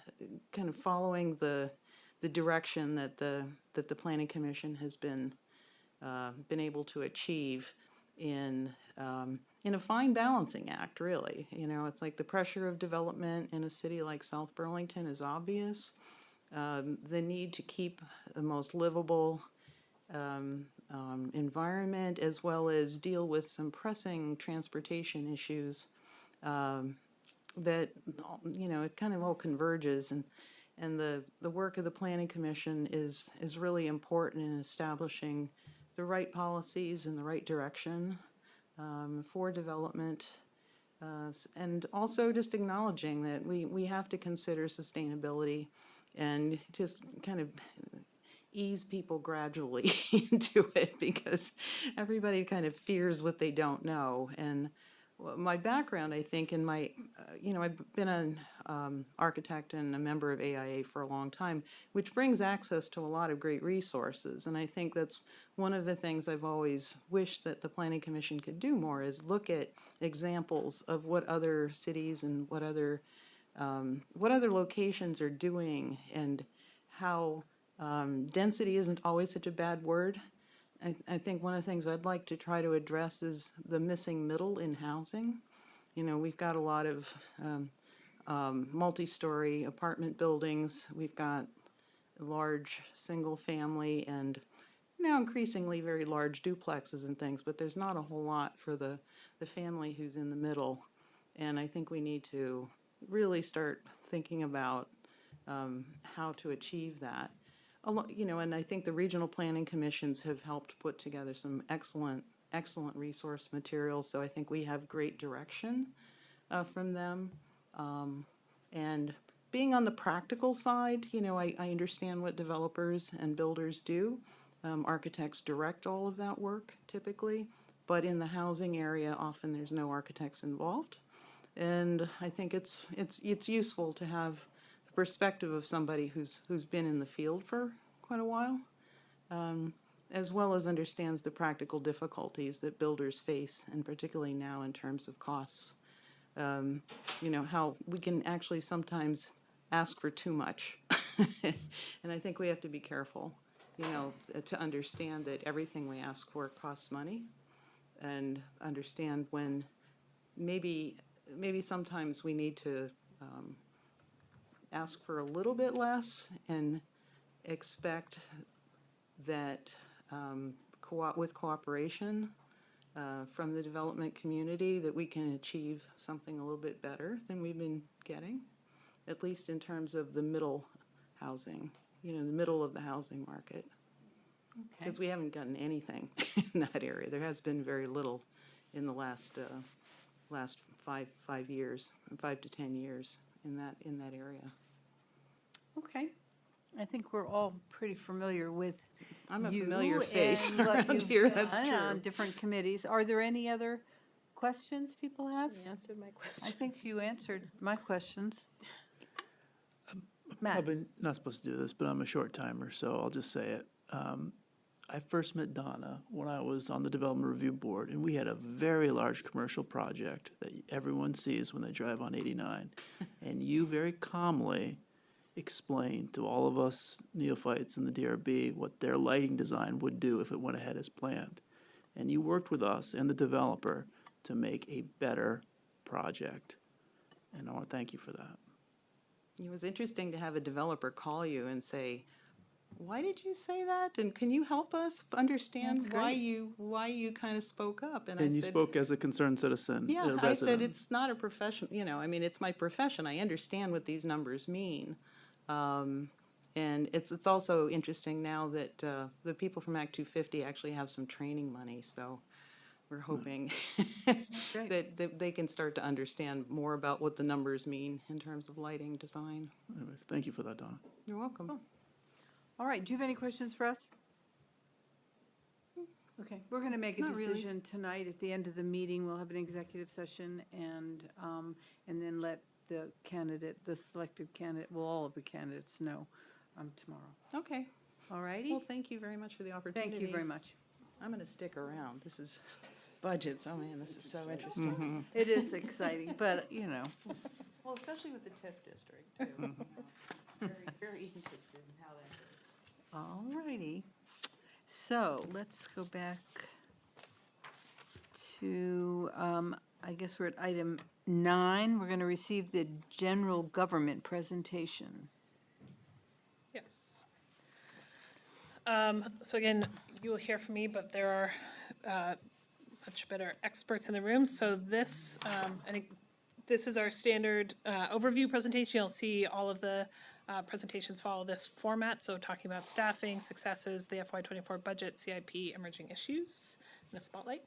kind of following the direction that the Planning Commission has been able to achieve in a fine balancing act, really. You know, it's like the pressure of development in a city like South Burlington is obvious. The need to keep the most livable environment, as well as deal with some pressing transportation issues that, you know, it kind of all converges, and the work of the Planning Commission is really important in establishing the right policies in the right direction for development, and also just acknowledging that we have to consider sustainability and just kind of ease people gradually into it, because everybody kind of fears what they don't know. And my background, I think, in my, you know, I've been an architect and a member of AIA for a long time, which brings access to a lot of great resources. And I think that's one of the things I've always wished that the Planning Commission could do more, is look at examples of what other cities and what other locations are doing, and how density isn't always such a bad word. I think one of the things I'd like to try to address is the missing middle in housing. You know, we've got a lot of multi-story apartment buildings. We've got large single-family and now increasingly very large duplexes and things, but there's not a whole lot for the family who's in the middle. And I think we need to really start thinking about how to achieve that. You know, and I think the regional planning commissions have helped put together some excellent resource materials. So I think we have great direction from them. And being on the practical side, you know, I understand what developers and builders do. Architects direct all of that work typically, but in the housing area, often there's no architects involved. And I think it's useful to have the perspective of somebody who's been in the field for quite a while, as well as understands the practical difficulties that builders face, and particularly now in terms of costs. You know, how we can actually sometimes ask for too much. And I think we have to be careful, you know, to understand that everything we ask for costs money, and understand when maybe sometimes we need to ask for a little bit less and expect that with cooperation from the development community, that we can achieve something a little bit better than we've been getting, at least in terms of the middle housing, you know, the middle of the housing market. Because we haven't gotten anything in that area. There has been very little in the last 5 years, 5 to 10 years in that area. Okay. I think we're all pretty familiar with I'm a you familiar face and what around you've here, that's done true. on different committees. Are there any other questions people have? She answered my question. I think you answered my questions. Matt. Probably not supposed to do this, but I'm a short timer, so I'll just say it. I first met Donna when I was on the Development Review Board, and we had a very large commercial project that everyone sees when they drive on 89. And you very calmly explained to all of us neophytes in the DRB what their lighting design would do if it went ahead as planned. and you worked with us and the developer to make a better project. And I want to thank you for that. It was interesting to have a developer call you and say, why did you say that? And can you help us understand why you kind of spoke up? And I And you said, spoke as a concerned citizen, yeah, a I said, resident. it's not a profession, I mean, it's my profession. I understand what these numbers mean. And it's also interesting now that the people from Act 250 actually have some training money, so we're hoping that they can start to understand more about what the numbers mean in terms of lighting design. Anyways, thank you for that, Donna. You're welcome. All right, do you have any questions for us? Okay, we're going to make a Not really. decision tonight. At the end of the meeting, we'll have an executive session and then let the selected candidate, all of the candidates know tomorrow. Okay. All righty? Well, thank you very much for the opportunity. Thank you very much. I'm going to stick around. This is budgets. Oh, man, this is so interesting. It is exciting, but, Well, especially with the TIF district, too. Very, very interested in how that goes. all righty. So let's go back to, I guess we're at item 9. We're going to receive the general government presentation. Yes. So again, you will hear from me, but there are much better experts in the room. So this, I think this is our standard overview presentation. You'll see all of the presentations follow this format. So talking about staffing, successes, the FY24 budget, CIP, emerging issues, and a spotlight.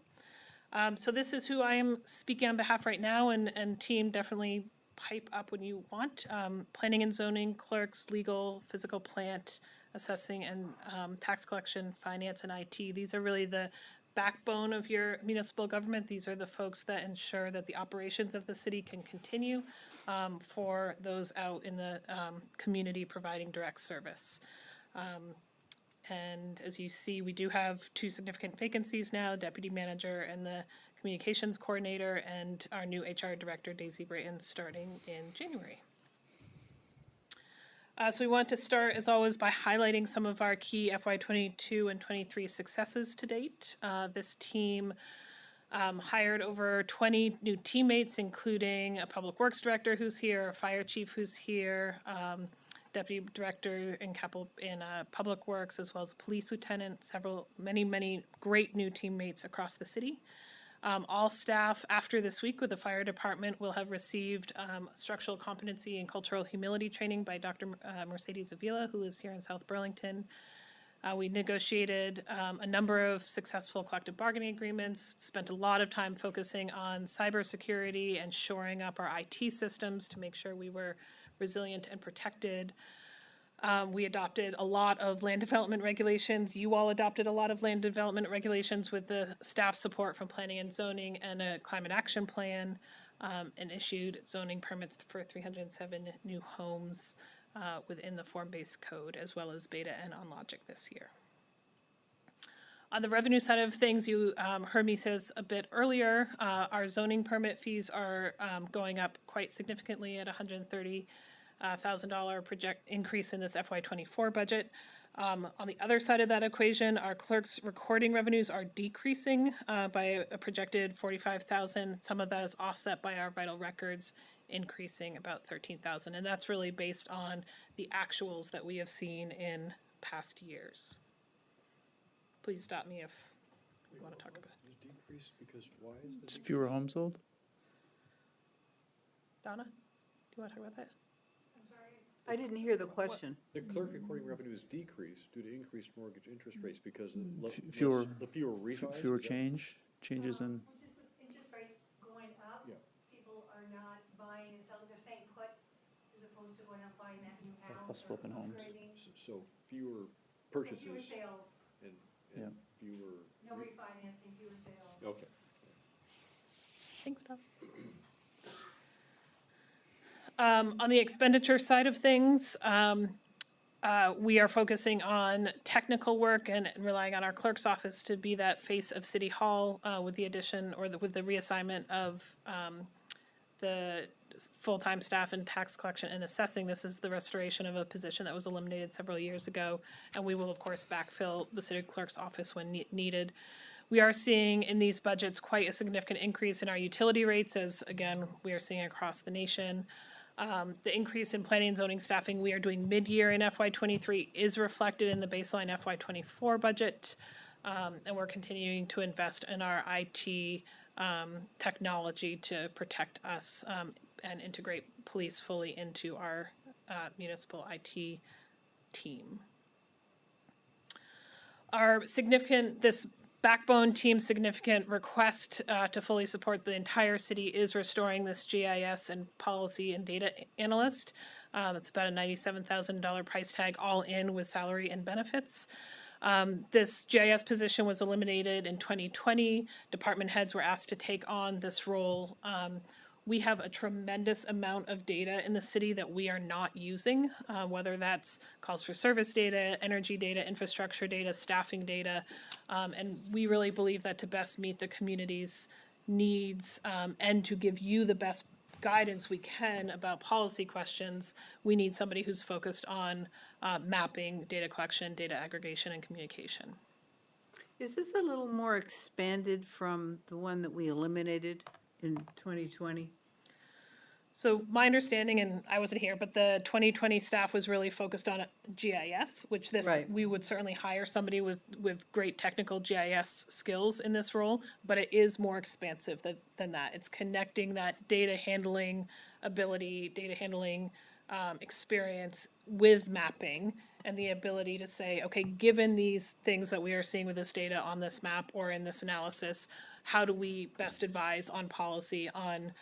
So this is who I am speaking on behalf right now, and team, definitely pipe up when you want. Planning and zoning, clerks, legal, physical plant, assessing and tax collection, finance, and IT. These are really the backbone of your municipal government. These are the folks that ensure that the operations of the city can continue for those out in the community providing direct service. And as you see, we do have 2 significant vacancies now, deputy manager and the communications coordinator, and our new HR director, Daisy Brayton, starting in January. So we want to start, as always, by highlighting some of our key FY22 and 23 successes to date. This team hired over 20 new teammates, including a public works director who's here, a fire chief who's here, deputy director in public works, as well as a police lieutenant, many great new teammates across the city. All staff after this week with the fire department will have received structural competency and cultural humility training by Dr. Mercedes Avila, who lives here in South Burlington. We negotiated a number of successful collective bargaining agreements, spent a lot of time focusing on cybersecurity and shoring up our IT systems to make sure we were resilient and protected. We adopted a lot of land development regulations. You all adopted a lot of land development regulations with the staff support from planning and zoning and a climate action plan, and issued zoning permits for 307 new homes within the form-based code, as well as beta and on logic this year. On the revenue side of things, you heard me says a bit earlier, our zoning permit fees are going up quite significantly at $130,000 project increase in this FY24 budget. On the other side of that equation, our clerks' recording revenues are decreasing by a projected $45,000. Some of that is offset by our vital records increasing about $13,000, and that's really based on the actuals that we have seen in past years. Please stop me if you want to talk about it. Decrease because why is It's fewer homes sold? Donna, do you want to talk about that? I didn't hear the question. The clerk recording revenues decrease due to increased mortgage interest rates because Fewer, the fewer refis? fewer is that- changes in. Interest rates going up, Yeah. people are not buying and selling, they're staying put as opposed to going out buying that new house. Plus or flipping homes. upgrading. So fewer So purchases fewer sales, and Yeah. fewer. no refinancing, fewer sales. Okay. Thanks, Tom. On the expenditure side of things, we are focusing on technical work and relying on our clerk's office to be that face of City Hall with the addition or with the reassignment of the full-time staff in tax collection and assessing. This is the restoration of a position that was eliminated several years ago, and we will, of course, backfill the city clerk's office when needed. We are seeing in these budgets quite a significant increase in our utility rates, as again, we are seeing across the nation. The increase in planning and zoning staffing we are doing mid-year in FY '23 is reflected in the baseline FY '24 budget. And we're continuing to invest in our IT technology to protect us and integrate police fully into our municipal IT team. This backbone team's significant request to fully support the entire city is restoring this GIS and policy and data analyst. It's about a $97,000 price tag all in with salary and benefits. This GIS position was eliminated in 2020. Department heads were asked to take on this role. We have a tremendous amount of data in the city that we are not using, whether that's calls for service data, energy data, infrastructure data, staffing data. And we really believe that to best meet the community's needs and to give you the best guidance we can about policy questions, we need somebody who's focused on mapping, data collection, data aggregation, and communication. Is this a little more expanded from the one that we eliminated in 2020? So my understanding, and I wasn't here, but the 2020 staff was really focused on GIS, which Right. we would certainly hire somebody with great technical GIS skills in this role, but it is more expansive than that. It's connecting that data handling ability, data handling experience with mapping and the ability to say, okay, given these things that we are seeing with this data on this map or in this analysis, how do we best advise on policy, on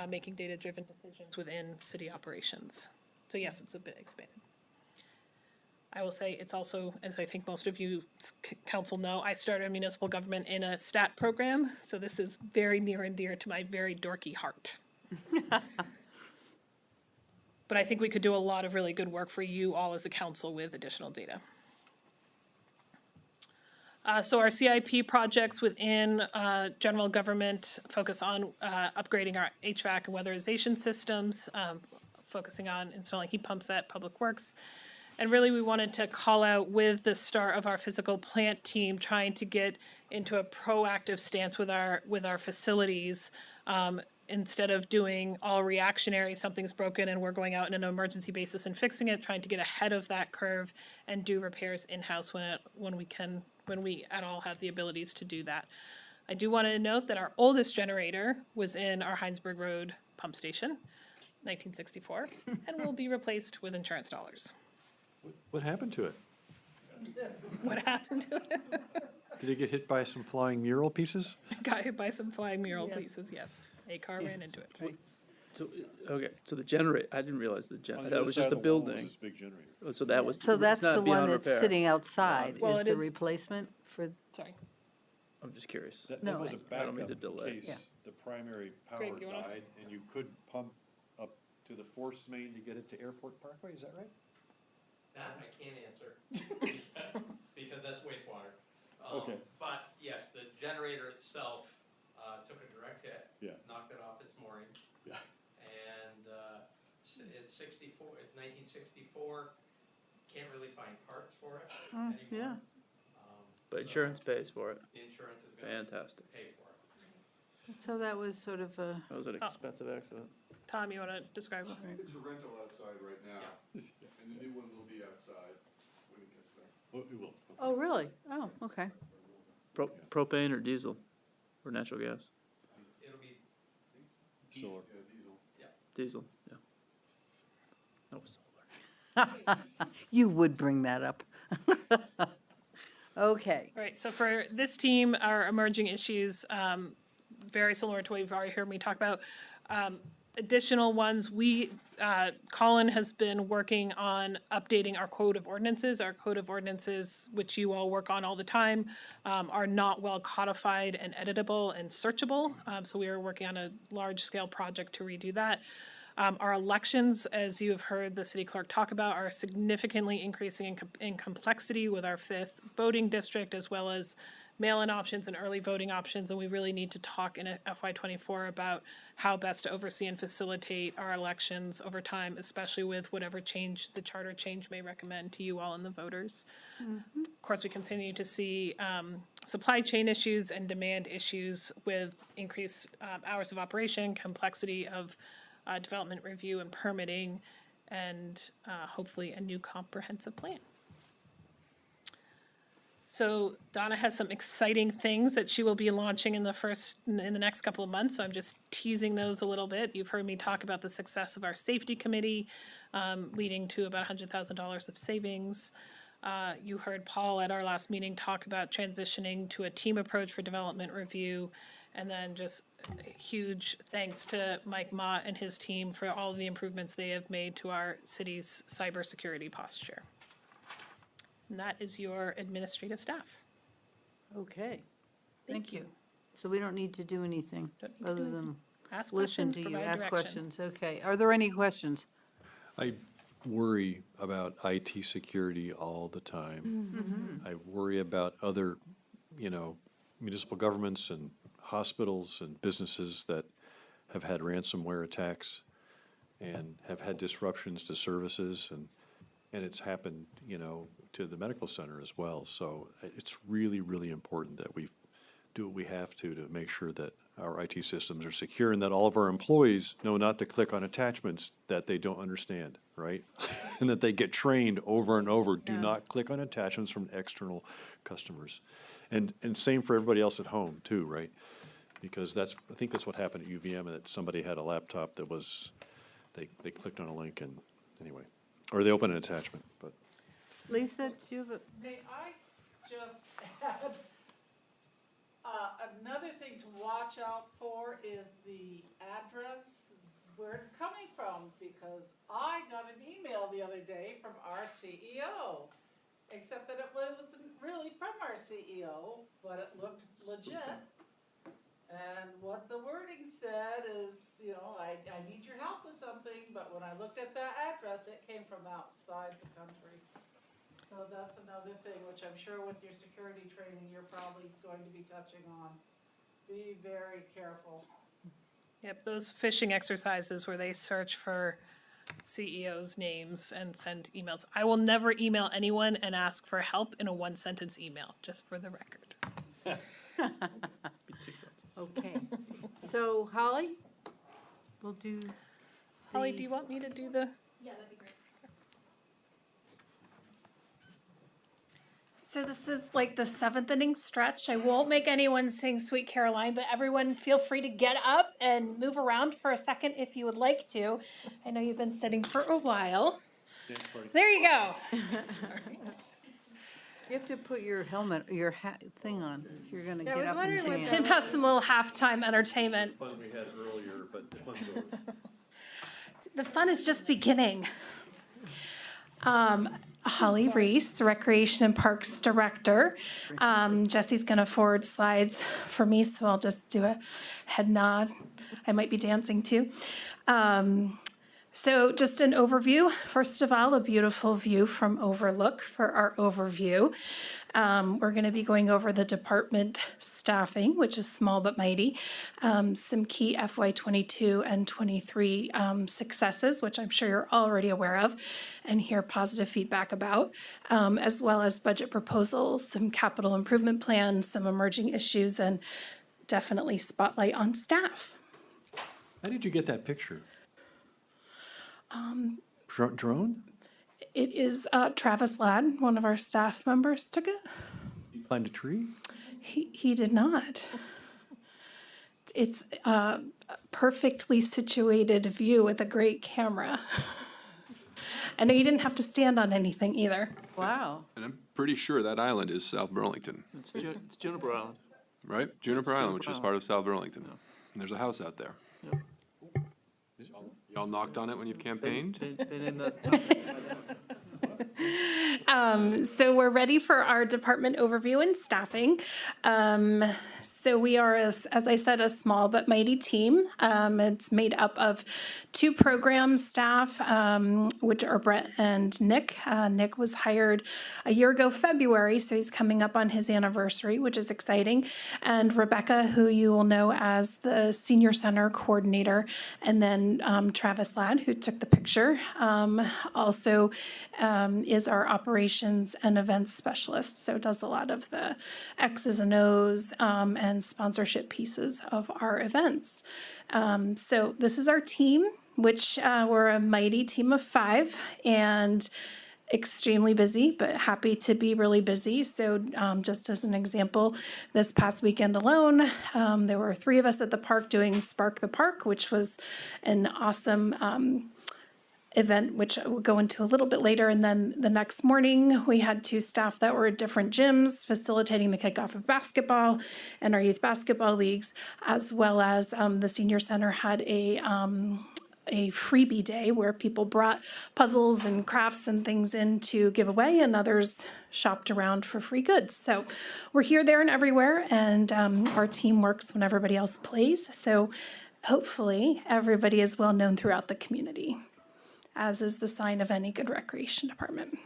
making data-driven decisions within city operations? So yes, it's a bit expanded. I will say it's also, as I think most of you council know, I started municipal government in a STAT program, so this is very near and dear to my very dorky heart. But I think we could do a lot of really good work for you all as a council with additional data. So our CIP projects within general government focus on upgrading our HVAC and weatherization systems, focusing on installing heat pumps at Public Works. And really we wanted to call out with the start of our physical plant team, trying to get into a proactive stance with our facilities, instead of doing all reactionary, something's broken and we're going out on an emergency basis and fixing it, trying to get ahead of that curve and do repairs in-house when we at all have the abilities to do that. I do want to note that our oldest generator was in our Heinsberg Road pump station, 1964, and will be replaced with insurance dollars. What happened to it? What happened to it? Did it get hit by some flying mural pieces? Got hit by some flying mural pieces, yes. A car ran into it. So, okay, so the generator, I didn't realize that was just the building. Big generator. Oh, so that was. So that's it's not the one beyond that's repair. sitting outside, Well, is it the is- replacement for, Sorry. I'm just curious. That No, was a I don't mean backup to in delay. case Yeah. the primary power Greg, you wanna- died and you could pump up to the force main to get it to Airport Parkway, is that right? That I can't answer, because that's wastewater. Okay. But yes, the generator itself took a direct hit. Yeah. Knocked it off its moorings. Yeah. And it's 1964, can't really find parts for it anymore. yeah. But insurance pays for it. The insurance is gonna Fantastic. pay for it. So that was sort of a, That was an expensive accident. Tom, you want to describe? It's a rental outside right now, and the new one will be outside when it gets there. Oh, it will. oh, really? Oh, okay. Propane or diesel? Or natural gas? It'll be Solar. Yeah, diesel. Diesel, yeah. No solar. You would bring that up. Okay. All right, so for this team, our emerging issues, very similar to what you've already heard me talk about. Additional ones, Colin has been working on updating our code of ordinances. Our code of ordinances, which you all work on all the time, are not well codified and editable and searchable. So we are working on a large-scale project to redo that. Our elections, as you have heard the city clerk talk about, are significantly increasing in complexity with our 5th voting district, as well as mail-in options and early voting options, and we really need to talk in FY24 about how best to oversee and facilitate our elections over time, especially with whatever change the charter change may recommend to you all and the voters. Of course, we continue to see supply chain issues and demand issues with increased hours of operation, complexity of development review and permitting, and hopefully a new comprehensive plan. So Donna has some exciting things that she will be launching in the next couple of months. So I'm just teasing those a little bit. You've heard me talk about the success of our safety committee, leading to about $100,000 of savings. You heard Paul at our last meeting talk about transitioning to a team approach for development review. And then just huge thanks to Mike Mott and his team for all of the improvements they have made to our city's cybersecurity posture. And that is your administrative staff. Okay, thank you. So we don't need to do anything other than Ask listen questions, to you, provide ask direction. questions. Okay, are there any questions? I worry about IT security all the time. I worry about other, municipal governments and hospitals and businesses that have had ransomware attacks and have had disruptions to services, and it's happened, to the medical center as well. So it's really, really important that we do what we have to make sure that our IT systems are secure and that all of our employees know not to click on attachments that they don't understand, right? And that they get trained over and over, do not click on attachments from external customers. And same for everybody else at home too, right? Because I think that's what happened at UVM, that somebody had a laptop that was, they clicked on a link and, anyway, or they opened an attachment, but. Lisa, do you have a? May I just add, another thing to watch out for is the address where it's coming from, because I got an email the other day from our CEO, except that it wasn't really from our CEO, but it looked legit. And what the wording said is, I need your help with something, but when I looked at that address, it came from outside the country. So that's another thing, which I'm sure with your security training, you're probably going to be touching on. Be very careful. Yep, those phishing exercises where they search for CEOs' names and send emails. I will never email anyone and ask for help in a one-sentence email, just for the record. Be 2 sentences. Okay, so Holly, we'll do. Holly, do you want me to do the? Yeah, that'd be great. So this is like the 7th inning stretch. I won't make anyone sing Sweet Caroline, but everyone feel free to get up and move around for a second if you would like to. I know you've been sitting for a while. There you go. You have to put your helmet, your hat thing on if you're gonna Yeah, I get was up and wondering when dance. Tim has some little halftime entertainment. Fun we had earlier, but the fun's over. The fun is just beginning. Holly Reese, Recreation and Parks Director. Jesse's going to forward slides for me, so I'll just do a head nod. I might be dancing too. So just an overview. First of all, a beautiful view from Overlook for our overview. We're going to be going over the department staffing, which is small but mighty, some key FY22 and 23 successes, which I'm sure you're already aware of and hear positive feedback about, as well as budget proposals, some capital improvement plans, some emerging issues, and definitely spotlight on staff. How did you get that picture? Drone? It is Travis Ladd, one of our staff members, took it. You climbed a tree? He did not. It's a perfectly situated view with a great camera. I know you didn't have to stand on anything either. Wow. And I'm pretty sure that island is South Burlington, It's Juniper Island. right? Juniper Island, which is Juniper part of South Burlington. And there's a house out there. Yep. Y'all knocked on it when you've campaigned? They named that. So we're ready for our department overview and staffing. So we are, as I said, a small but mighty team. It's made up of two program staff, which are Brett and Nick. Nick was hired a year ago, February, so he's coming up on his anniversary, which is exciting. And Rebecca, who you will know as the Senior Center Coordinator, and then Travis Ladd, who took the picture, also is our Operations and Events Specialist, so does a lot of the X's and O's and sponsorship pieces of our events. So this is our team, which we're a mighty team of 5 and extremely busy, but happy to be really busy. So just as an example, this past weekend alone, there were 3 of us at the park doing Spark the Park, which was an awesome event, which we'll go into a little bit later. And then the next morning, we had 2 staff that were at different gyms facilitating the kickoff of basketball and our youth basketball leagues, as well as the senior center had a freebie day where people brought puzzles and crafts and things in to give away, and others shopped around for free goods. So we're here, there, and everywhere, and our team works when everybody else plays. So hopefully everybody is well known throughout the community, as is the sign of any good recreation department.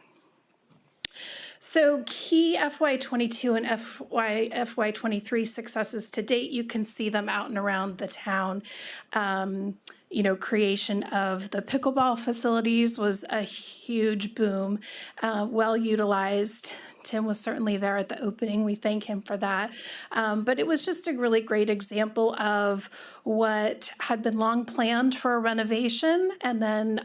So key FY22 and FY23 successes to date, you can see them out and around the town. Creation of the pickleball facilities was a huge boom, well utilized. Tim was certainly there at the opening. We thank him for that. But it was just a really great example of what had been long planned for a renovation, and then,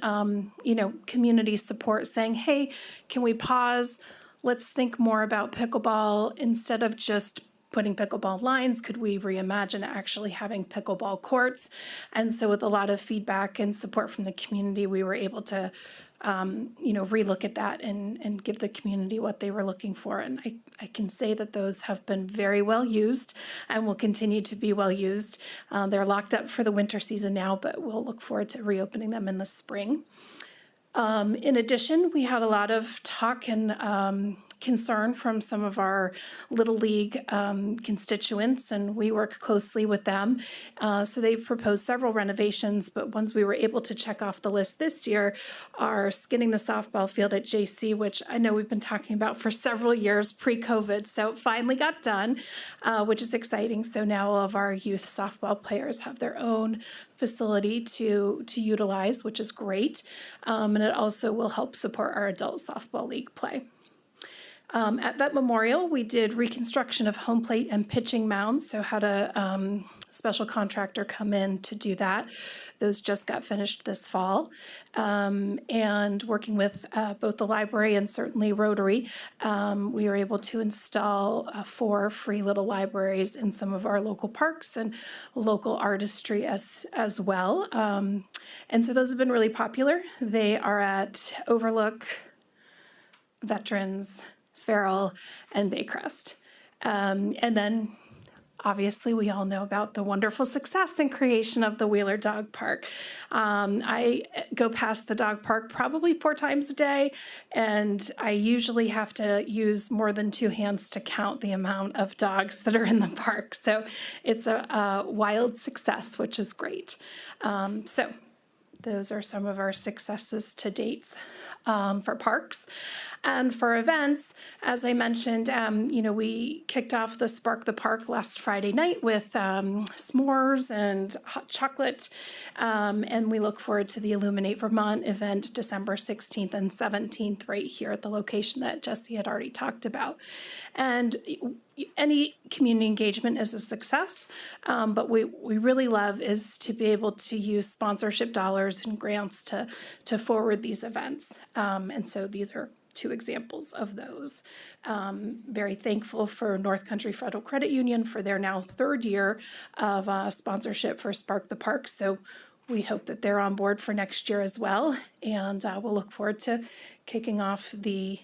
community support saying, hey, can we pause? Let's think more about pickleball instead of just putting pickleball lines. Could we reimagine actually having pickleball courts? And so with a lot of feedback and support from the community, we were able to relook at that and give the community what they were looking for. And I can say that those have been very well used and will continue to be well used. They're locked up for the winter season now, but we'll look forward to reopening them in the spring. In addition, we had a lot of talk and concern from some of our Little League constituents, and we work closely with them. So they've proposed several renovations, but ones we were able to check off the list this year are skinning the softball field at JC, which I know we've been talking about for several years pre-COVID. So it finally got done, which is exciting. So now all of our youth softball players have their own facility to utilize, which is great. And it also will help support our adult softball league play. At Vet Memorial, we did reconstruction of home plate and pitching mounds, so had a special contractor come in to do that. Those just got finished this fall. And working with both the library and certainly Rotary, we were able to install 4 free little libraries in some of our local parks and local artistry as well. And so those have been really popular. They are at Overlook, Veterans, Farrell, and Baycrest. And then obviously we all know about the wonderful success and creation of the Wheeler Dog Park. I go past the dog park probably 4 times a day, and I usually have to use more than 2 hands to count the amount of dogs that are in the park. So it's a wild success, which is great. So those are some of our successes to date for parks. And for events, as I mentioned, we kicked off the Spark the Park last Friday night with s'mores and hot chocolate. And we look forward to the Illuminate Vermont event December 16th and 17th right here at the location that Jesse had already talked about. And any community engagement is a success, but we really love is to be able to use sponsorship dollars and grants to forward these events. And so these are 2 examples of those. Very thankful for North Country Federal Credit Union for their now 3rd year of sponsorship for Spark the Park. So we hope that they're on board for next year as well. And we'll look forward to kicking off the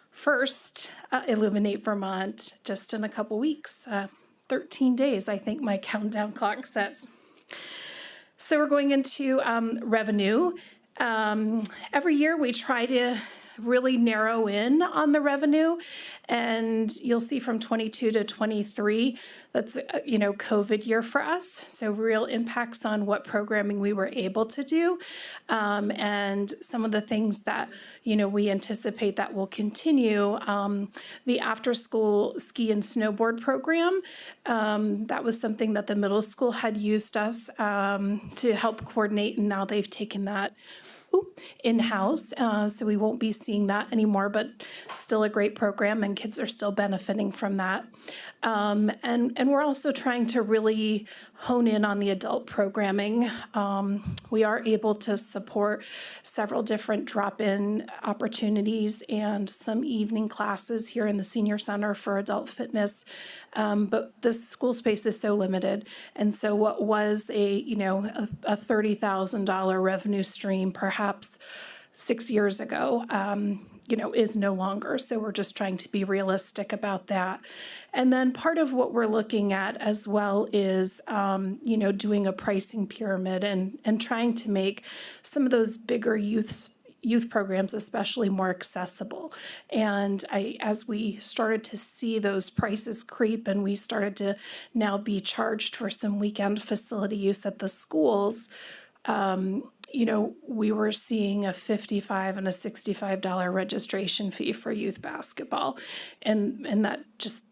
first Illuminate Vermont just in a couple weeks. 13 days, I think my countdown clock says. So we're going into revenue. Every year we try to really narrow in on the revenue. And you'll see from 22 to 23, that's, COVID year for us. So real impacts on what programming we were able to do. And some of the things that, we anticipate that will continue. The after-school ski and snowboard program, that was something that the middle school had used us to help coordinate, and now they've taken that in-house, so we won't be seeing that anymore, but still a great program, and kids are still benefiting from that. And we're also trying to really hone in on the adult programming. We are able to support several different drop-in opportunities and some evening classes here in the senior center for adult fitness, but the school space is so limited, and so what was a $30,000 revenue stream perhaps 6 years ago, is no longer. So we're just trying to be realistic about that. And then part of what we're looking at as well is, doing a pricing pyramid and trying to make some of those bigger youth programs especially more accessible. And as we started to see those prices creep and we started to now be charged for some weekend facility use at the schools, we were seeing a $55 and a $65 registration fee for youth basketball, and that just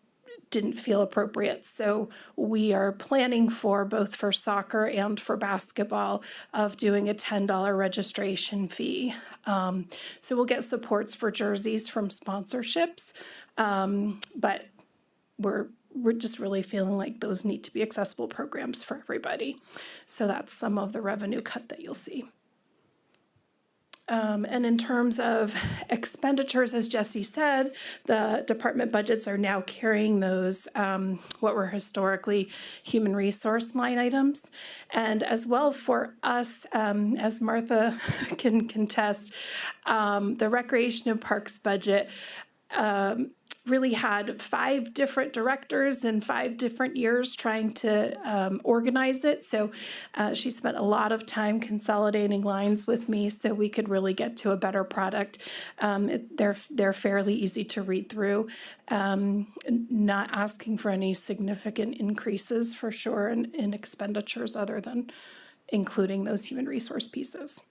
didn't feel appropriate. So we are planning for both for soccer and for basketball of doing a $10 registration fee. So we'll get supports for jerseys from sponsorships, but we're just really feeling like those need to be accessible programs for everybody. So that's some of the revenue cut that you'll see. And in terms of expenditures, as Jesse said, the department budgets are now carrying those, what were historically human resource line items. And as well for us, as Martha can contest, the Recreation and Parks budget really had 5 different directors in 5 different years trying to organize it. So she spent a lot of time consolidating lines with me so we could really get to a better product. They're fairly easy to read through, not asking for any significant increases for sure in expenditures other than including those human resource pieces.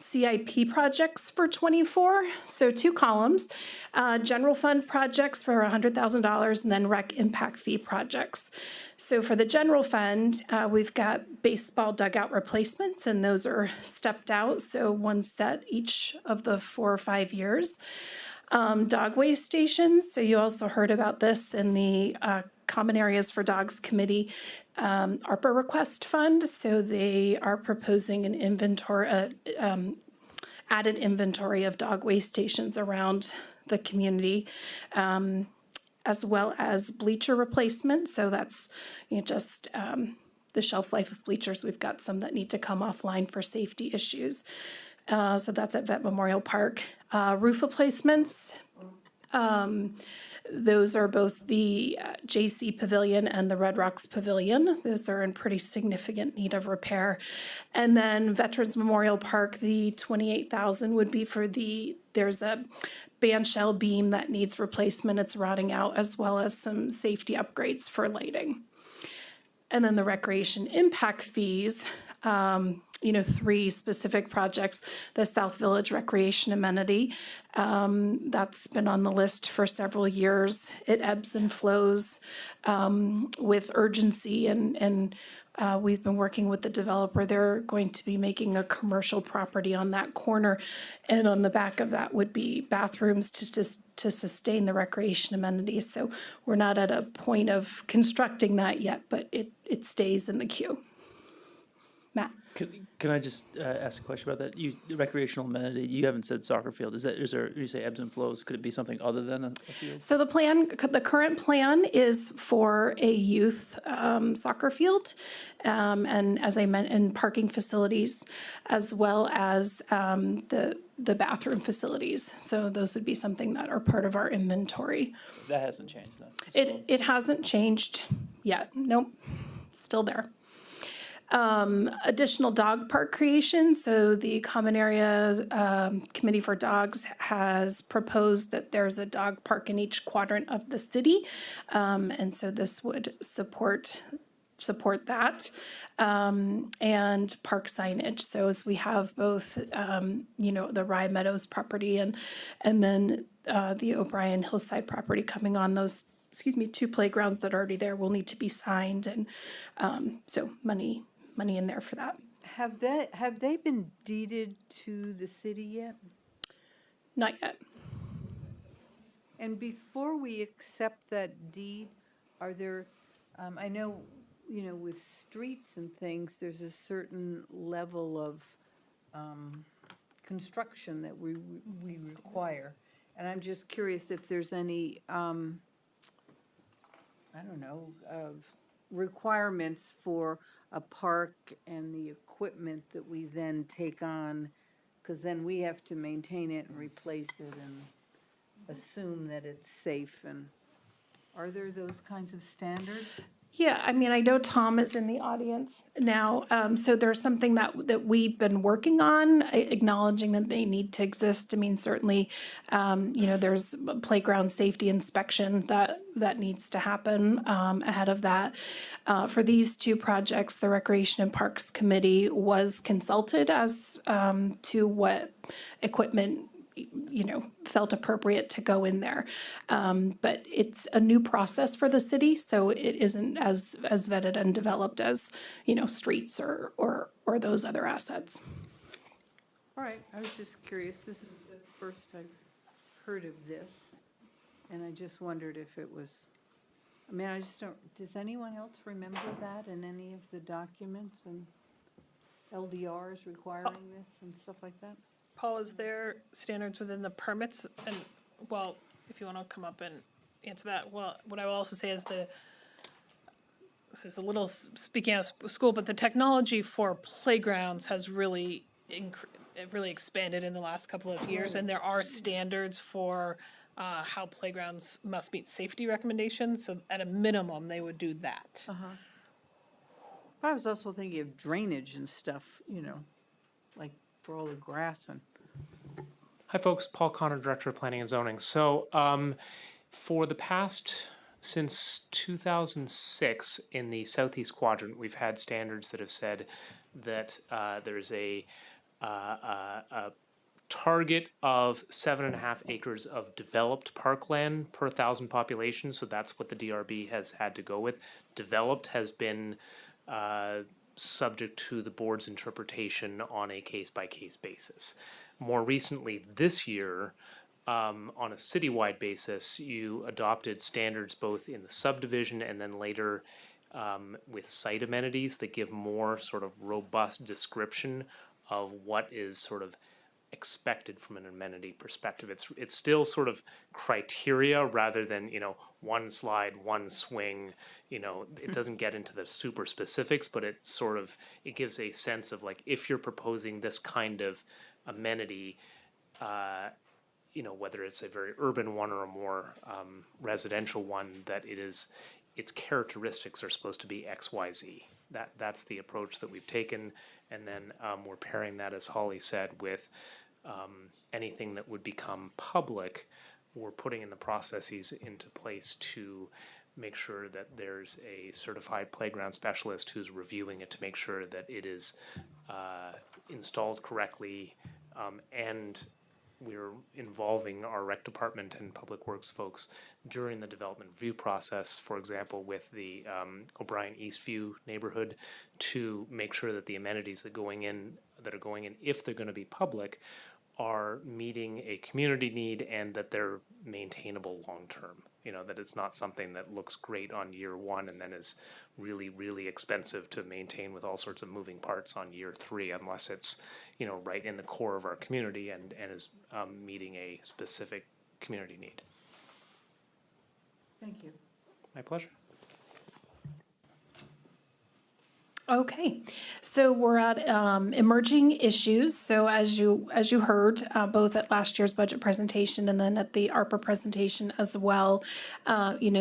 CIP projects for 24, so 2 columns, general fund projects for $100,000 and then rec impact fee projects. So for the general fund, we've got baseball dugout replacements, and those are stepped out, so 1 set each of the 4 or 5 years. Dog waste stations, so you also heard about this in the Common Areas for Dogs Committee ARPA request fund. So they are proposing an inventory, added inventory of dog waste stations around the community, as well as bleacher replacement. So that's just the shelf life of bleachers. We've got some that need to come offline for safety issues. So that's at Vet Memorial Park. Roof replacements. Those are both the JC Pavilion and the Red Rocks Pavilion. Those are in pretty significant need of repair. And then Veterans Memorial Park, the $28,000 would be for there's a bandshell beam that needs replacement. It's rotting out, as well as some safety upgrades for lighting. And then the recreation impact fees, 3 specific projects. The South Village Recreation Amenity, that's been on the list for several years. It ebbs and flows with urgency, and we've been working with the developer. They're going to be making a commercial property on that corner, and on the back of that would be bathrooms to sustain the recreation amenities. So we're not at a point of constructing that yet, but it stays in the queue. Matt? Can I just ask a question about that? The recreational amenity, you haven't said soccer field. Is there, you say ebbs and flows, could it be something other than a field? So the current plan is for a youth soccer field, and as I mentioned, parking facilities, as well as the bathroom facilities. So those would be something that are part of our inventory. That hasn't changed, though. It hasn't changed yet. Nope, still there. Additional dog park creation. So the Common Area Committee for Dogs has proposed that there's a dog park in each quadrant of the city. And so this would support that, and park signage. So as we have both, the Rye Meadows property and then the O'Brien Hillside property coming on, those, two playgrounds that are already there will need to be signed, and so money in there for that. Have they been deeded to the city yet? Not yet. And before we accept that deed, are there, I know, with streets and things, there's a certain level of construction that we require. And I'm just curious if there's any, requirements for a park and the equipment that we then take on, because then we have to maintain it and replace it and assume that it's safe. And are there those kinds of standards? Yeah, I mean, I know Tom is in the audience now, so there's something that we've been working on, acknowledging that they need to exist. I mean, certainly, there's playground safety inspection that needs to happen ahead of that. For these two projects, the Recreation and Parks Committee was consulted as to what equipment felt appropriate to go in there. But it's a new process for the city, so it isn't as vetted and developed as, streets or those other assets. All right, I was just curious. This is the first I've heard of this, and I just wondered if it was, I just don't, does anyone else remember that in any of the documents and LDRs requiring this and stuff like that? Paul, is there standards within the permits? And, well, if you want to come up and answer that, well, what I will also say is this is a little speaking out of school, but the technology for playgrounds has really expanded in the last couple of years, and there are standards for how playgrounds must meet safety recommendations. So at a minimum, they would do that. But I was also thinking of drainage and stuff, like for all the grass and. Hi, folks. Paul Connor, Director of Planning and Zoning. So, for the past, since 2006, in the Southeast Quadrant, we've had standards that have said that there's a target of 7.5 acres of developed parkland per 1,000 population. So that's what the DRB has had to go with. Developed has been subject to the board's interpretation on a case-by-case basis. More recently, this year, on a citywide basis, you adopted standards both in the subdivision and then later with site amenities that give more sort of robust description of what is sort of expected from an amenity perspective. It's still sort of criteria rather than, one slide, one swing. It doesn't get into the super specifics, but it gives a sense of like, if you're proposing this kind of amenity, whether it's a very urban one or a more residential one, that its characteristics are supposed to be X, Y, Z. That's the approach that we've taken, and then we're pairing that, as Holly said, with anything that would become public. We're putting in the processes into place to make sure that there's a certified playground specialist who's reviewing it to make sure that it is installed correctly, and we're involving our rec department and public works folks during the development review process, for example, with the O'Brien Eastview neighborhood, to make sure that the amenities that are going in, if they're going to be public, are meeting a community need and that they're maintainable long-term. That it's not something that looks great on year one and then is really, really expensive to maintain with all sorts of moving parts on year 3, unless it's, right in the core of our community and is meeting a specific community need. Thank you. My pleasure. Okay, so we're at emerging issues. So as you heard, both at last year's budget presentation and then at the ARPA presentation as well,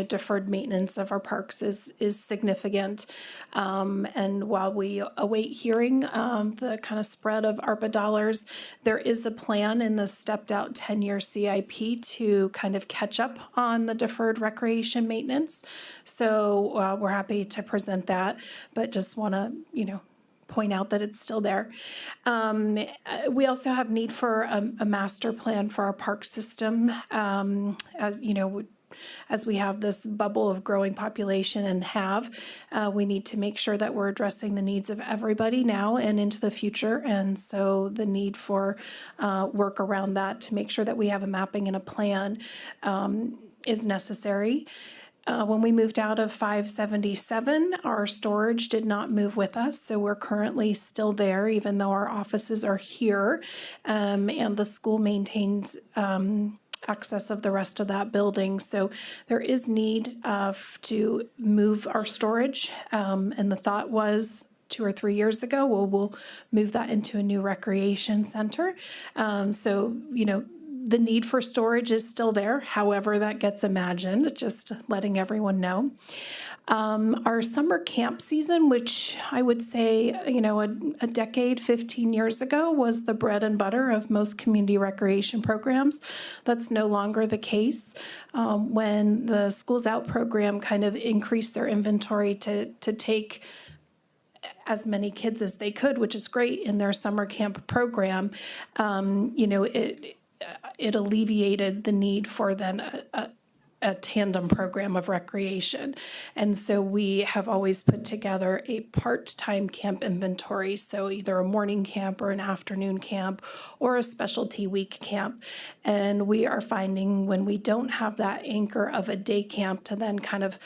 deferred maintenance of our parks is significant. And while we await hearing the kind of spread of ARPA dollars, there is a plan in the stepped out 10-year CIP to kind of catch up on the deferred recreation maintenance. So we're happy to present that, but just want to, point out that it's still there. We also have need for a master plan for our park system. As we have this bubble of growing population we need to make sure that we're addressing the needs of everybody now and into the future. And so the need for work around that to make sure that we have a mapping and a plan is necessary. When we moved out of 577, our storage did not move with us, so we're currently still there, even though our offices are here, and the school maintains access of the rest of that building. So there is need to move our storage, and the thought was 2 or 3 years ago, we'll move that into a new recreation center. The need for storage is still there, however that gets imagined, just letting everyone know. Our summer camp season, which I would say, a decade, 15 years ago, was the bread and butter of most community recreation programs. That's no longer the case. When the Schools Out program kind of increased their inventory to take as many kids as they could, which is great in their summer camp program, it alleviated the need for then a tandem program of recreation. And so we have always put together a part-time camp inventory, so either a morning camp or an afternoon camp or a specialty week camp. And we are finding when we don't have that anchor of a day camp to then kind of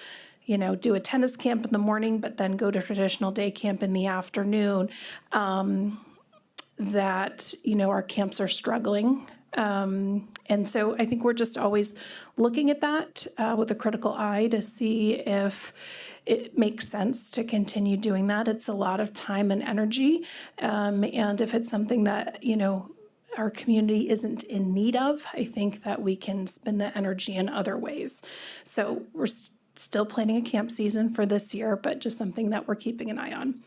do a tennis camp in the morning, but then go to traditional day camp in the afternoon, that, our camps are struggling. And so I think we're just always looking at that with a critical eye to see if it makes sense to continue doing that. It's a lot of time and energy. And if it's something that, our community isn't in need of, I think that we can spend the energy in other ways. So we're still planning a camp season for this year, but just something that we're keeping an eye on.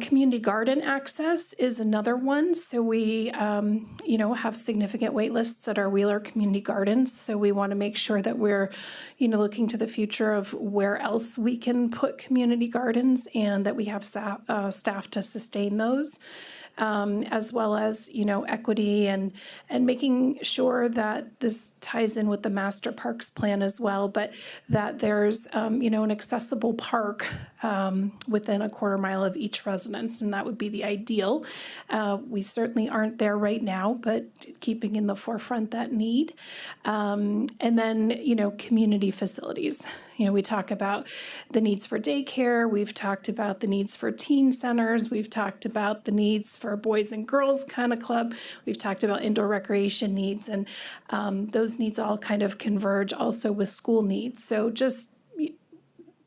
Community garden access is another one. So we, have significant wait lists at our Wheeler Community Gardens. So we want to make sure that we're, looking to the future of where else we can put community gardens and that we have staff to sustain those. As well as, equity and making sure that this ties in with the master parks plan as well, but that there's, an accessible park within a quarter mile of each residence, and that would be the ideal. We certainly aren't there right now, but keeping in the forefront that need. And then, community facilities. We talk about the needs for daycare. We've talked about the needs for teen centers. We've talked about the needs for Boys and Girls kind of club. We've talked about indoor recreation needs, and those needs all kind of converge also with school needs. So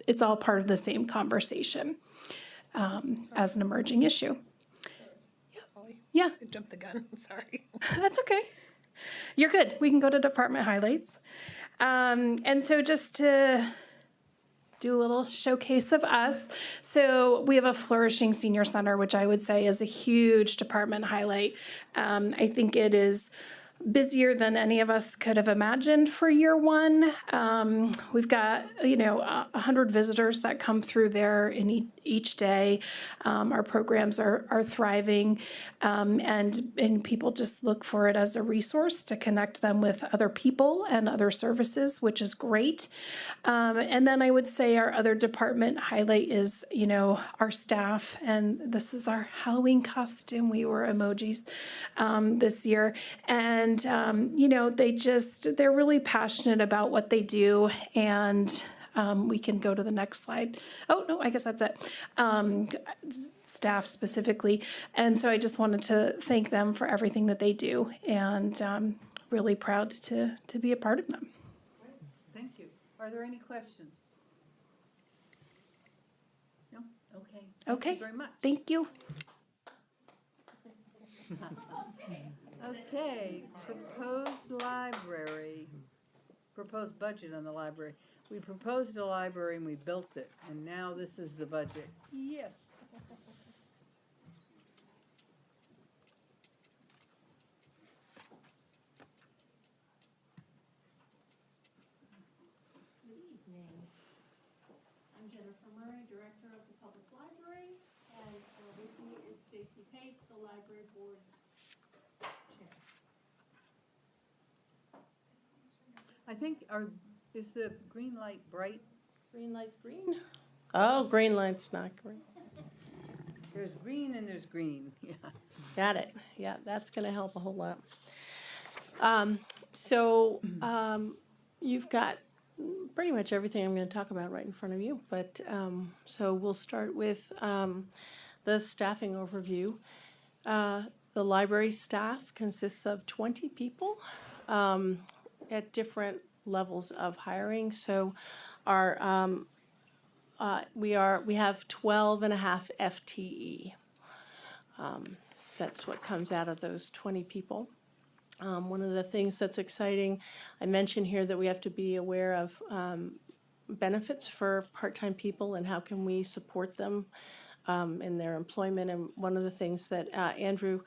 it's all part of the same conversation as an emerging issue. Yeah. I jumped the gun. I'm sorry. That's okay. You're good. We can go to department highlights. And so just to do a little showcase of us. So we have a flourishing senior center, which I would say is a huge department highlight. I think it is busier than any of us could have imagined for year one. We've got, 100 visitors that come through there in each day. Our programs are thriving, and people just look for it as a resource to connect them with other people and other services, which is great. And then I would say our other department highlight is, our staff, and this is our Halloween costume. We were emojis this year, and they're really passionate about what they do, and we can go to the next slide. Oh, no, I guess that's it. Staff specifically. And so I just wanted to thank them for everything that they do, and really proud to be a part of them. Thank you. Are there any questions? No? Okay. Okay. Thank you very much. Thank you. Okay, proposed budget on the library. We proposed a library and we built it, and now this is the budget. Yes. Good evening. I'm Jennifer Murray, Director of the Public Library, and with me is Stacy Pate, the Library Board's Chair. I think is the green light bright? Green light's green? Oh, green light's not green. There's green and there's green, yeah. Got it. Yeah, that's going to help a whole lot. You've got pretty much everything I'm going to talk about right in front of you. But so we'll start with the staffing overview. The library staff consists of 20 people at different levels of hiring. So our we have 12 and a half FTE. That's what comes out of those 20 people. One of the things that's exciting, I mentioned here that we have to be aware of benefits for part-time people and how can we support them in their employment. And one of the things that Andrew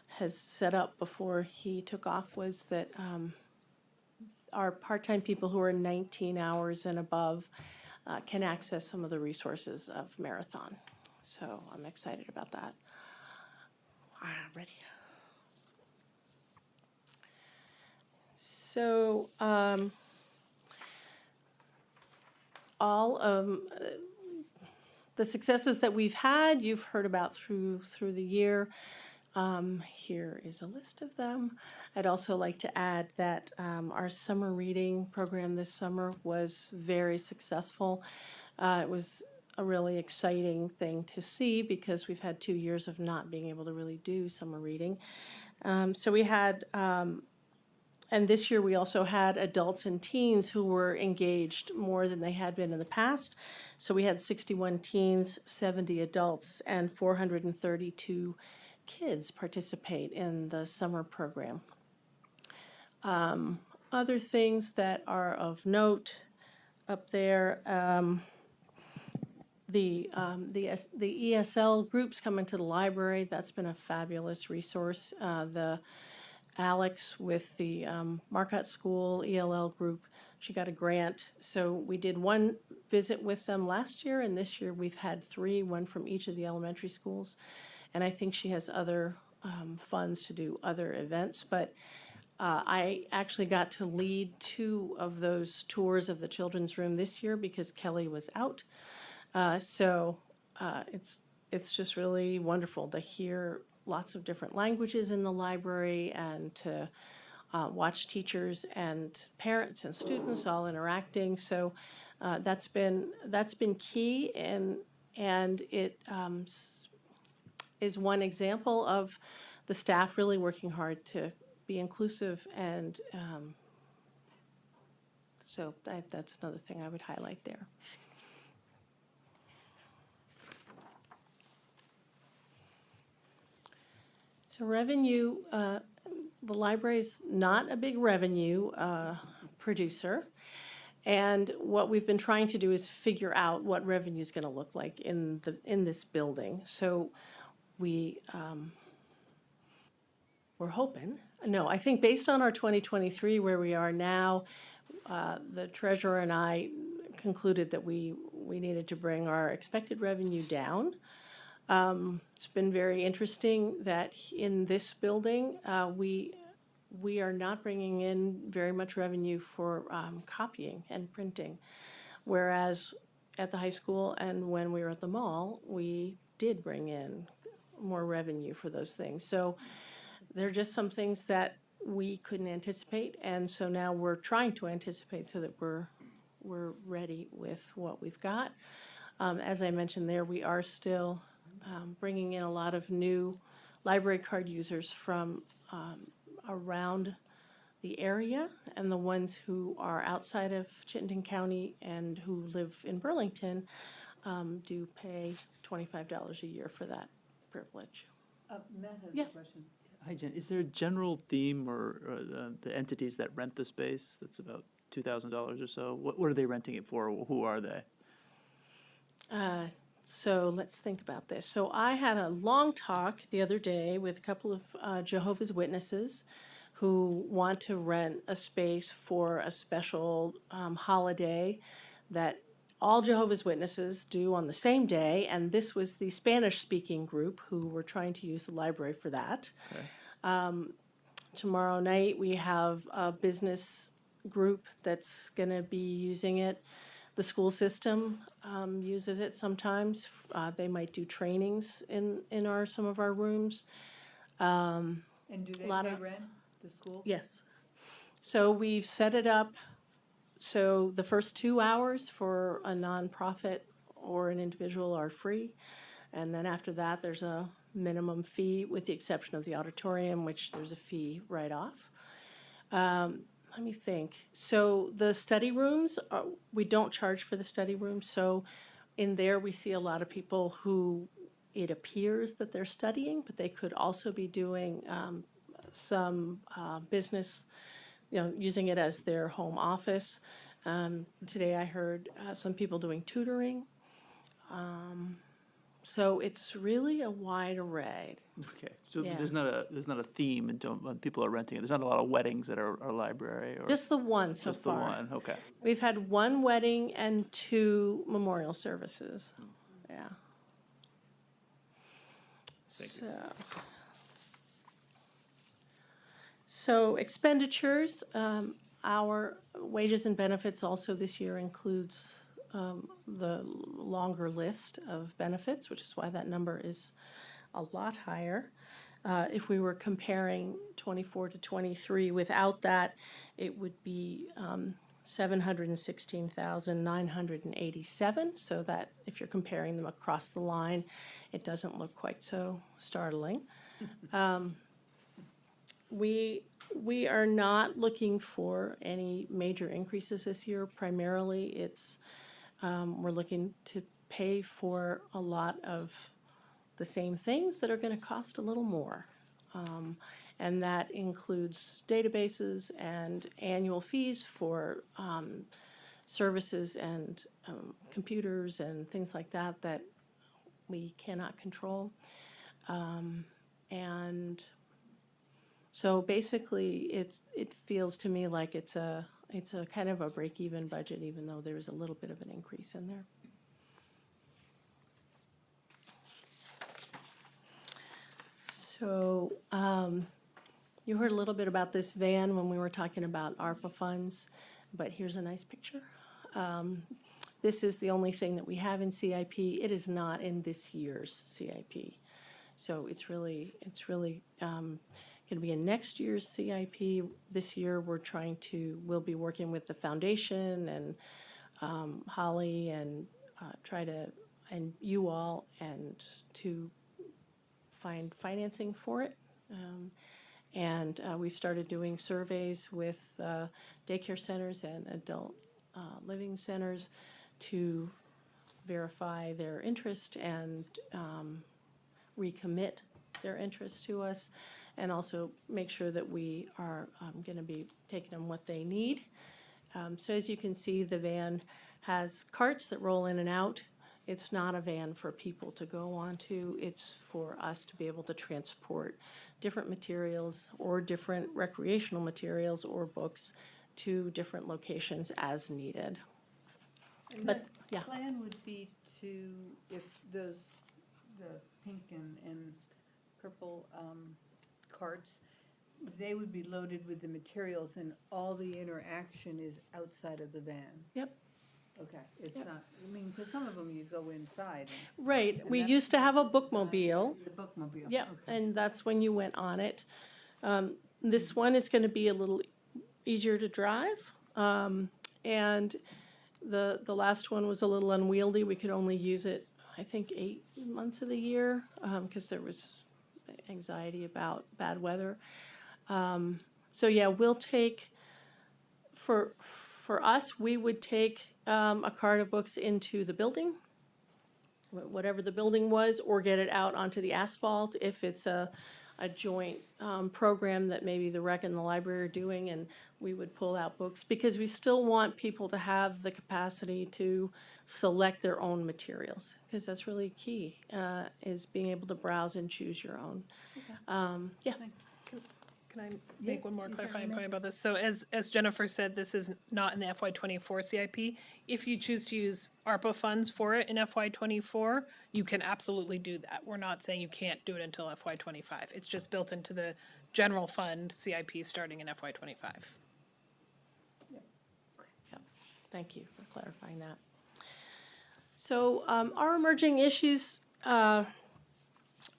has set up before he took off was that our part-time people who are 19 hours and above can access some of the resources of Marathon. So I'm excited about that. Ready? So all of the successes that we've had, you've heard about through the year. Here is a list of them. I'd also like to add that our summer reading program this summer was very successful. It was a really exciting thing to see because we've had 2 years of not being able to really do summer reading. So we had, and this year we also had adults and teens who were engaged more than they had been in the past. So we had 61 teens, 70 adults, and 432 kids participate in the summer program. Other things that are of note up there, the ESL groups coming to the library, that's been a fabulous resource. The Alex with the Marcotte School ELL group, she got a grant. So we did one visit with them last year, and this year we've had 3, one from each of the elementary schools. And I think she has other funds to do other events. But I actually got to lead 2 of those tours of the children's room this year because Kelly was out. So it's just really wonderful to hear lots of different languages in the library and to watch teachers and parents and students all interacting. So that's been key, and it is one example of the staff really working hard to be inclusive, and so that's another thing I would highlight there. So revenue, the library's not a big revenue producer. And what we've been trying to do is figure out what revenue is going to look like in this building. So we're hoping. No, I think based on our 2023, where we are now, the treasurer and I concluded that we needed to bring our expected revenue down. It's been very interesting that in this building, we are not bringing in very much revenue for copying and printing, whereas at the high school and when we were at the mall, we did bring in more revenue for those things. So there are just some things that we couldn't anticipate, and so now we're trying to anticipate so that we're ready with what we've got. As I mentioned there, we are still bringing in a lot of new library card users from around the area, and the ones who are outside of Chittenden County and who live in Burlington do pay $25 a year for that privilege. Matt has Yeah. a question. Hi, Jen. Is there a general theme or the entities that rent the space that's about $2,000 or so? What are they renting it for? Who are they? So let's think about this. So I had a long talk the other day with a couple of Jehovah's Witnesses who want to rent a space for a special holiday that all Jehovah's Witnesses do on the same day. And this was the Spanish-speaking group who were trying to use the library for that. Tomorrow night, we have a business group that's going to be using it. The school system uses it sometimes. They might do trainings in some of our rooms. And do they Lot pay of- rent, the school? Yes. So we've set it up, so the first 2 hours for a nonprofit or an individual are free. And then after that, there's a minimum fee with the exception of the auditorium, which there's a fee right off. Let me think. So the study rooms, we don't charge for the study rooms. So in there, we see a lot of people who it appears that they're studying, but they could also be doing some business, using it as their home office. Today I heard some people doing tutoring. So it's really a wide array. Okay, so Yeah. there's not a theme when people are renting it. There's not a lot of weddings at our library, or Just the one so just far. the one. Okay. We've had one wedding and 2 memorial services. Yeah. So expenditures, our wages and benefits also this year includes the longer list of benefits, which is why that number is a lot higher. If we were comparing 24 to 23, without that, it would be 716,987. So that if you're comparing them across the line, it doesn't look quite so startling. We are not looking for any major increases this year. Primarily, it's we're looking to pay for a lot of the same things that are going to cost a little more. And that includes databases and annual fees for services and computers and things like that that we cannot control. And so basically, it feels to me like it's a kind of a break-even budget, even though there's a little bit of an increase in there. So you heard a little bit about this van when we were talking about ARPA funds, but here's a nice picture. This is the only thing that we have in CIP. It is not in this year's CIP. So it's really going to be in next year's CIP. This year, we'll be working with the foundation and Holly and and you all, and to find financing for it. And we've started doing surveys with daycare centers and adult living centers to verify their interest and recommit their interest to us, and also make sure that we are going to be taking them what they need. So as you can see, the van has carts that roll in and out. It's not a van for people to go onto. It's for us to be able to transport different materials or different recreational materials or books to different locations as needed. And But, the yeah. plan would be to, if the pink and purple carts, they would be loaded with the materials and all the interaction is outside of the van. Yep. Okay, it's not, because some of them you go inside. Right, and we that's used to have a bookmobile. The bookmobile. Yep, okay. and that's when you went on it. This one is gonna be a little easier to drive. And the last one was a little unwieldy. We could only use it, I think, 8 months of the year, because there was anxiety about bad weather. So yeah, we'll take, for us, we would take a cart of books into the building whatever the building was, or get it out onto the asphalt if it's a joint program that maybe the rec and the library are doing, and we would pull out books, because we still want people to have the capacity to select their own materials, because that's really key, is being able to browse and choose your own. Yeah. Can I make one more clarifying point about this? So as Jennifer said, this is not in the FY24 CIP. If you choose to use ARPA funds for it in FY24, you can absolutely do that. We're not saying you can't do it until FY25. It's just built into the general fund CIP starting in FY25. Yeah. Thank you for clarifying that. So our emerging issues are,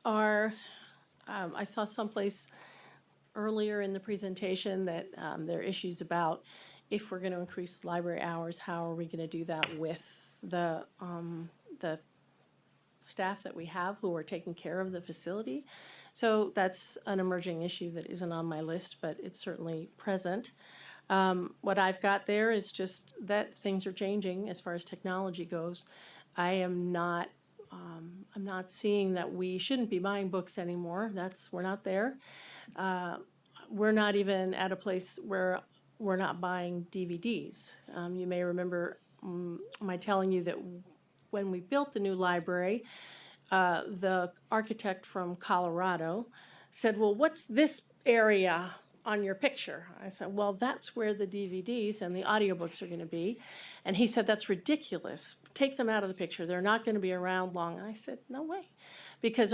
I saw someplace earlier in the presentation that there are issues about if we're going to increase library hours, how are we going to do that with the staff that we have who are taking care of the facility. So that's an emerging issue that isn't on my list, but it's certainly present. What I've got there is just that things are changing as far as technology goes. I'm not seeing that we shouldn't be buying books anymore. We're not there. We're not even at a place where we're not buying DVDs. You may remember my telling you that when we built the new library, the architect from Colorado said, well, what's this area on your picture? I said, well, that's where the DVDs and the audiobooks are going to be. And he said, that's ridiculous. Take them out of the picture. They're not going to be around long. And I said, no way. Because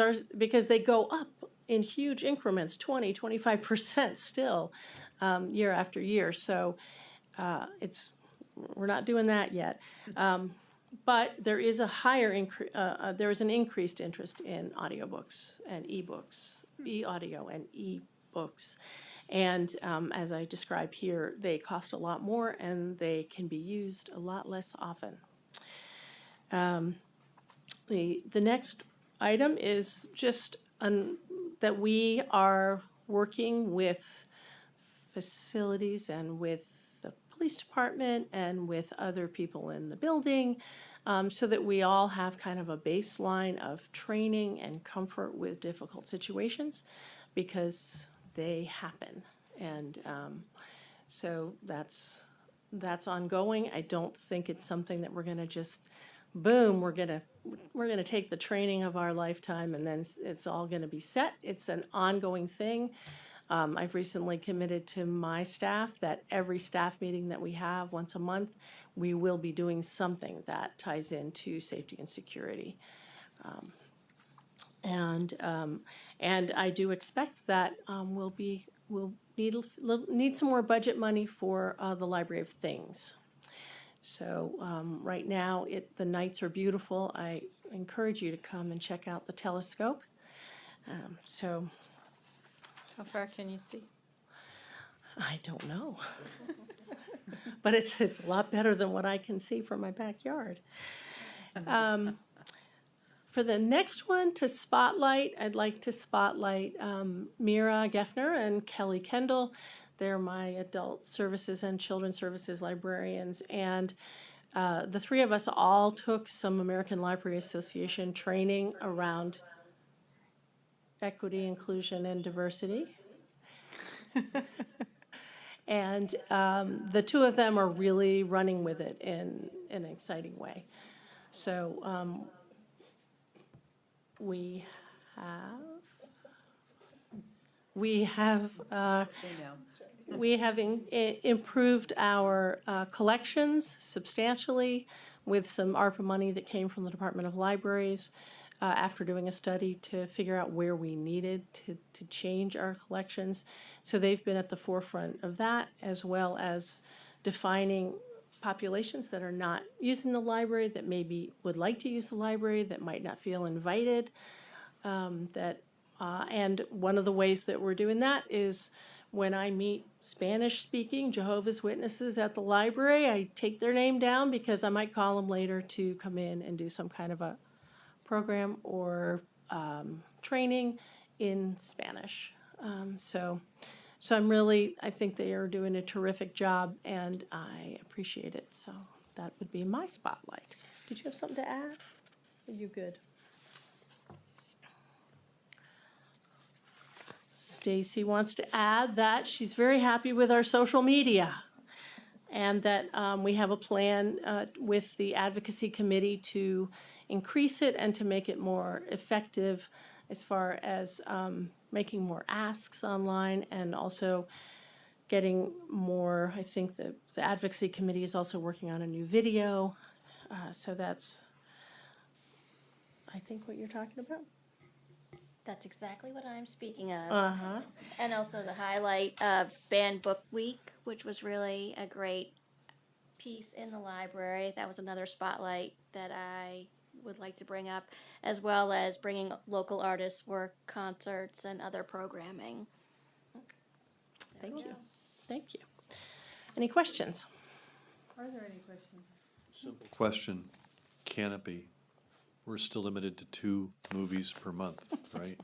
they go up in huge increments, 20, 25% still, year after year. So we're not doing that yet. But there is a there is an increased interest in audiobooks and ebooks, e-audio and e-books. And as I describe here, they cost a lot more and they can be used a lot less often. The next item is just that we are working with facilities and with the police department and with other people in the building, so that we all have kind of a baseline of training and comfort with difficult situations, because they happen. And so that's ongoing. I don't think it's something that we're going to just, boom, we're going to take the training of our lifetime and then it's all going to be set. It's an ongoing thing. I've recently committed to my staff that every staff meeting that we have once a month, we will be doing something that ties into safety and security. And I do expect that we'll need some more budget money for the Library of Things. So right now, the nights are beautiful. I encourage you to come and check out the telescope. How far can you see? I don't know. But it's a lot better than what I can see from my backyard. For the next one to spotlight, I'd like to spotlight Mira Geffner and Kelly Kendall. They're my adult services and children's services librarians. And the three of us all took some American Library Association training around equity, inclusion, and diversity. And the two of them are really running with it in an exciting way. So we have improved our collections substantially with some ARPA money that came from the Department of Libraries after doing a study to figure out where we needed to change our collections. So they've been at the forefront of that, as well as defining populations that are not using the library, that maybe would like to use the library, that might not feel invited. And one of the ways that we're doing that is when I meet Spanish-speaking Jehovah's Witnesses at the library, I take their name down because I might call them later to come in and do some kind of a program or training in Spanish. So I think they are doing a terrific job and I appreciate it. So that would be my spotlight. Did you have something to add? Are you good? Stacy wants to add that she's very happy with our social media and that we have a plan with the advocacy committee to increase it and to make it more effective as far as making more asks online and also getting more. I think the advocacy committee is also working on a new video. So that's, I think, what you're talking about. That's exactly what I'm speaking of. Uh-huh. And also the highlight of Banned Book Week, which was really a great piece in the library. That was another spotlight that I would like to bring up, as well as bringing local artists for concerts and other programming. Thank you. Thank you. Any questions? Are there any questions? Simple question, Canopy. We're still limited to 2 movies per month, right?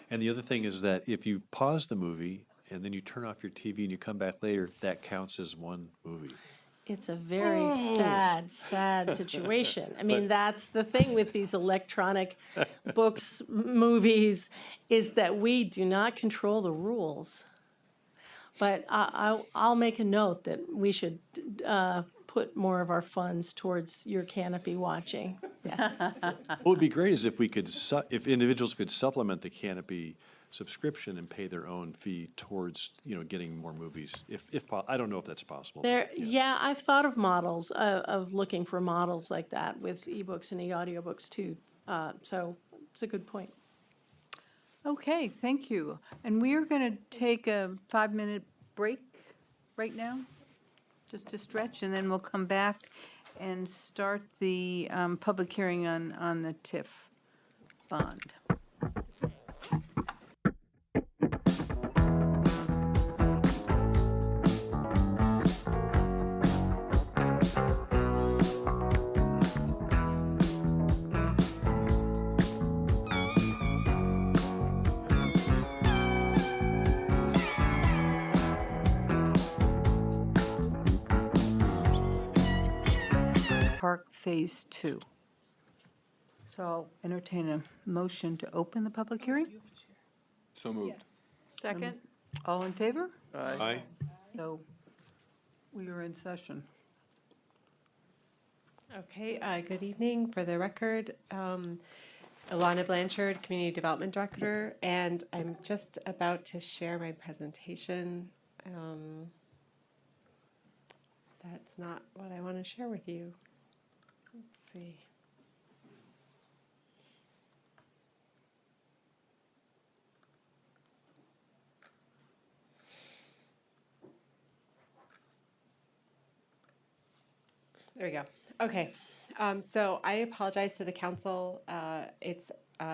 And the other thing is that if you pause the movie and then you turn off your TV and you come back later, that counts as 1 movie. It's a very sad situation. I mean, that's the thing with these electronic books, movies, is that we do not control the rules. But I'll make a note that we should put more of our funds towards your Canopy watching. Yes. What would be great is if we could, if individuals could supplement the Canopy subscription and pay their own fee towards, getting more movies. If I don't know if that's possible. Yeah, I've thought of models, of looking for models like that with ebooks and e-audiobooks too. So it's a good point. Okay, thank you. And we are going to take a 5-minute break right now, just to stretch, and then we'll come back and start the public hearing on the TIF bond. Park Phase 2. So I'll entertain a motion to open the public hearing. So moved. Second? All in favor? Aye. So we are in session. Okay, good evening. For the record, Alana Blanchard, Community Development Director, and I'm just about to share my presentation. That's not what I want to share with you. Let's see. There we go. Okay. So I apologize to the council. It's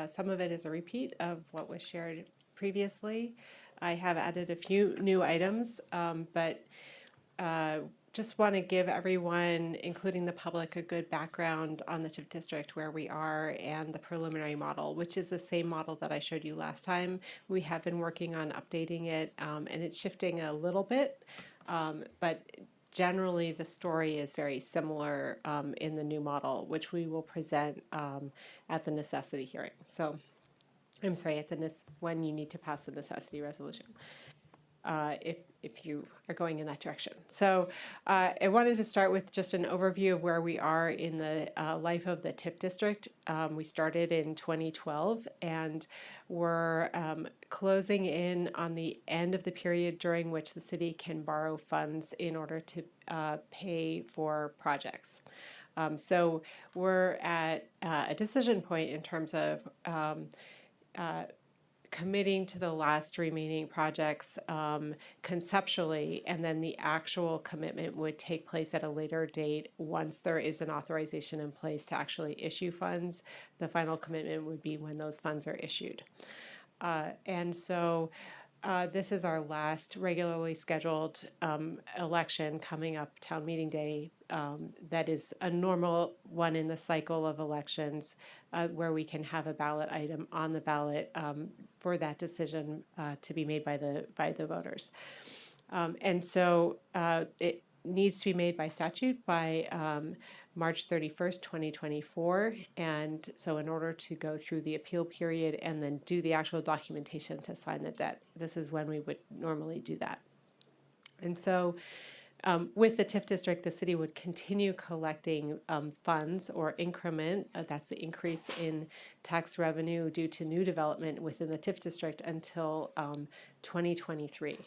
some of it is a repeat of what was shared previously. I have added a few new items, but just want to give everyone, including the public, a good background on the TIF district, where we are, and the preliminary model, which is the same model that I showed you last time. We have been working on updating it, and it's shifting a little bit, but generally the story is very similar in the new model, which we will present at the necessity hearing. So, I'm sorry, when you need to pass the necessity resolution. If you are going in that direction. So I wanted to start with just an overview of where we are in the life of the TIF district. We started in 2012 and we're closing in on the end of the period during which the city can borrow funds in order to pay for projects. So we're at a decision point in terms of committing to the last remaining projects conceptually, and then the actual commitment would take place at a later date once there is an authorization in place to actually issue funds. The final commitment would be when those funds are issued. And so this is our last regularly scheduled election coming up, town meeting day. That is a normal one in the cycle of elections where we can have a ballot item on the ballot for that decision to be made by the voters. And so needs to be made by statute by March 31st, 2024. And so in order to go through the appeal period and then do the actual documentation to sign the debt, this is when we would normally do that. And so with the TIF district, the city would continue collecting funds or increment, that's the increase in tax revenue due to new development within the TIF district until 2023.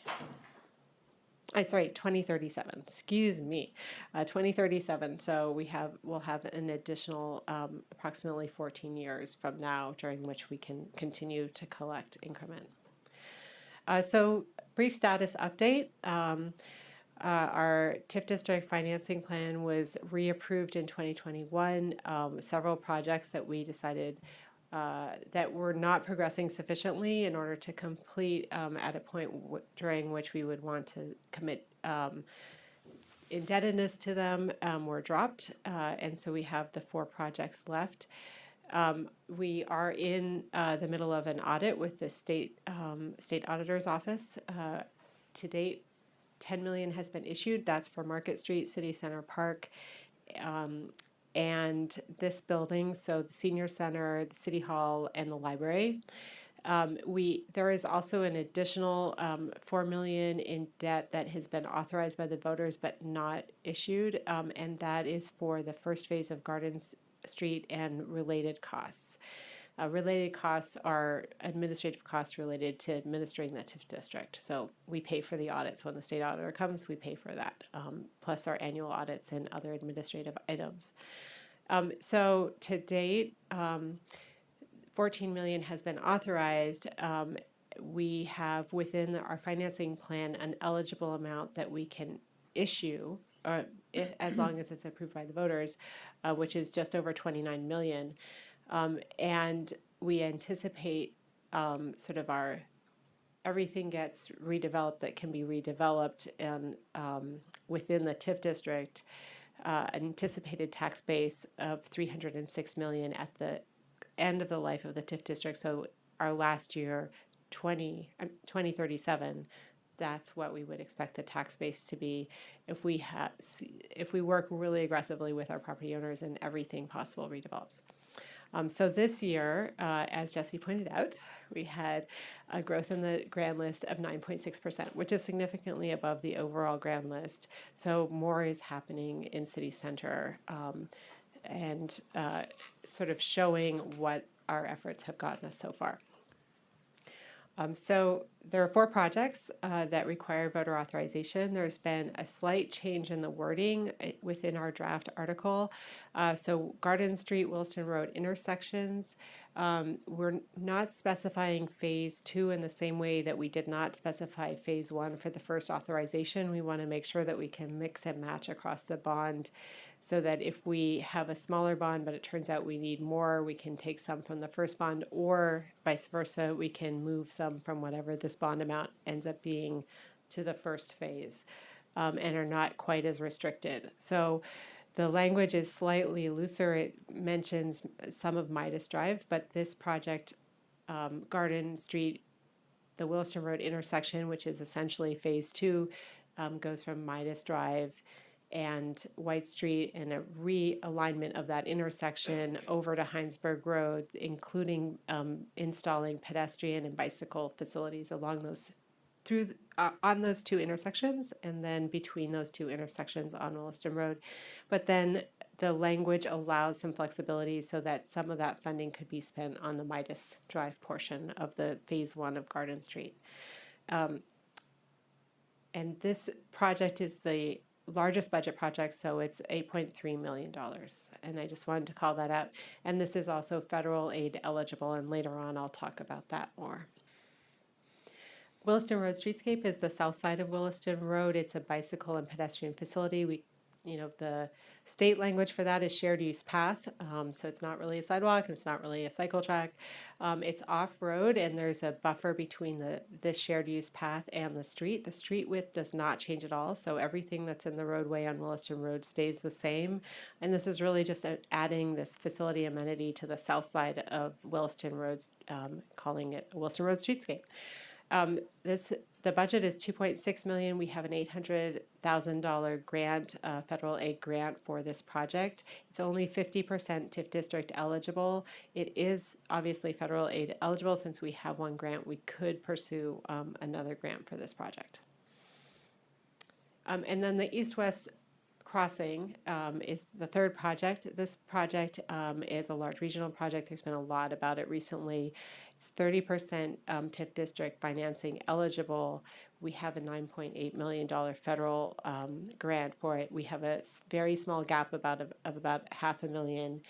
2037, excuse me, 2037. So we'll have an additional approximately 14 years from now during which we can continue to collect increment. So brief status update. Our TIF district financing plan was reapproved in 2021. Several projects that we decided that were not progressing sufficiently in order to complete at a point during which we would want to commit indebtedness to them were dropped. And so we have the 4 projects left. We are in the middle of an audit with the state auditor's office. To date, $10 million has been issued. That's for Market Street, City Center Park, and this building, so the senior center, the city hall, and the library. There is also an additional $4 million in debt that has been authorized by the voters but not issued, and that is for the first phase of Garden Street and related costs. Related costs are administrative costs related to administering the TIF district. So we pay for the audits. When the state auditor comes, we pay for that, plus our annual audits and other administrative items. So to date, $14 million has been authorized. We have within our financing plan an eligible amount that we can issue, as long as it's approved by the voters, which is just over $29 million. And we anticipate sort of everything gets redeveloped that can be redeveloped, and within the TIF district, anticipated tax base of $306 million at the end of the life of the TIF district. So our last year, 2037, that's what we would expect the tax base to be if we work really aggressively with our property owners and everything possible redevelops. So this year, as Jesse pointed out, we had a growth in the grand list of 9.6%, which is significantly above the overall grand list. So more is happening in City Center, and sort of showing what our efforts have gotten us so far. So there are 4 projects that require voter authorization. There's been a slight change in the wording within our draft article. So Garden Street, Williston Road intersections, we're not specifying phase 2 in the same way that we did not specify phase 1 for the first authorization. We want to make sure that we can mix and match across the bond, so that if we have a smaller bond but it turns out we need more, we can take some from the first bond, or vice versa, we can move some from whatever this bond amount ends up being to the first phase, and are not quite as restricted. So the language is slightly looser. It mentions some of Midas Drive, but this project, Garden Street, the Williston Road intersection, which is essentially phase 2, goes from Midas Drive and White Street, and a realignment of that intersection over to Heinsberg Road, including installing pedestrian and bicycle facilities along those on those 2 intersections, and then between those 2 intersections on Williston Road. But then the language allows some flexibility so that some of that funding could be spent on the Midas Drive portion of the phase 1 of Garden Street. And this project is the largest budget project, so it's $8.3 million. And I just wanted to call that out. And this is also federal aid eligible, and later on I'll talk about that more. Williston Road Streetscape is the south side of Williston Road. It's a bicycle and pedestrian facility. The state language for that is shared use path. So it's not really a sidewalk and it's not really a cycle track. It's off-road, and there's a buffer between this shared use path and the street. The street width does not change at all. So everything that's in the roadway on Williston Road stays the same. And this is really just adding this facility amenity to the south side of Williston Road, calling it Williston Road Streetscape. The budget is 2.6 million. We have an $800,000 grant, federal aid grant for this project. It's only 50% TIF district eligible. It is obviously federal aid eligible. Since we have one grant, we could pursue another grant for this project. And then the east-west crossing is the third project. This project is a large regional project. There's been a lot about it recently. It's 30% TIF district financing eligible. We have a $9.8 million federal grant for it. We have a very small gap of about $500,000,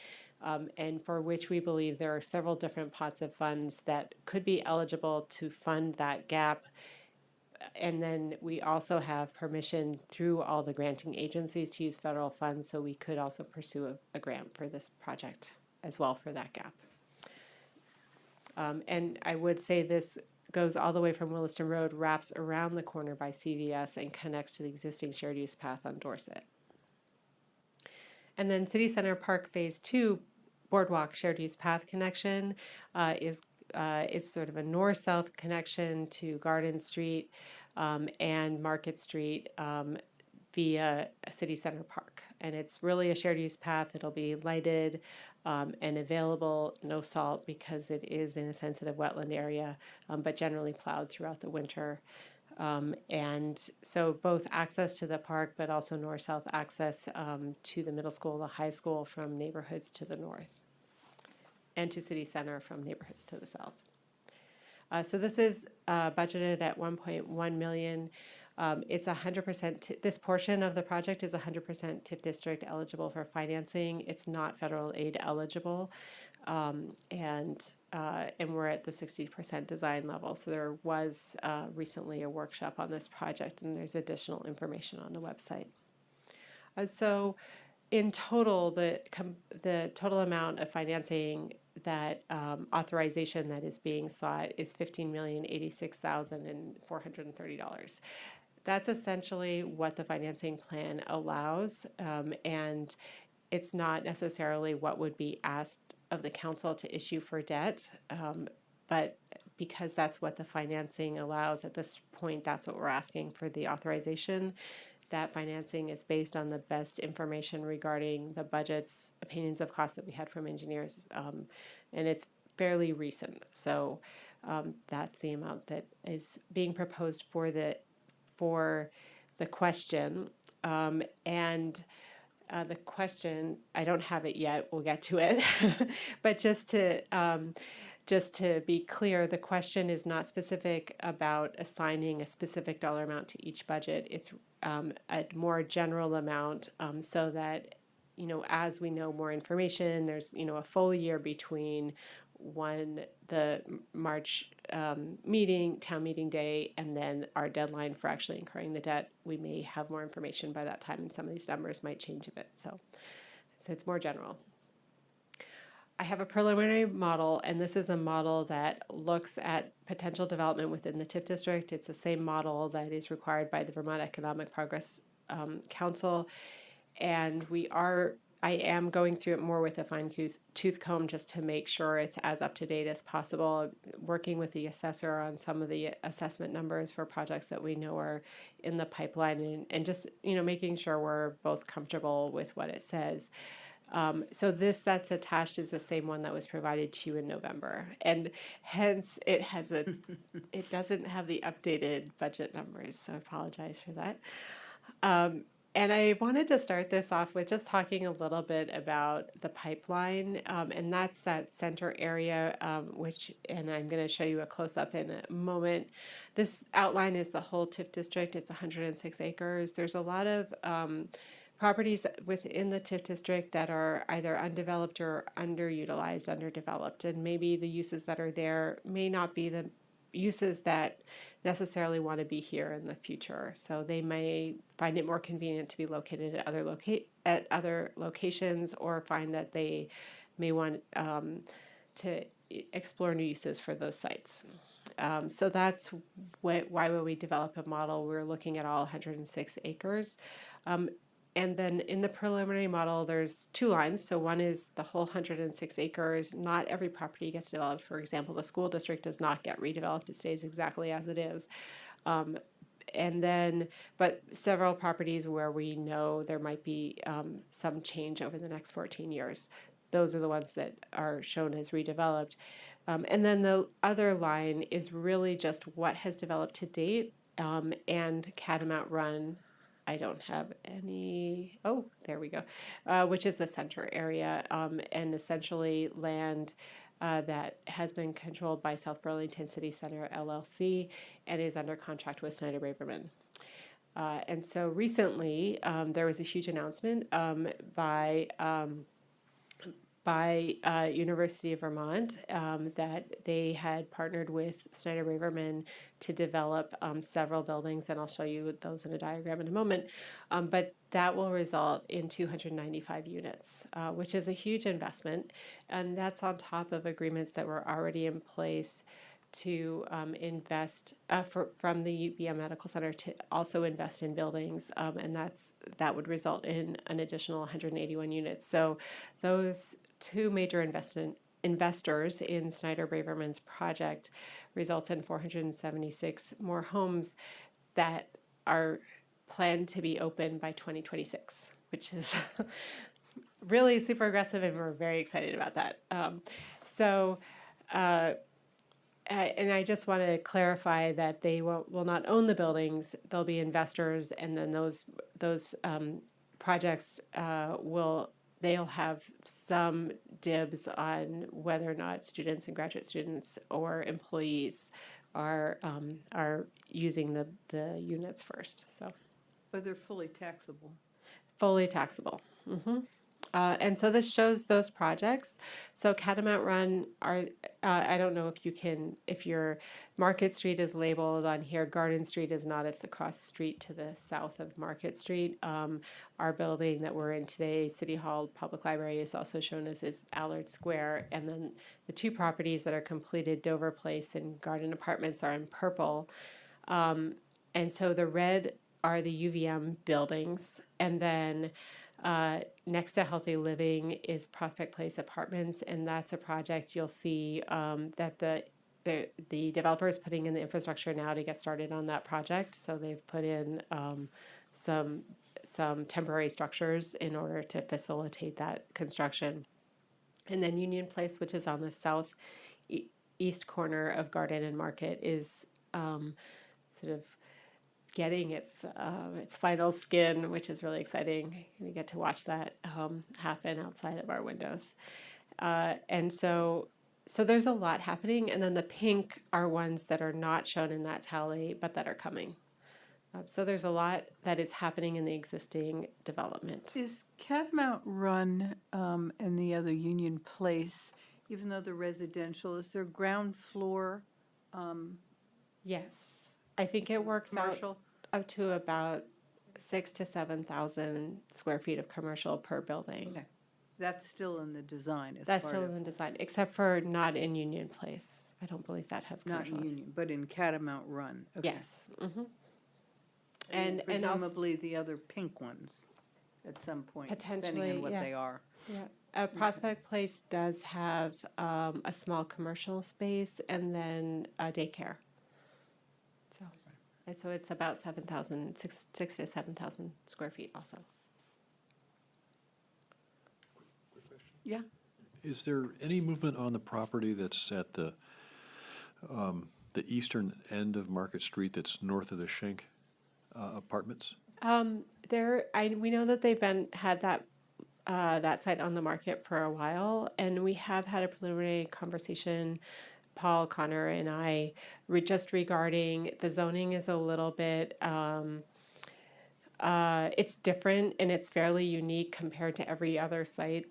and for which we believe there are several different pots of funds that could be eligible to fund that gap. And then we also have permission through all the granting agencies to use federal funds, so we could also pursue a grant for this project as well for that gap. And I would say this goes all the way from Williston Road, wraps around the corner by CVS, and connects to the existing shared use path on Dorset. And then City Center Park Phase 2 Boardwalk shared use path connection is sort of a north-south connection to Garden Street and Market Street via City Center Park. And it's really a shared use path. It'll be lighted and available, no salt, because it is in a sensitive wetland area, but generally plowed throughout the winter. And so both access to the park, but also north-south access to the middle school, the high school from neighborhoods to the north, and to City Center from neighborhoods to the south. So this is budgeted at 1.1 million. It's 100%, this portion of the project is 100% TIF district eligible for financing. It's not federal aid eligible. And we're at the 60% design level. So there was recently a workshop on this project, and there's additional information on the website. So in total, the total amount of financing that authorization that is being sought is $15,086,430. That's essentially what the financing plan allows, and it's not necessarily what would be asked of the council to issue for debt, but because that's what the financing allows at this point, that's what we're asking for the authorization. That financing is based on the best information regarding the budgets, opinions of cost that we had from engineers, and it's fairly recent. So that's the amount that is being proposed for the question. And the question, I don't have it yet. We'll get to it, but just to be clear, the question is not specific about assigning a specific dollar amount to each budget. It's a more general amount, so that, as we know more information, there's, a full year between the March town meeting day, and then our deadline for actually incurring the debt. We may have more information by that time, and some of these numbers might change a bit. So it's more general. I have a preliminary model, and this is a model that looks at potential development within the TIF district. It's the same model that is required by the Vermont Economic Progress Council, and I am going through it more with a fine-tooth comb just to make sure it's as up-to-date as possible, working with the assessor on some of the assessment numbers for projects that we know are in the pipeline, and just, making sure we're both comfortable with what it says. So that's attached is the same one that was provided to you in November, and hence it doesn't have the updated budget numbers, so I apologize for that. And I wanted to start this off with just talking a little bit about the pipeline, and that's that center area, and I'm going to show you a close-up in a moment. This outline is the whole TIF district. It's 106 acres. There's a lot of properties within the TIF district that are either undeveloped or underdeveloped, and maybe the uses that are there may not be the uses that necessarily want to be here in the future. So they may find it more convenient to be located at other locations, or find that they may want to explore new uses for those sites. So that's why when we develop a model, we're looking at all 106 acres. And then in the preliminary model, there's two lines. So one is the whole 106 acres. Not every property gets developed. For example, the school district does not get redeveloped. It stays exactly as it is. And then, but several properties where we know there might be some change over the next 14 years. Those are the ones that are shown as redeveloped. And then the other line is really just what has developed to date, and Catamount Run. I don't have any, oh, there we go, which is the center area, and essentially land that has been controlled by South Burlington City Center LLC and is under contract with Snyder Braverman. And so recently, there was a huge announcement by University of Vermont that they had partnered with Snyder Braverman to develop several buildings, and I'll show you those in a diagram in a moment. But that will result in 295 units, which is a huge investment, and that's on top of agreements that were already in place to invest from the UVM Medical Center to also invest in buildings, and that would result in an additional 181 units. So those two major investors in Snyder Braverman's project results in 476 more homes that are planned to be open by 2026, which is really super aggressive, and we're very excited about that. And I just want to clarify that they will not own the buildings; they'll be investors, and then those projects they'll have some dibs on whether or not students and graduate students or employees are using the units first. So, But they're fully taxable. fully taxable. And so this shows those projects. So Catamount Run are, I don't know if your Market Street is labeled on here, Garden Street is not, it's the cross street to the south of Market Street. Our building that we're in today, City Hall Public Library, is also shown as is Allard Square. And then the two properties that are completed, Dover Place and Garden Apartments, are in purple. And so the red are the UVM buildings. And then next to Healthy Living is Prospect Place Apartments, and that's a project you'll see that the developer is putting in the infrastructure now to get started on that project. So they've put in some temporary structures in order to facilitate that construction. And then Union Place, which is on the southeast corner of Garden and Market, is sort of getting its final skin, which is really exciting. We get to watch that happen outside of our windows, and so there's a lot happening. And then the pink are ones that are not shown in that tally, but that are coming. So there's a lot that is happening in the existing development. Is Catamount Run and the other Union Place, even though they're residential, is there ground floor? Yes, I think it works Commercial? out up to about 6,000 to 7,000 square feet of commercial per building. Okay. That's still in the design. That's still in the design, except for not in Union Place. I don't believe that has Not commercial. in Union, but in Catamount Run. Okay. Yes. And And also presumably the other pink ones at some point, depending Potentially, on what yeah. they are. Yeah, Prospect Place does have a small commercial space and then a daycare. So it's about 6 to 7,000 square feet also. Yeah. Is there any movement on the property that's at the eastern end of Market Street that's north of the Schenck apartments? We know that they've had that site on the market for a while, and we have had a preliminary conversation, Paul, Connor, and I, just regarding the zoning is a little bit, it's different and it's fairly unique compared to every other site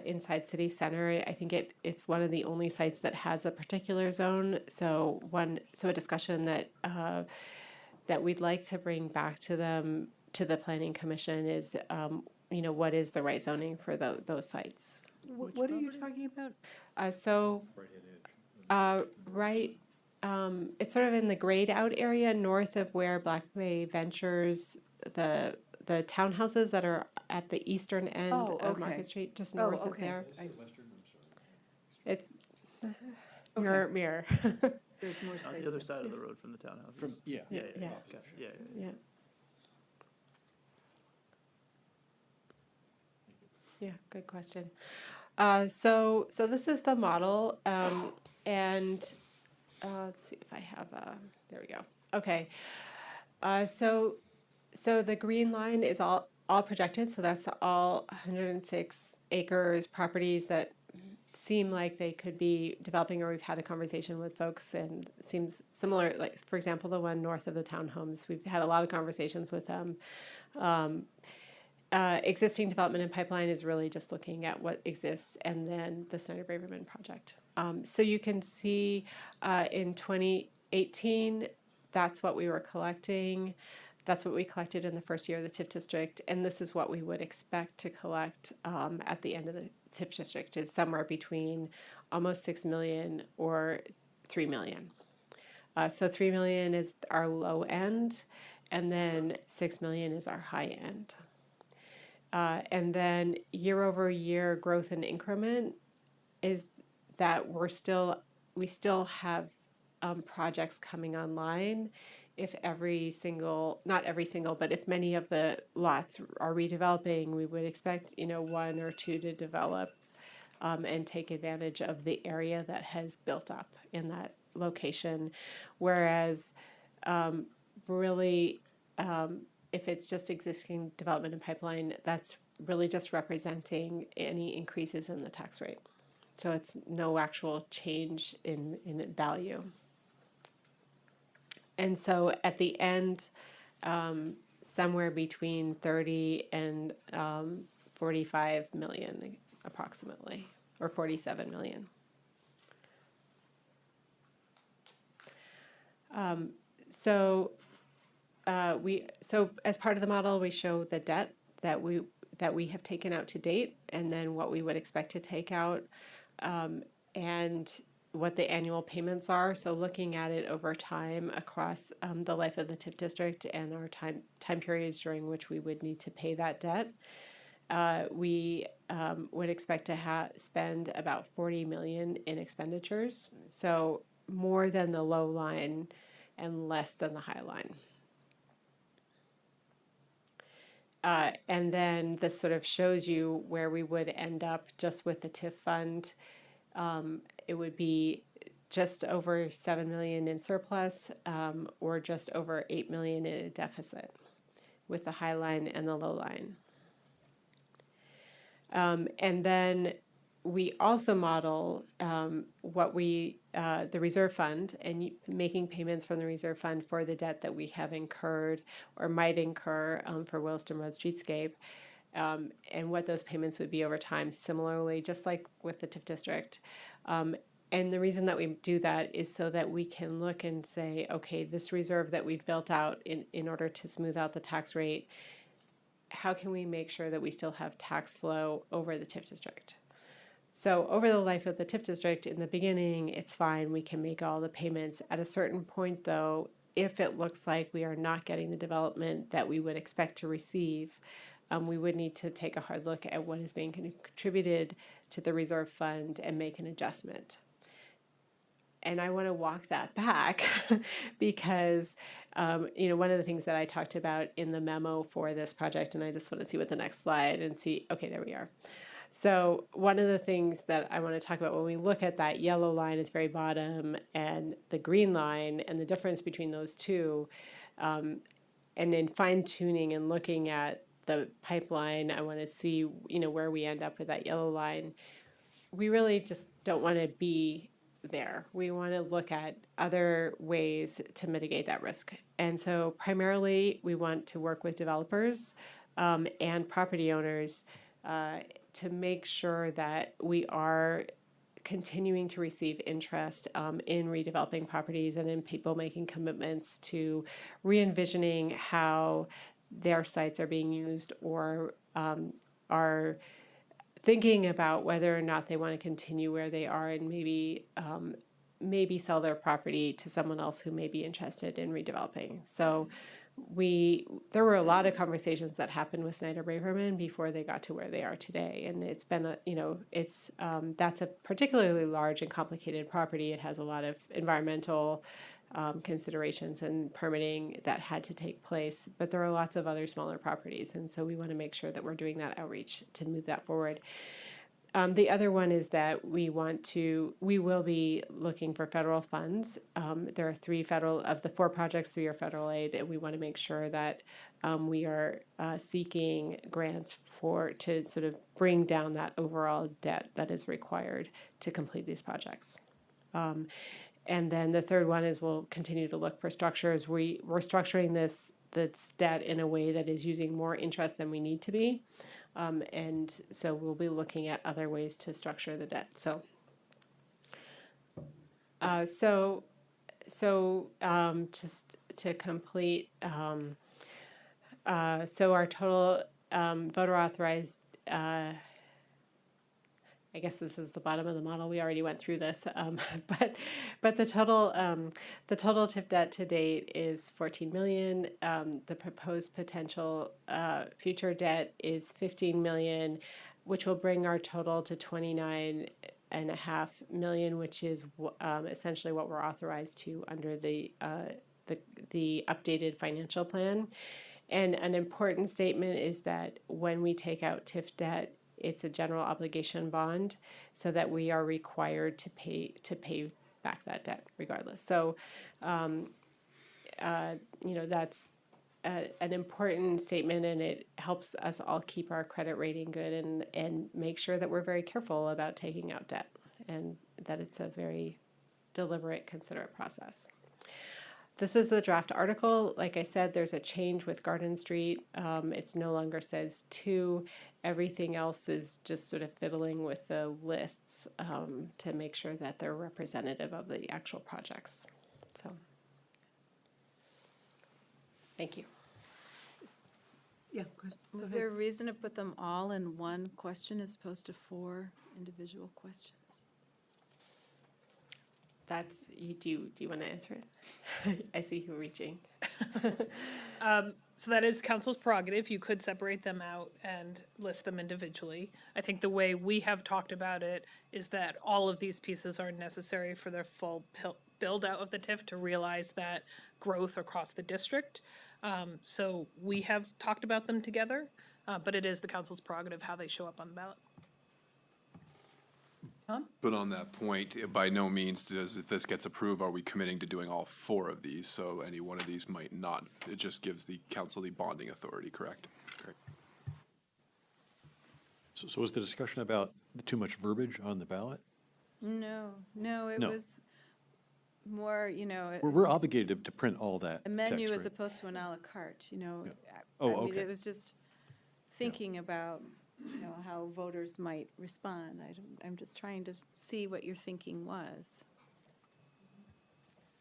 inside City Center. I think it's one of the only sites that has a particular zone. So a discussion that we'd like to bring back to the Planning Commission is, what is the right zoning for those sites? What are you talking about? It's sort of in the grayed out area north of where Black Bay Ventures, the the townhouses that are at the eastern end Oh, of okay. Market Street, just Oh, north of okay. there. It's Okay. mirror. There's more On space. the other there. side of the road from the townhouses. Yeah. Yeah, Yeah. okay, yeah, yeah. Yeah. Yeah, good question. So this is the model, and let's see if I have there we go. Okay, so the green line is all projected. So that's all 106 acres properties that seem like they could be developing, or we've had a conversation with folks and it seems similar. Like for example, the one north of the townhomes, we've had a lot of conversations with them. Existing development and pipeline is really just looking at what exists, and then the Snyder Braverman project. So you can see in 2018, that's what we were collecting. That's what we collected in the first year of the TIF district, and this is what we would expect to collect at the end of the TIF district, is somewhere between almost 6 million or 3 million. So 3 million is our low end, and then 6 million is our high end. And then year over year growth and increment is that we still have projects coming online. If not every single, but if many of the lots are redeveloping, we would expect, one or two to develop and take advantage of the area that has built up in that location. Whereas really, if it's just existing development and pipeline, that's really just representing any increases in the tax rate. So it's no actual change in value. And so at the end, somewhere between 30 and 45 million approximately, or 47 million. So as part of the model, we show the debt that we have taken out to date, and then what we would expect to take out, and what the annual payments are. So looking at it over time across the life of the TIF district and our time periods during which we would need to pay that debt, we would expect to spend about 40 million in expenditures. So more than the low line and less than the high line. And then this sort of shows you where we would end up just with the TIF fund. It would be just over 7 million in surplus, or just over 8 million in a deficit with the high line and the low line. And then we also model the reserve fund, and making payments from the reserve fund for the debt that we have incurred or might incur for Williston Road Streetscape, and what those payments would be over time, similarly, just like with the TIF district. And the reason that we do that is so that we can look and say, okay, this reserve that we've built out in order to smooth out the tax rate, how can we make sure that we still have tax flow over the TIF district? So over the life of the TIF district, in the beginning, it's fine, we can make all the payments. At a certain point, though, if it looks like we are not getting the development that we would expect to receive, we would need to take a hard look at what is being contributed to the reserve fund and make an adjustment. And I want to walk that back because, one of the things that I talked about in the memo for this project, and I just want to see what the next slide and see, okay, there we are. So one of the things that I want to talk about when we look at that yellow line at the very bottom and the green line and the difference between those two, and in fine tuning and looking at the pipeline, I want to see, where we end up with that yellow line. We really just don't want to be there. We want to look at other ways to mitigate that risk. And so primarily we want to work with developers and property owners to make sure that we are continuing to receive interest in redeveloping properties and in people making commitments to re-envisioning how their sites are being used, or are thinking about whether or not they want to continue where they are, and maybe sell their property to someone else who may be interested in redeveloping. So there were a lot of conversations that happened with Snyder Braverman before they got to where they are today. And it's been that's a particularly large and complicated property. It has a lot of environmental considerations and permitting that had to take place, but there are lots of other smaller properties. And so we want to make sure that we're doing that outreach to move that forward. The other one is that we will be looking for federal funds. There are 3 of the 4 projects, 3 are federal aid, and we want to make sure that we are seeking grants to sort of bring down that overall debt that is required to complete these projects. And then the third one is we'll continue to look for structures. We're structuring this debt in a way that is using more interest than we need to be. And so we'll be looking at other ways to structure the debt. Just to complete, so our total voter authorized, I guess this is the bottom of the model. We already went through this, but the total TIF debt to date is 14 million. The proposed potential future debt is 15 million, which will bring our total to 29.5 million, which is essentially what we're authorized to under the updated financial plan. And an important statement is that when we take out TIF debt, it's a general obligation bond, so that we are required to pay back that debt regardless. So, that's an important statement, and it helps us all keep our credit rating good and make sure that we're very careful about taking out debt, and that it's a very deliberate, considerate process. This is the draft article. Like I said, there's a change with Garden Street. It's no longer says 2. Everything else is just sort of fiddling with the lists to make sure that they're representative of the actual projects. So, thank you. Yeah. Was there a reason to put them all in one question as opposed to 4 individual questions? That's you. Do you want to answer it? I see you reaching. So that is council's prerogative. You could separate them out and list them individually. I think the way we have talked about it is that all of these pieces are necessary for their full build out of the TIF to realize that growth across the district. So we have talked about them together, but it is the council's prerogative how they show up on the ballot. Tom? But on that point, by no means if this gets approved, are we committing to doing all 4 of these? So any one of these might not. It just gives the council the bonding authority, correct? Correct. So was the discussion about too much verbiage on the ballot? No, it No. was more, We're obligated to print all that a menu text, as right? opposed to an à la carte, Oh, I mean, okay. it was just thinking about, how voters might respond. I'm just trying to see what your thinking was.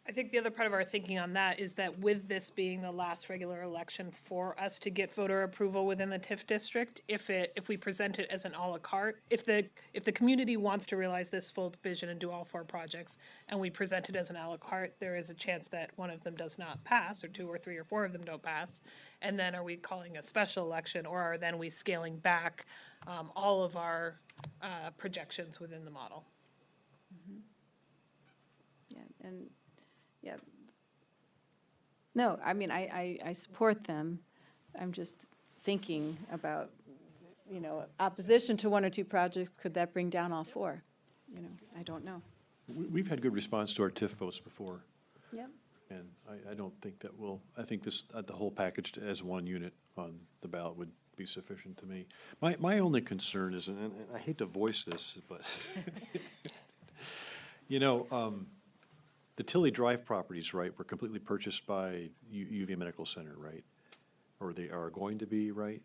I think the other part of our thinking on that is that with this being the last regular election for us to get voter approval within the TIF district, if we present it as an à la carte, if the community wants to realize this full vision and do all 4 projects, and we present it as an à la carte, there is a chance that one of them does not pass, or 2 or 3 or 4 of them don't pass. And then are we calling a special election, or are then we scaling back all of our projections within the model? Yeah, and yeah. No, I mean, I support them. I'm just thinking about, opposition to 1 or 2 projects, could that bring down all 4? I don't know. We've had good response to our TIF votes before. Yep. And I don't think that I think this, the whole package as one unit on the ballot would be sufficient to me. My only concern is, and I hate to voice this, but, the Tilly Drive properties, right, were completely purchased by UV Medical Center, right? Or they are going to be, right?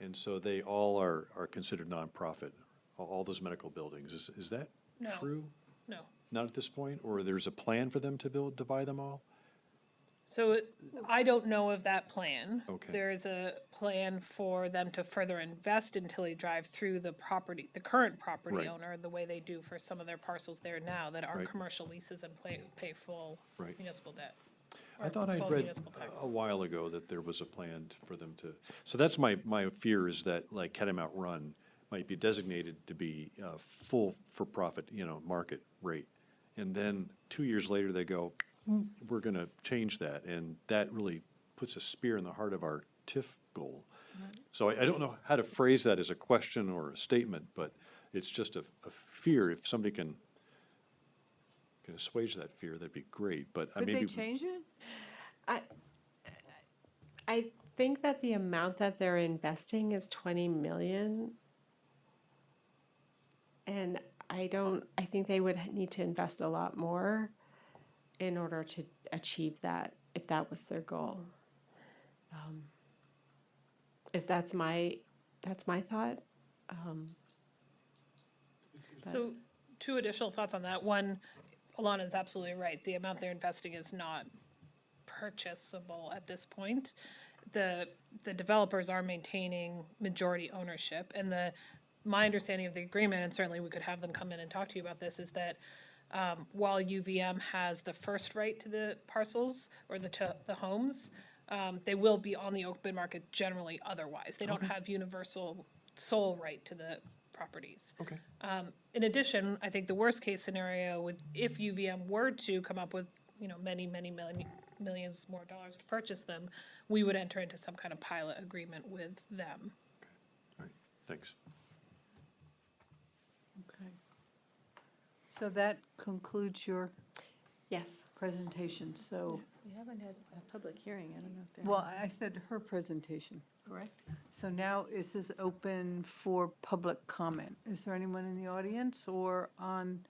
And so they all are considered nonprofit, all those medical buildings. Is that No. true? No. Not at this point? Or there's a plan for them to buy them all? So I don't know of that plan. Okay. There's a plan for them to further invest in Tilly Drive through the current property Right. owner, the way they do for some of their parcels there now that are Right. commercial leases and pay full Right. municipal debt. I or thought I'd full read municipal taxes. a while ago that there was a plan for them to, so that's my fear is that like Catamount Run might be designated to be full for-profit, market rate. And then 2 years later, they go, we're gonna change that, and that really puts a spear in the heart of our TIF goal. So I don't know how to phrase that as a question or a statement, but it's just a fear. If somebody can assuage that fear, that'd be great, but Could maybe. they change it? I think that the amount that they're investing is 20 million. And I think they would need to invest a lot more in order to achieve that, if that was their goal. That's my thought. So, two additional thoughts on that. One, Alana is absolutely right. The amount they're investing is not purchasable at this point. The developers are maintaining majority ownership, and my understanding of the agreement, and certainly we could have them come in and talk to you about this, is that while UVM has the first right to the parcels or the homes, they will be on the open market generally otherwise. They don't have universal sole right to the properties. Okay. In addition, I think the worst case scenario would, if UVM were to come up with, many millions more dollars to purchase them, we would enter into some kind of pilot agreement with them. All right, thanks. Okay. So that concludes your Yes. presentation, so, We haven't had a public hearing, I don't know if there. well, I said her presentation. Correct? So now is this open for public comment? Is there anyone in the audience or on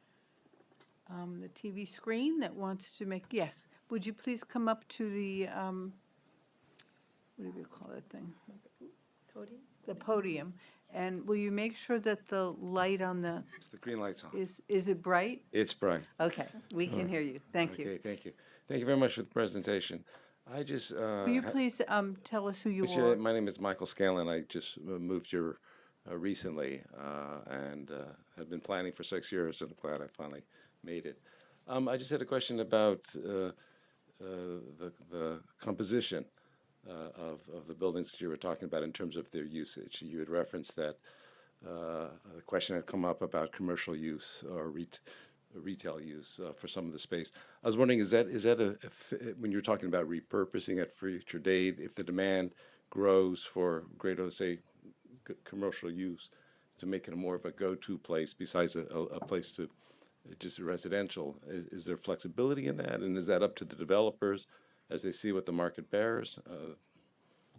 the TV screen that wants to make, yes, would you please come up to the, what do you call that thing? Cody? The podium, and will you make sure that the light on the, It's the green light's on. is it bright? It's bright. Okay, we can hear you, thank you. Okay, thank you. Thank you very much for the presentation. I just. Will you please tell us who you Sure, are? my name is Michael Scanlon. I just moved here recently and have been planning for 6 years, and I'm glad I finally made it. I just had a question about the composition of the buildings that you were talking about in terms of their usage. You had referenced that the question had come up about commercial use or retail use for some of the space. I was wondering, is that when you're talking about repurposing at future date, if the demand grows for greater, say, commercial use, to make it more of a go-to place besides a place to just residential, is there flexibility in that, and is that up to the developers as they see what the market bears?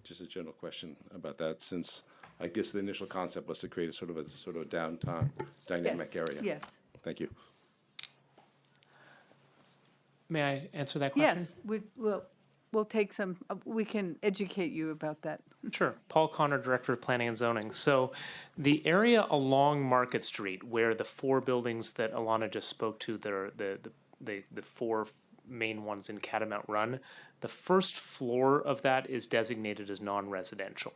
Just a general question about that, since I guess the initial concept was to create a sort of downtown dynamic area. Yes, Thank you. May I answer that question? yes, we'll take some, we can educate you about that. Sure. Paul Connor, Director of Planning and Zoning. So the area along Market Street where the four buildings that Alana just spoke to, the four main ones in Catamount Run, the first floor of that is designated as non-residential.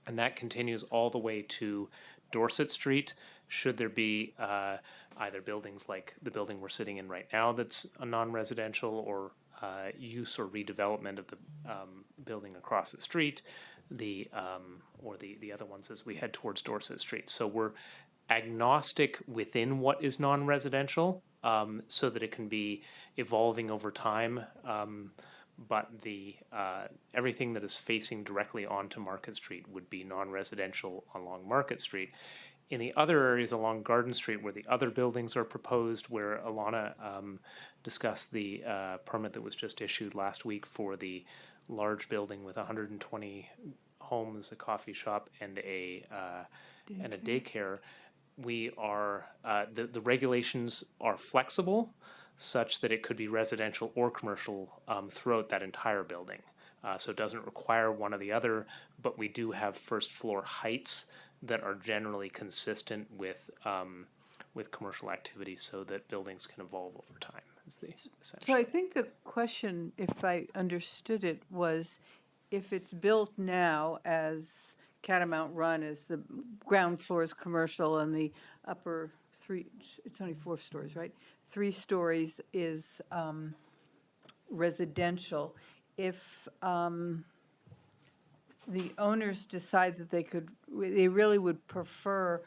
And that continues all the way to Dorset Street. Should there be either buildings like the building we're sitting in right now that's a non-residential, or use or redevelopment of the building across the street, or the other ones as we head towards Dorset Street. So we're agnostic within what is non-residential, so that it can be evolving over time. But everything that is facing directly onto Market Street would be non-residential along Market Street. In the other areas along Garden Street where the other buildings are proposed, where Alana discussed the permit that was just issued last week for the large building with 120 homes, a coffee shop, and a daycare, we are the regulations are flexible, such that it could be residential or commercial throughout that entire building. So it doesn't require one or the other, but we do have first floor heights that are generally consistent with commercial activity, so that buildings can evolve over time. So I think the question, if I understood it, was if it's built now as Catamount Run, as the ground floor is commercial and the upper three, it's only 4 stories, right? 3 stories is residential. If the owners decide that they really would prefer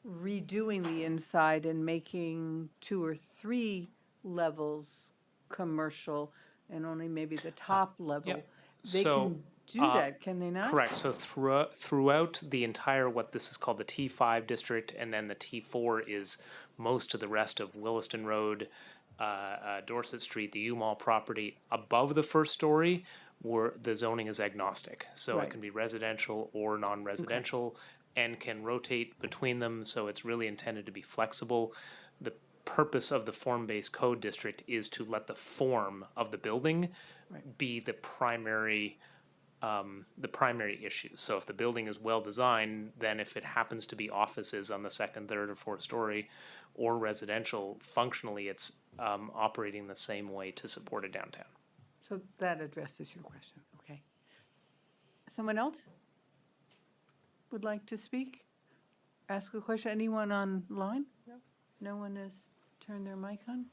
redoing the inside and making 2 or 3 levels commercial and only maybe the top level, Yep. they So, can do that, can they not? Correct. So throughout the entire, what this is called the T5 district, and then the T4 is most of the rest of Williston Road, Dorset Street, the U-Mall property above the first story, where the zoning is agnostic. So Right. it can be residential or non-residential and can rotate between them. So it's really intended to be flexible. The purpose of the form-based code district is to let the form of the building be the primary issue. So if the building is well designed, then if it happens to be offices on the second, third, or fourth story, or residential, functionally it's operating the same way to support a downtown. So that addresses your question, okay. Someone else would like to speak? Ask a question? Anyone online? No. No one has turned their mic on?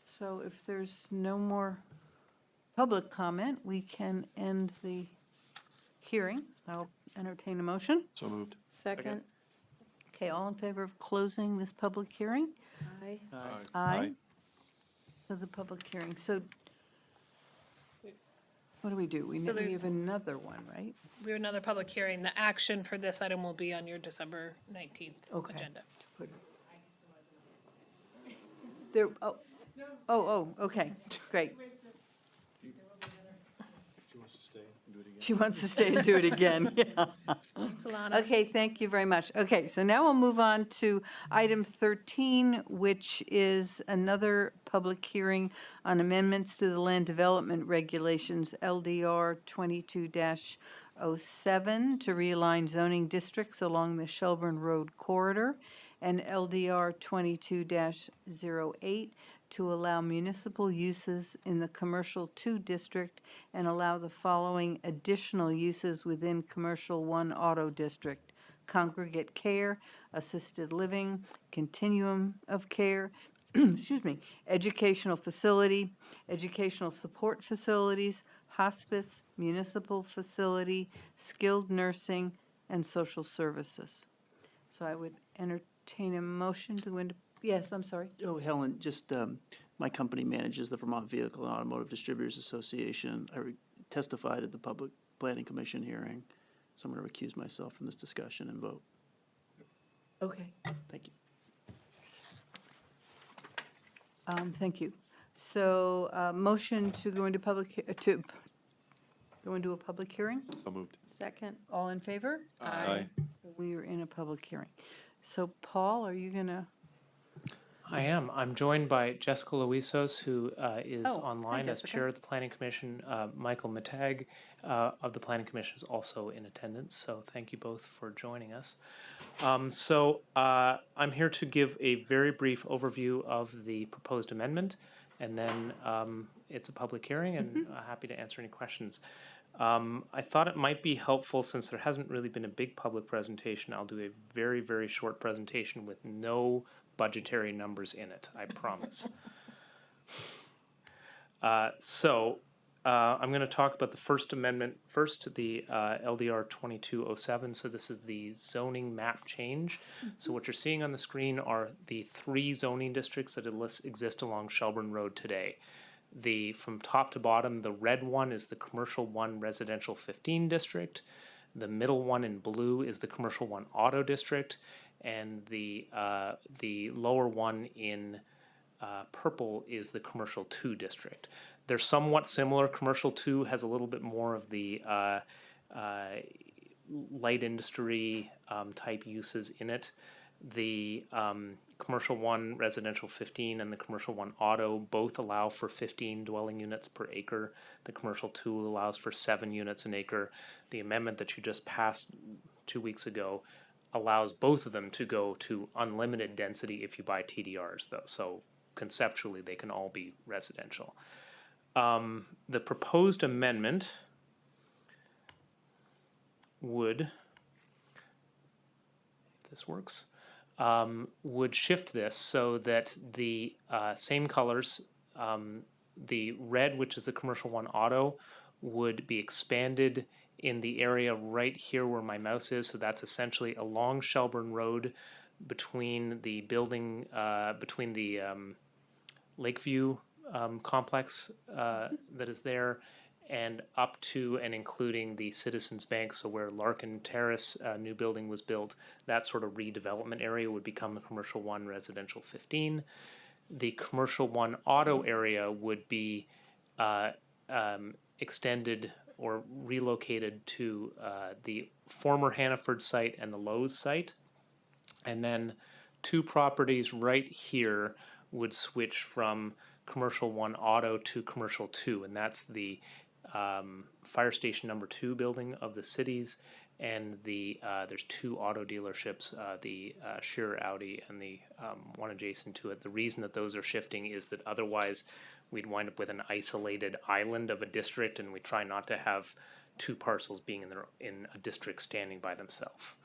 So if there's no more public comment, we can end the hearing. I'll entertain a motion. So moved. Second. Okay, all in favor of closing this public hearing? Aye. Aye. So the public hearing, so what do? We So we there's- have another one, right? We have another public hearing. The action for this item will be on your December 19th Okay. agenda. There, okay, great. She wants to stay and do it again, yeah. Thanks, Alana. Okay, thank you very much. Okay, so now we'll move on to item 13, which is another public hearing on amendments to the Land Development Regulations, LDR 22-07, to realign zoning districts along the Shelburne Road corridor, and LDR 22-08, to allow municipal uses in the Commercial 2 District and allow the following additional uses within Commercial 1 Auto District: congregate care, assisted living, continuum of care, excuse me, educational facility, educational support facilities, hospice, municipal facility, skilled nursing, and social services. So I would entertain a motion to go into, yes, I'm sorry. Oh, Helen, just, my company manages the Vermont Vehicle and Automotive Distributors Association. I testified at the Public Planning Commission hearing, so I'm going to recuse myself from this discussion and vote. Okay. Thank you. Thank you. So, motion to go into to go into a public hearing? So moved. Second. All in favor? Aye. So we are in a public hearing. So Paul, are you gonna? I am. I'm joined by Jessica Luisos, who is Oh, hi, online as Jessica. Chair of the Planning Commission. Michael Matag of the Planning Commission is also in attendance, so thank you both for joining us. I'm here to give a very brief overview of the proposed amendment, and then it's a public hearing, and happy to answer any questions. I thought it might be helpful, since there hasn't really been a big public presentation. I'll do a very, very short presentation with no budgetary numbers in it, I promise. I'm going to talk about the First Amendment first, the LDR 2207. So this is the zoning map change. So what you're seeing on the screen are the 3 zoning districts that exist along Shelburne Road today. From top to bottom, the red one is the Commercial 1 Residential 15 district. The middle one in blue is the Commercial 1 Auto district, and the lower one in purple is the Commercial 2 district. They're somewhat similar. Commercial 2 has a little bit more of the light industry type uses in it. The Commercial 1 Residential 15 and the Commercial 1 Auto both allow for 15 dwelling units per acre. The Commercial 2 allows for 7 units an acre. The amendment that you just passed 2 weeks ago allows both of them to go to unlimited density if you buy TDRs, though. So conceptually, they can all be residential. The proposed amendment would, if this works, would shift this so that the same colors the red, which is the commercial one auto, would be expanded in the area right here where my mouse is. So that's essentially along Shelburne Road between the building, between the Lakeview complex that is there, and up to and including the Citizens Bank. So where Larkin Terrace new building was built, that sort of redevelopment area would become the commercial one, residential 15. The commercial one auto area would be extended or relocated to the former Hannaford site and the Lowe's site. And then 2 properties right here would switch from commercial 1 auto to commercial 2, and that's the fire station number 2 building of the cities, and the there's 2 auto dealerships, the Shearer Audi and the one adjacent to it. The reason that those are shifting is that otherwise we'd wind up with an isolated island of a district, and we try not to have 2 parcels being in a district standing by themselves.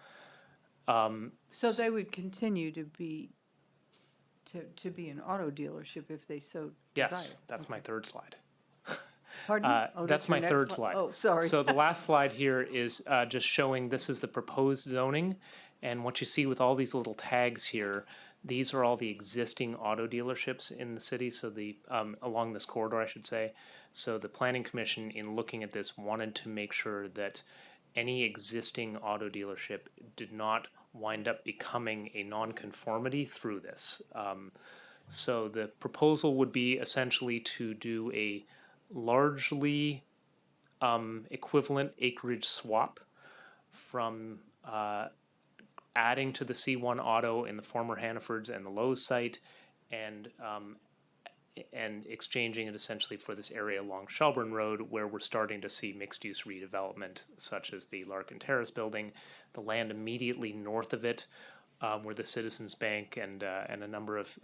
So they would continue to be an auto delership if they so desire. Yes, that's my 3rd slide. Pardon? That's my your 3rd next slide. Oh, sorry. So the last slide here is just showing this is the proposed zoning. And what you see with all these little tags here, these are all the existing auto dealerships in the city. So the along this corridor, I should say. So the Planning Commission, in looking at this, wanted to make sure that any existing auto dealership did not wind up becoming a nonconformity through this. So the proposal would be essentially to do a largely equivalent acreage swap from adding to the C1 auto in the former Hannaford's and the Lowe's site, and exchanging it essentially for this area along Shelburne Road where we're starting to see mixed-use redevelopment, such as the Larkin Terrace building, the land immediately north of it, where the Citizens Bank and a number of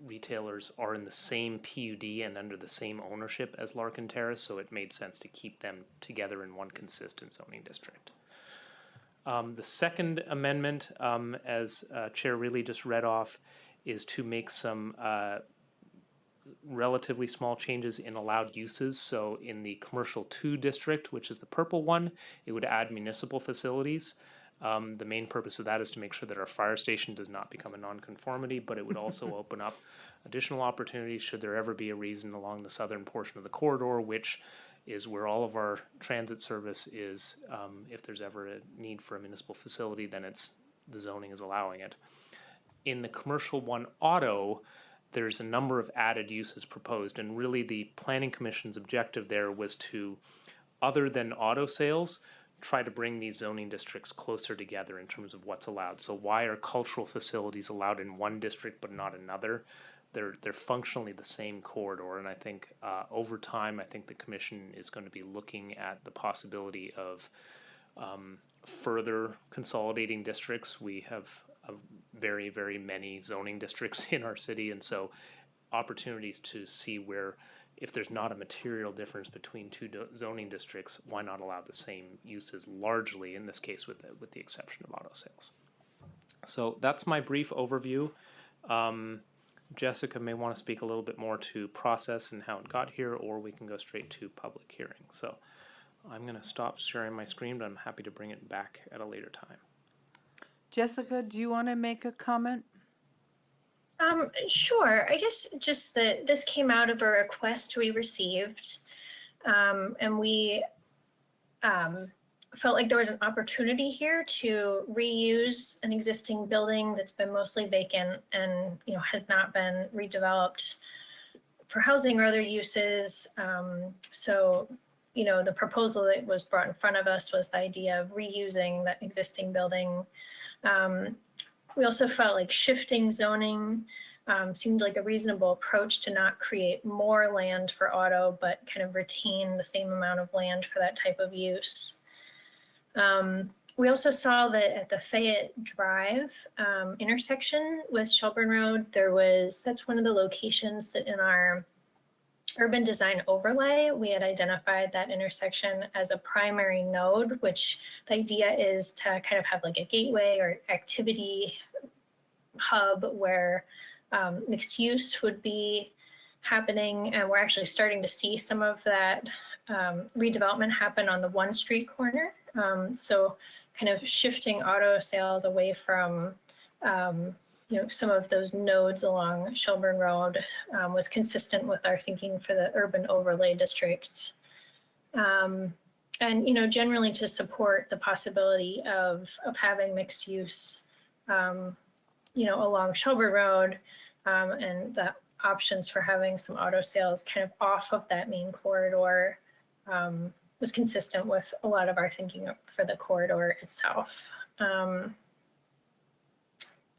retailers are in the same PUD and under the same ownership as Larkin Terrace, so it made sense to keep them together in one consistent zoning district. The second amendment, as Chair Reilly just read off, is to make some relatively small changes in allowed uses. So in the commercial 2 district, which is the purple one, it would add municipal facilities. The main purpose of that is to make sure that our fire station does not become a nonconformity, but it would also open up additional opportunities should there ever be a reason along the southern portion of the corridor, which is where all of our transit service is. If there's ever a need for a municipal facility, then the zoning is allowing it. In the commercial 1 auto, there's a number of added uses proposed, and really the Planning Commission's objective there was to, other than auto sales, try to bring these zoning districts closer together in terms of what's allowed. So why are cultural facilities allowed in one district but not another? They're functionally the same corridor, and I think over time, I think the Commission is going to be looking at the possibility of further consolidating districts. We have very, very many zoning districts in our city, and so opportunities to see where, if there's not a material difference between 2 zoning districts, why not allow the same uses largely, in this case with the exception of auto sales. So that's my brief overview. Jessica may want to speak a little bit more to process and how it got here, or we can go straight to public hearing. So I'm going to stop sharing my screen, but I'm happy to bring it back at a later time. Jessica, do you want to make a comment? Sure. I guess just that this came out of a request we received, and we felt like there was an opportunity here to reuse an existing building that's been mostly vacant and has not been redeveloped for housing or other uses. So the proposal that was brought in front of us was the idea of reusing that existing building. We also felt like shifting zoning seemed like a reasonable approach to not create more land for auto, but kind of retain the same amount of land for that type of use. We also saw that at the Fayette Drive intersection with Shelburne Road, that's one of the locations that in our urban design overlay, we had identified that intersection as a primary node, which the idea is to kind of have like a gateway or activity hub where mixed use would be happening, and we're actually starting to see some of that redevelopment happen on the one street corner. So kind of shifting auto sales away from some of those nodes along Shelburne Road was consistent with our thinking for the urban overlay district. And generally to support the possibility of having mixed use, along Shelburne Road, and the options for having some auto sales kind of off of that main corridor was consistent with a lot of our thinking for the corridor itself.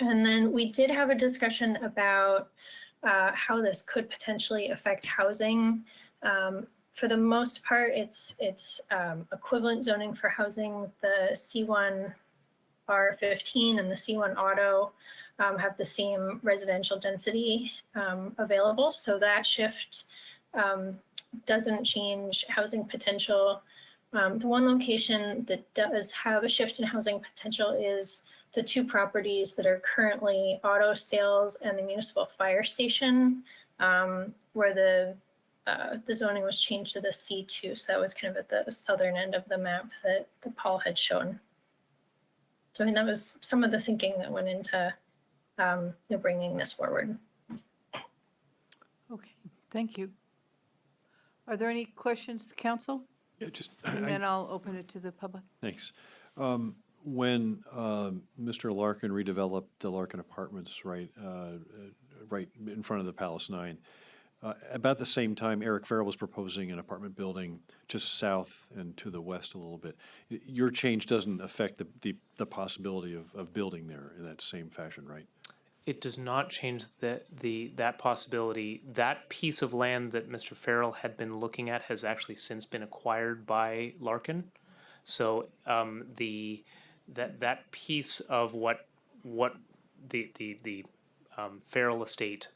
And then we did have a discussion about how this could potentially affect housing. For the most part, it's equivalent zoning for housing. The C1 R15 and the C1 Auto have the same residential density available. So that shift doesn't change housing potential. The one location that does have a shift in housing potential is the two properties that are currently auto sales and the municipal fire station, where the zoning was changed to the C2. So that was kind of at the southern end of the map that Paul had shown. So I mean, that was some of the thinking that went into bringing this forward. Okay, thank you. Are there any questions to council? Yeah, just, And then I'll open it to the public. thanks. When Mr. Larkin redeveloped the Larkin Apartments right in front of the Palace 9, about the same time, Eric Farrell was proposing an apartment building just south and to the west a little bit. Your change doesn't affect the possibility of building there in that same fashion, right? It does not change that possibility. That piece of land that Mr. Farrell had been looking at has actually since been acquired by Larkin. So that piece of what the Farrell estate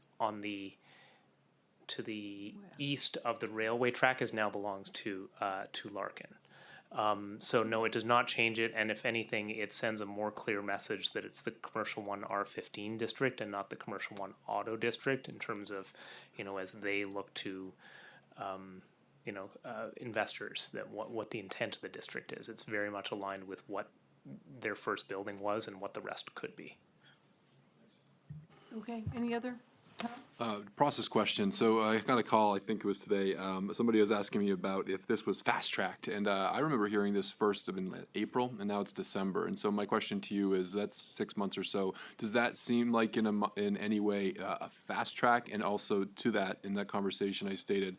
to the east of the railway track now belongs to Larkin. So no, it does not change it, and if anything, it sends a more clear message that it's the Commercial 1 R15 district and not the Commercial 1 Auto district in terms of, as they look to, investors, that what the intent of the district is. It's very much aligned with what their first building was and what the rest could be. Okay, any other? Process question. So I got a call, I think it was today. Somebody was asking me about if this was fast-tracked. And I remember hearing this first in April, and now it's December. And so my question to you is, that's 6 months or so. Does that seem like in any way a fast track? And also to that, in that conversation I stated,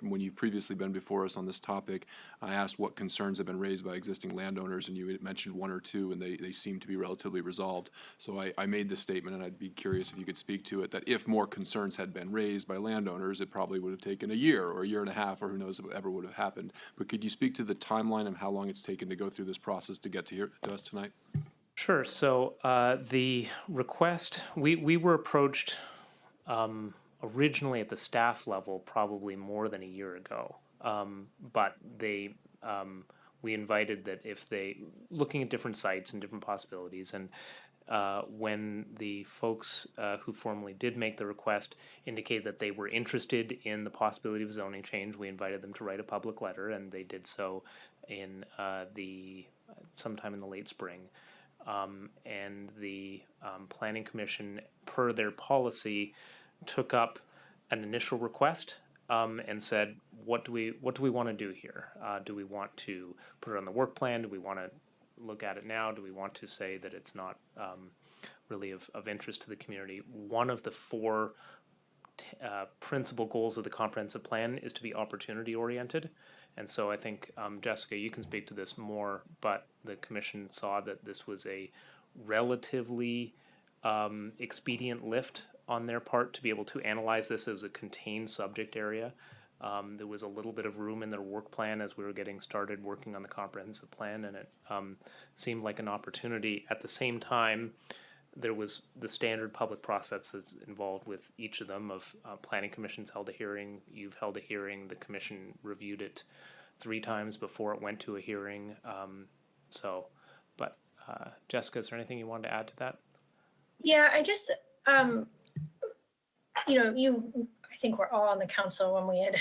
when you've previously been before us on this topic, I asked what concerns have been raised by existing landowners, and you had mentioned one or two, and they seem to be relatively resolved. So I made this statement, and I'd be curious if you could speak to it, that if more concerns had been raised by landowners, it probably would have taken a year or a year and a half, or who knows if it ever would have happened. But could you speak to the timeline of how long it's taken to go through this process to get to us tonight? Sure. So the request, we were approached originally at the staff level probably more than a year ago, but we invited that if they, looking at different sites and different possibilities, and when the folks who formally did make the request indicated that they were interested in the possibility of zoning change, we invited them to write a public letter, and they did so in sometime in the late spring. And the Planning Commission, per their policy, took up an initial request and said, what do we want to do here? Do we want to put it on the work plan? Do we want to look at it now? Do we want to say that it's not really of interest to the community? One of the four principal goals of the comprehensive plan is to be opportunity oriented. And so I think, Jessica, you can speak to this more, but the commission saw that this was a relatively expedient lift on their part to be able to analyze this as a contained subject area. There was a little bit of room in their work plan as we were getting started working on the comprehensive plan, and it seemed like an opportunity. At the same time, there was the standard public process that's involved with each of them of planning commissions held a hearing, you've held a hearing, the commission reviewed it 3 times before it went to a hearing. Jessica, is there anything you wanted to add to that? Yeah, I guess I think we're all on the council when we had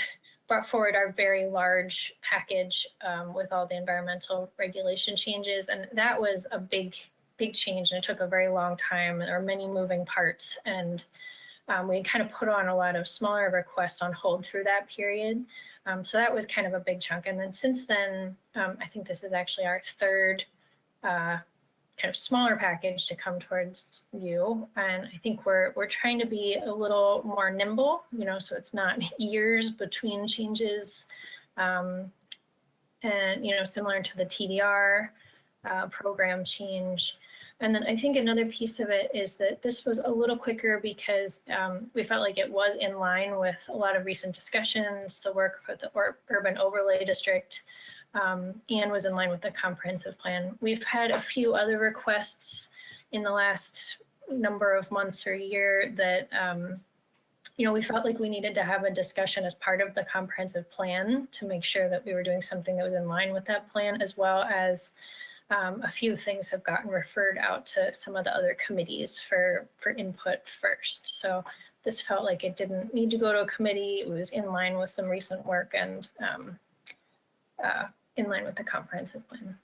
brought forward our very large package with all the environmental regulation changes. And that was a big change, and it took a very long time. There are many moving parts. And we kind of put on a lot of smaller requests on hold through that period. So that was kind of a big chunk. And then since then, I think this is actually our third kind of smaller package to come towards you. And I think we're trying to be a little more nimble, so it's not years between changes. And, similar to the TDR program change. And then I think another piece of it is that this was a little quicker because we felt like it was in line with a lot of recent discussions, the work for the urban overlay district, and was in line with the comprehensive plan. We've had a few other requests in the last number of months or year that, we felt like we needed to have a discussion as part of the comprehensive plan to make sure that we were doing something that was in line with that plan, as well as a few things have gotten referred out to some of the other committees for input first. So this felt like it didn't need to go to a committee. It was in line with some recent work and in line with the comprehensive plan.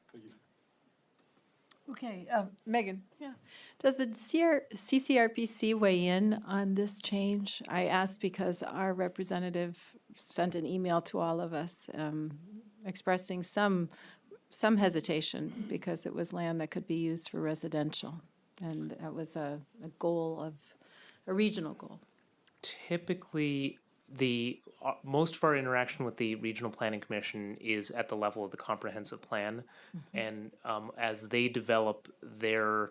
Okay, Megan. Yeah. Does the CCRPC weigh in on this change? I asked because our representative sent an email to all of us expressing some hesitation because it was land that could be used for residential. And that was a regional goal. Typically, most of our interaction with the Regional Planning Commission is at the level of the comprehensive plan. And as they develop their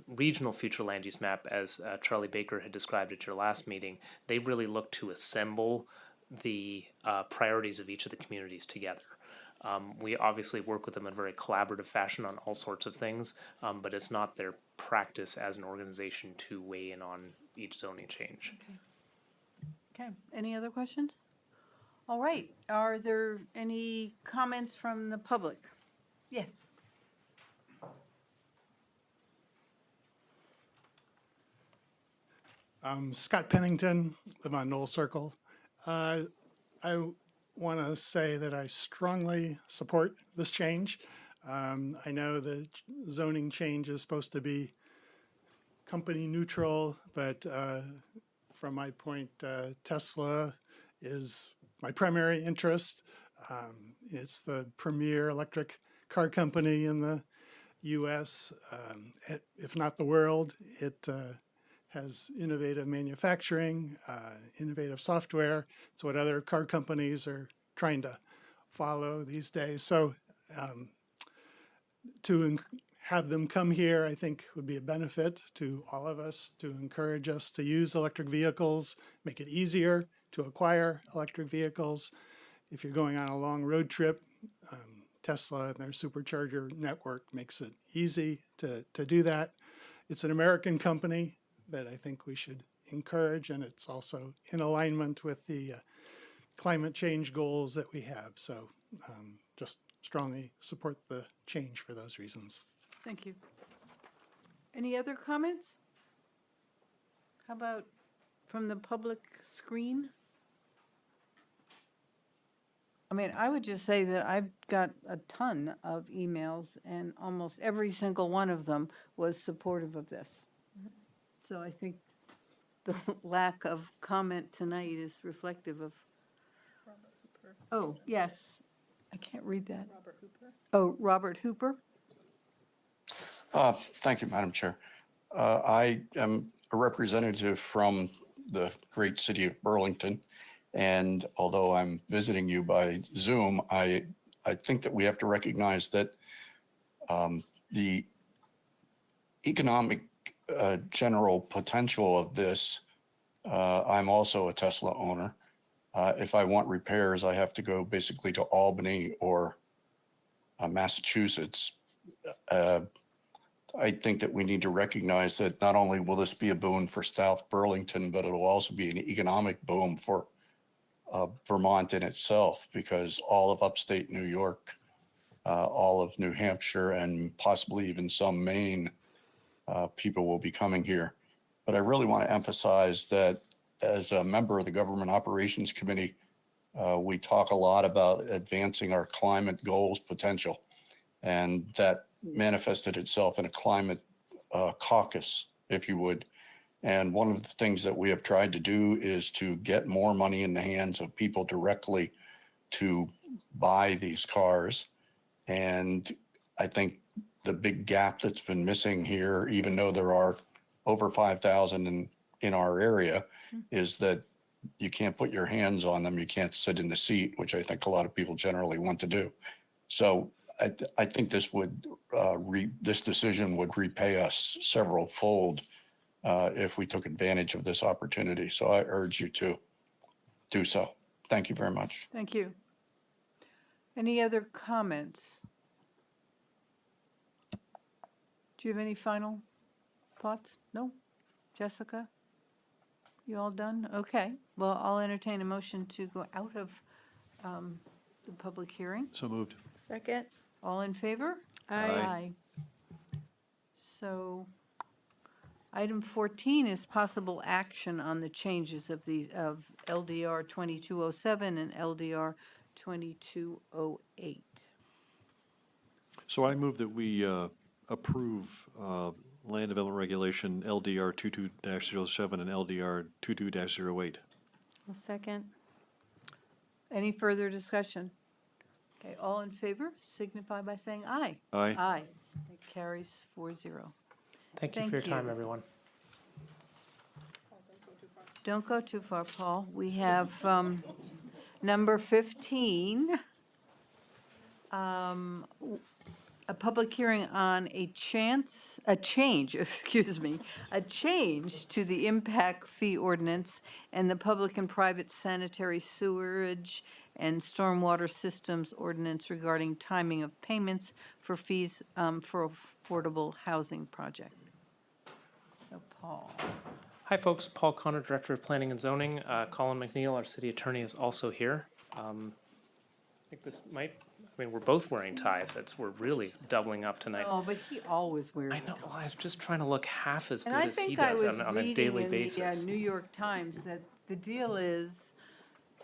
regional future land use map, as Charlie Baker had described at your last meeting, they really look to assemble the priorities of each of the communities together. We obviously work with them in a very collaborative fashion on all sorts of things, but it's not their practice as an organization to weigh in on each zoning change. Okay, any other questions? All right, are there any comments from the public? Yes. Scott Pennington, live on Knoll Circle. I want to say that I strongly support this change. I know the zoning change is supposed to be company neutral, but from my point, Tesla is my primary interest. It's the premier electric car company in the U.S., if not the world. It has innovative manufacturing, innovative software. It's what other car companies are trying to follow these days. So to have them come here, I think would be a benefit to all of us, to encourage us to use electric vehicles, make it easier to acquire electric vehicles. If you're going on a long road trip, Tesla and their supercharger network makes it easy to do that. It's an American company that I think we should encourage, and it's also in alignment with the climate change goals that we have. So just strongly support the change for those reasons. Thank you. Any other comments? How about from the public screen? I mean, I would just say that I've got a ton of emails, and almost every single one of them was supportive of this. So I think the lack of comment tonight is reflective of. Robert Hooper. Oh, yes. I can't read that. Robert Hooper. Oh, Robert Hooper? Thank you, Madam Chair. I am a representative from the great city of Burlington, and although I'm visiting you by Zoom, I think that we have to recognize that the economic general potential of this, I'm also a Tesla owner. If I want repairs, I have to go basically to Albany or Massachusetts. I think that we need to recognize that not only will this be a boon for South Burlington, but it'll also be an economic boom for Vermont in itself, because all of upstate New York, all of New Hampshire, and possibly even some Maine people will be coming here. But I really want to emphasize that as a member of the Government Operations Committee, we talk a lot about advancing our climate goals potential. And that manifested itself in a climate caucus, if you would. And one of the things that we have tried to do is to get more money in the hands of people directly to buy these cars. And I think the big gap that's been missing here, even though there are over 5,000 in our area, is that you can't put your hands on them. You can't sit in the seat, which I think a lot of people generally want to do. So I think this would this decision would repay us several fold if we took advantage of this opportunity. So I urge you to do so. Thank you very much. Thank you. Any other comments? Do you have any final thoughts? No? Jessica? You all done? Okay. Well, I'll entertain a motion to go out of the public hearing. So moved. Second. All in favor? Aye. So, item 14 is possible action on the changes of these, of LDR 2207 and LDR 2208. So I move that we approve Land Development Regulation LDR 22-07 and LDR 22-08. A second. Any further discussion? Okay, all in favor signify by saying aye. Aye. Aye. It carries 4-0. Thank you for your time, everyone. Don't go too far, Paul. We have number 15, a public hearing on a change to the impact fee ordinance and the public and private sanitary sewerage and stormwater systems ordinance regarding timing of payments for fees for affordable housing project. So, Paul. Hi, folks. Paul Connor, Director of Planning and Zoning. Colin McNeil, our city attorney, is also here. I think this might, I mean, we're both wearing ties. We're really doubling up tonight. Oh, but he always wears I know. Well, I was just trying to look half as good And I as he think I does was on a reading daily in basis. the New York Times that the deal is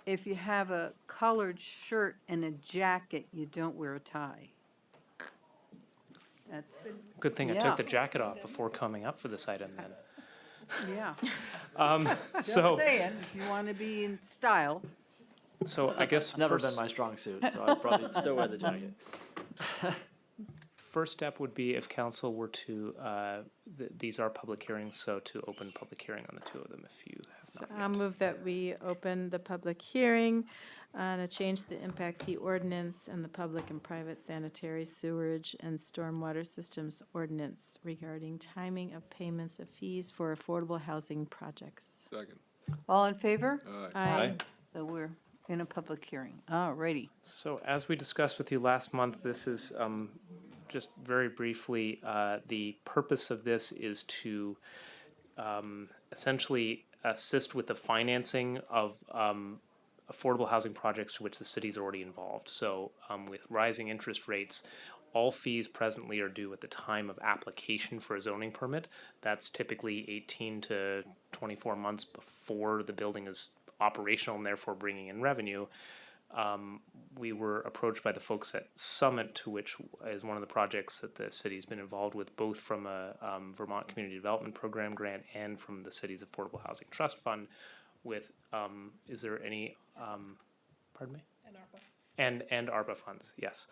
if you have a collared shirt and a jacket, you don't wear a tie. That's, Good thing I yeah. took the jacket off before coming up for this item then. yeah. Just So, saying, if you want to be in style. so I guess Never first, been my strong suit, so I'd probably still wear the jacket. first step would be if council were to, these are public hearings, so to open public hearing on the two of them if you have not I'll yet. move that we open the public hearing to change the impact fee ordinance and the public and private sanitary sewerage and stormwater systems ordinance regarding timing of payments of fees for affordable housing projects. Second. All in favor? Aye. So we're in a public hearing. All righty. So as we discussed with you last month, this is just very briefly, the purpose of this is to essentially assist with the financing of affordable housing projects to which the city is already involved. So with rising interest rates, all fees presently are due at the time of application for a zoning permit. That's typically 18 to 24 months before the building is operational and therefore bringing in revenue. We were approached by the folks at Summit, to which is one of the projects that the city's been involved with, both from a Vermont Community Development Program grant and from the city's Affordable Housing Trust Fund. With is there any pardon me? And ARPA funds, yes.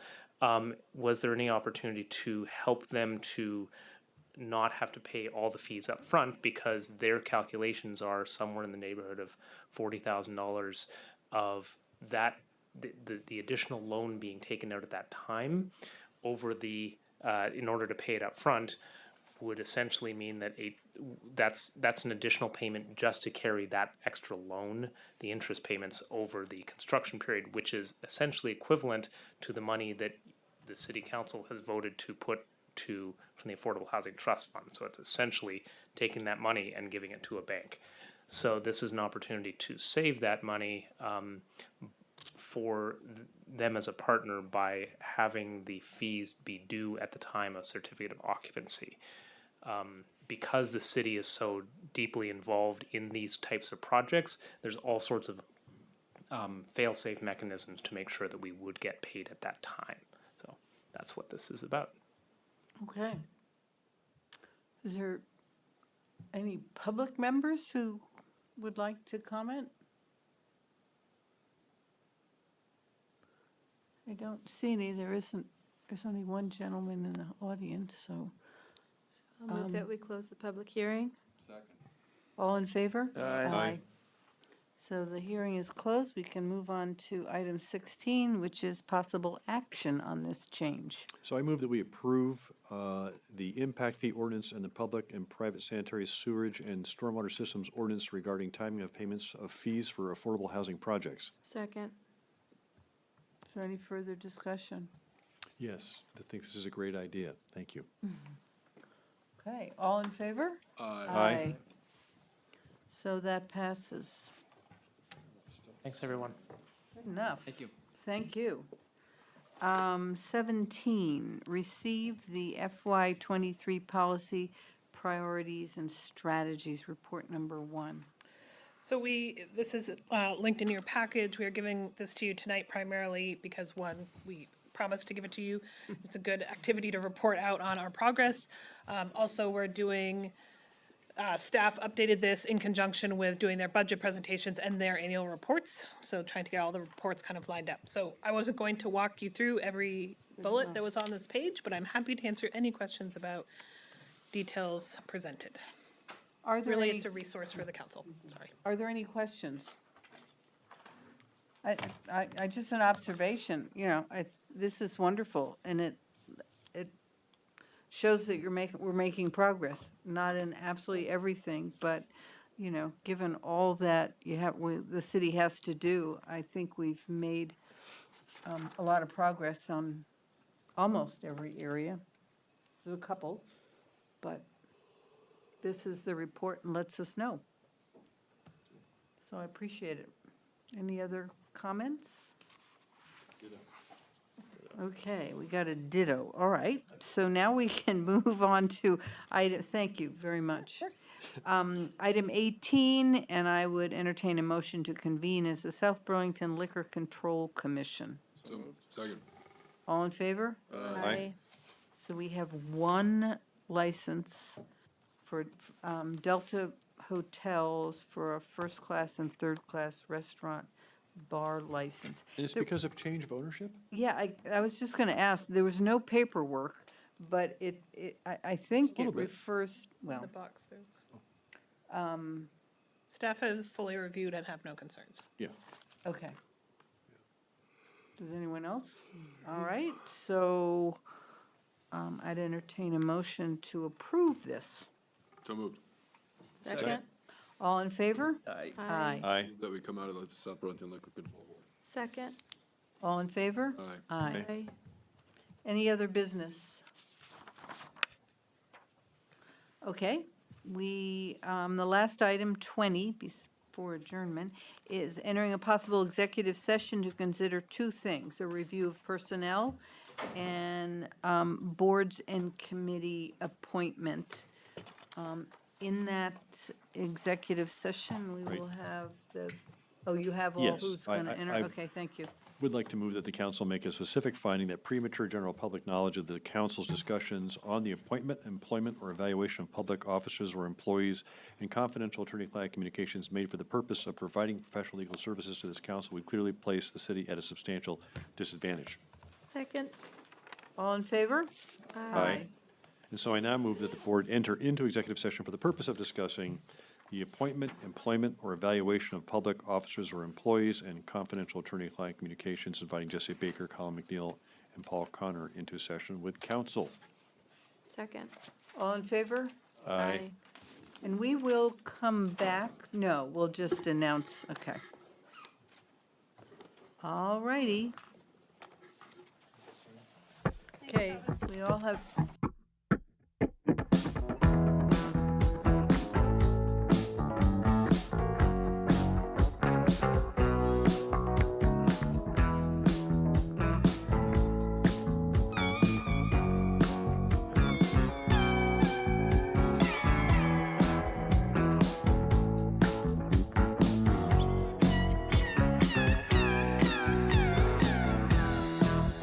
Was there any opportunity to help them to not have to pay all the fees up front, because their calculations are somewhere in the neighborhood of $40,000 of that, the additional loan being taken out at that time over the in order to pay it up front would essentially mean that that's an additional payment just to carry that extra loan, the interest payments over the construction period, which is essentially equivalent to the money that the city council has voted to put to from the Affordable Housing Trust Fund. So it's essentially taking that money and giving it to a bank. So this is an opportunity to save that money for them as a partner by having the fees be due at the time of certificate of occupancy. because the city is so deeply involved in these types of projects, there's all sorts of fail-safe mechanisms to make sure that we would get paid at that time. So that's what this is about. Okay. Is there any public members who would like to comment? I don't see any. There's only one gentleman in the audience, so. I'll move that we close the public hearing. Second. All in favor? Aye. So the hearing is closed. We can move on to item 16, which is possible action on this change. So I move that we approve the impact fee ordinance and the public and private sanitary sewerage and stormwater systems ordinance regarding timing of payments of fees for affordable housing projects. Second. Is there any further discussion? Yes, I think this is a great idea. Thank you. Okay, all in favor? Aye. So that passes. Thanks, everyone. Good enough. Thank you. Thank you. 17, receive the FY '23 policy priorities and strategies, report number 1. So this is linked in your package. We are giving this to you tonight primarily because, one, we promised to give it to you. It's a good activity to report out on our progress. Also, we're doing, staff updated this in conjunction with doing their budget presentations and their annual reports. So trying to get all the reports kind of lined up. So I wasn't going to walk you through every bullet that was on this page, but I'm happy to answer any questions about details presented. Are there Really, any, it's a resource for the council. Sorry. are there any questions? I just an observation, this is wonderful, and it shows that we're making progress, not in absolutely everything, but, given all that the city has to do, I think we've made a lot of progress on almost every area. There's a couple, but this is the report and lets us know. So I appreciate it. Any other comments? Okay, we got a ditto. All right, so now we can move on to thank you very much. Item 18, and I would entertain a motion to convene as the South Burlington Liquor Control Commission. So, second. All in favor? Aye. So we have one license for Delta Hotels for a first-class and third-class restaurant bar license. And it's because of change of ownership? Yeah, I was just going to ask, there was no paperwork, but I think little it bit. refers, well, The box, there's. Staff has fully reviewed and have no concerns. Yeah. okay. Does anyone else? All right, so I'd entertain a motion to approve this. So moved. Second. All in favor? Aye. Aye. Aye. That we come out of the South Burlington Liquor Control Board. Second. All in favor? Aye. Aye. Any other business? Okay, the last item, 20, before adjournment, is entering a possible executive session to consider two things: a review of personnel and boards and committee appointment. In that executive session, we Right. will have you have all Yes, who's going to enter? I Okay, thank you. Would like to move that the council make a specific finding that premature general public knowledge of the council's discussions on the appointment, employment, or evaluation of public officers or employees and confidential attorney-client communications made for the purpose of providing professional legal services to this council would clearly place the city at a substantial disadvantage. Second. All in favor? Aye. And so I now move that the board enter into executive session for the purpose of discussing the appointment, employment, or evaluation of public officers or employees and confidential attorney-client communications, inviting Jesse Baker, Colin McNeil, and Paul Connor into session with council. Second. All in favor? Aye. And we will come back, no, we'll just announce, okay. All righty. Okay, we all have